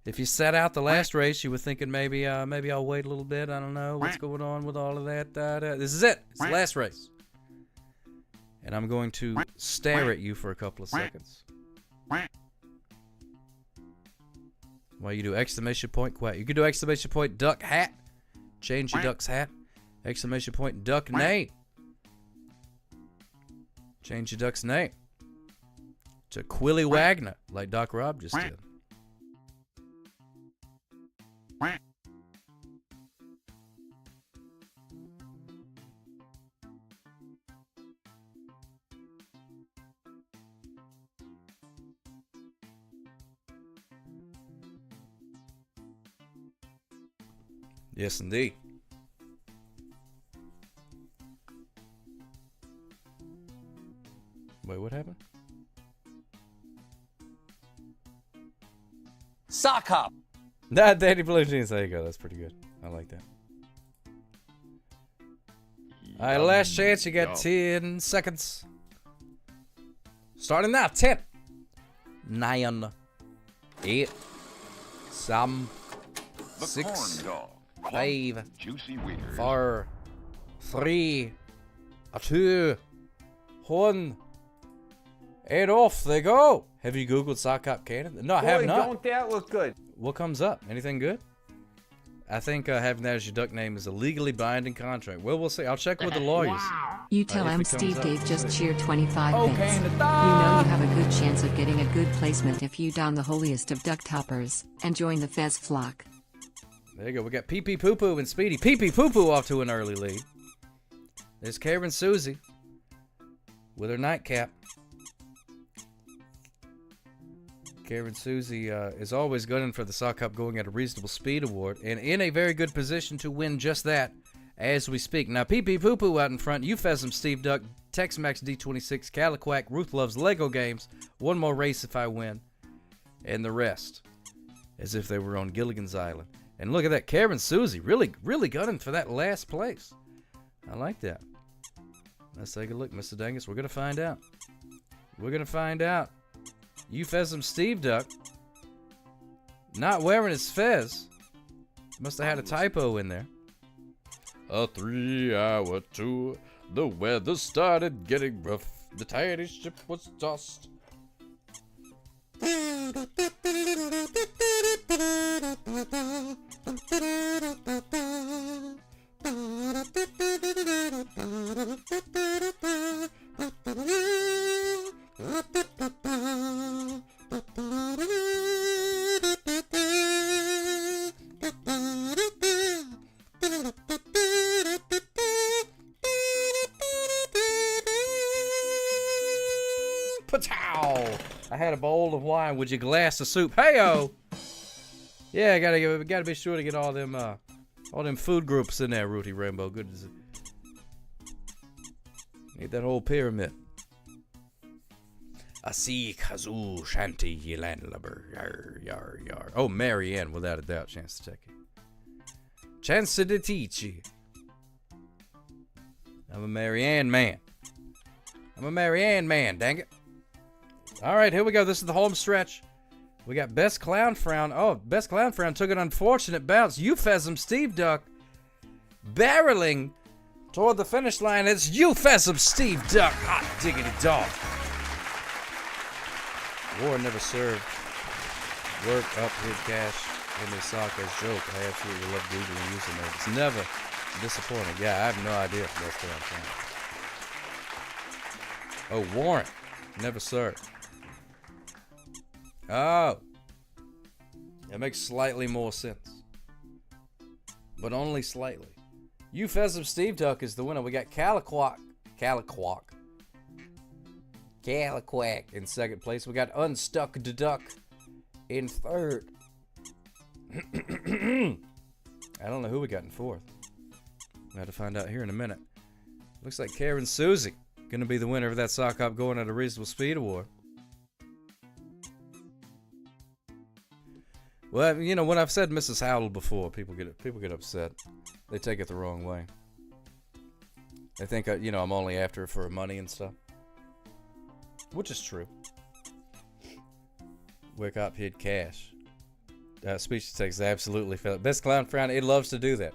If you sat out the last race, you were thinking maybe I'll wait a little bit. I don't know what's going on with all of that. This is it. It's the last race. And I'm going to stare at you for a couple of seconds. While you do exclamation point quack. You can do exclamation point duck hat. Change your duck's hat. Exclamation point duck name. Change your duck's name to Quilly Wagner, like Doc Rob just did. Yes, indeed. Wait, what happened? Sock hop. Nah, Danny Blue Jeans. There you go. That's pretty good. I like that. All right, last chance. You got 10 seconds. Starting now. 10, 9, 8, 7, 6, 5, juicy wieners. 4, 3, 2, 1. And off they go. Have you Googled Sock Hop Cannon? No, I have not. Don't that look good? What comes up? Anything good? I think having that as your duck name is a legally binding contract. Well, we'll see. I'll check with the lawyers. You tell him Steve Dave just cheered 25 Okay, bits. You know you have a good chance of getting a good placement if you don the holiest of duck toppers and join the Fez flock. There you go. We got Pee Pee Poo Poo and Speedy. Pee Pee Poo Poo off to an early lead. There's Karen Susie with her nightcap. Karen Susie is always gunning for the Sock Hop going at a reasonable speed award and in a very good position to win just that as we speak. Now, Pee Pee Poo Poo out in front, Eupheism, Steve Duck, Tex-Mex D26, Caliquac, Ruth Loves Lego Games, one more race if I win, and the rest as if they were on Gilligan's Island. And look at that, Karen Susie really gunning for that last place. I like that. Let's take a look, Mr. Dangus. We're going to find out. We're going to find out. Eupheism Steve Duck not wearing his fez. Must have had a typo in there. A 3-hour tour. The weather started getting rough. The tiny ship was tossed. Patow! I had a bowl of wine. Would you glass of soup? Hey-o! Yeah, gotta be sure to get all them food groups in there, Rudy Rainbow. Good as it. Need that whole pyramid. I see kazoo shanty ye landlubber yar yar yar. Oh, Marianne, without a doubt, chance to take it. Chance to teach you. I'm a Marianne man. I'm a Marianne man, dang it. All right, here we go. This is the home stretch. We got Best Clown Frown. Oh, Best Clown Frown took an unfortunate bounce. Eupheism Steve Duck barreling toward the finish line. It's Eupheism Steve Duck. Hot diggity dog. War never served. Work up hid cash in the sock as joke. I absolutely love Googling username. It's never disappointing. Yeah, I have no idea if that's what I'm saying. Oh, warrant. Never served. Oh. That makes slightly more sense. But only slightly. Eupheism Steve Duck is the winner. We got Caliquac in second place. We got Unstuck Duck in third. I don't know who we got in fourth. We'll have to find out here in a minute. Looks like Karen Susie gonna be the winner of that sock hop going at a reasonable speed award. Well, you know, when I've said Mrs. Howell before, people get upset. They take it the wrong way. They think, you know, I'm only after her for her money and stuff. Which is true. Wake up, hid cash. Speech to text absolutely failed. Best Clown Frown, it loves to do that.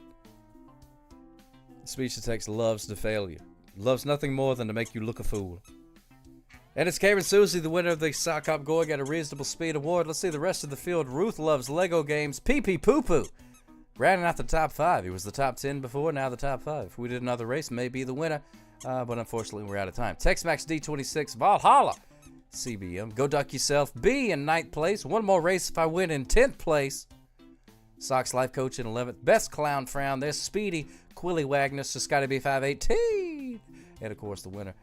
Speech to text loves to fail you. Loves nothing more than to make you look a fool. And it's Karen Susie, the winner of the Sock Hop Going at a Reasonable Speed Award. Let's see the rest of the field. Ruth loves Lego games. Pee Pee Poo Poo. Rounding out the top 5. He was the top 10 before, now the top 5. If we did another race, may be the winner. But unfortunately, we're out of time. Tex-Max D26, Valhalla. CBM. Go Duck Yourself. B in 9th place. One more race if I win in 10th place. Sox Life Coach in 11th. Best Clown Frown. There's Speedy. Quilly Wagner. Scotty B518. And, of course, the winner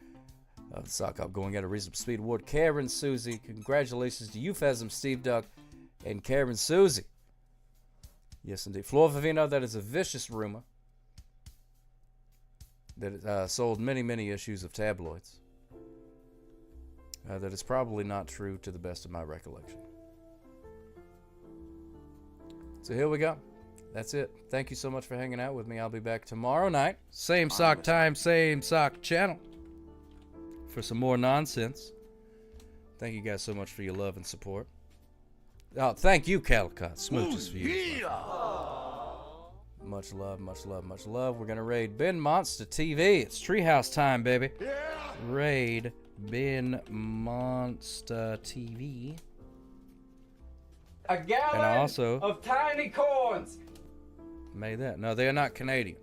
of the Sock Hop Going at a Reasonable Speed Award, Karen Susie. Congratulations to Eupheism Steve Duck and Karen Susie. Yes, indeed. Flor Vivino, that is a vicious rumor that sold many, many issues of tabloids. That is probably not true to the best of my recollection. So here we go. That's it. Thank you so much for hanging out with me. I'll be back tomorrow night. Same sock time, same sock channel. For some more nonsense. Thank you guys so much for your love and support. Oh, thank you, Calicut. Smooches for you. Yeah. Much love, much love, much love. We're going to raid Ben Monster TV. It's Treehouse time, baby. Yeah. Raid Ben Monster TV. A gallon of tiny corns. Made that. No, they're not Canadian.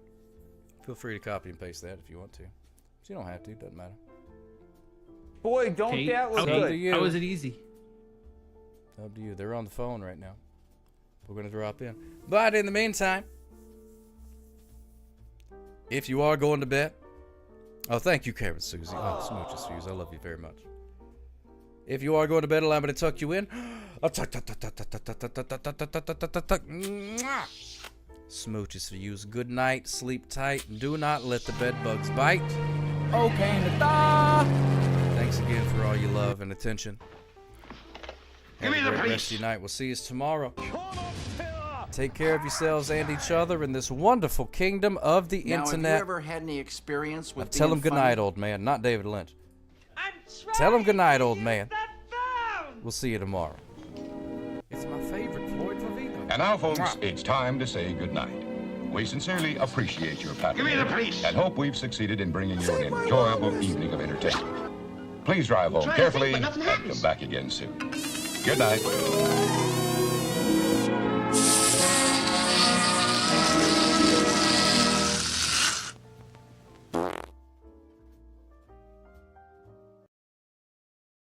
Feel free to copy and paste that if you want to. But you don't have to. Doesn't matter. Boy, don't that look good. How is it easy? Up to you. They're on the phone right now. We're going to drop in. But in the meantime, if you are going to bed, oh, thank you, Karen Susie. Oh, smooches for you. I love you very much. If you are going to bed, allow me to tuck you in. Smooches for you. Good night. Sleep tight. Do not let the bed bugs bite. Okay, Nata. Thanks again for all your love and attention. Give me the rest of your night. We'll see you tomorrow. Take care of yourselves and each other in this wonderful kingdom of the internet. Have you ever had any experience with tell him good night, old man, not David Lynch. Tell him good night, old man. We'll see you tomorrow. It's my favorite Floyd Vivino. And now, folks, it's time to say good night. We sincerely appreciate your patronage and hope we've succeeded in bringing you an enjoyable evening of entertainment. Please drive home carefully and come back again soon. Good night.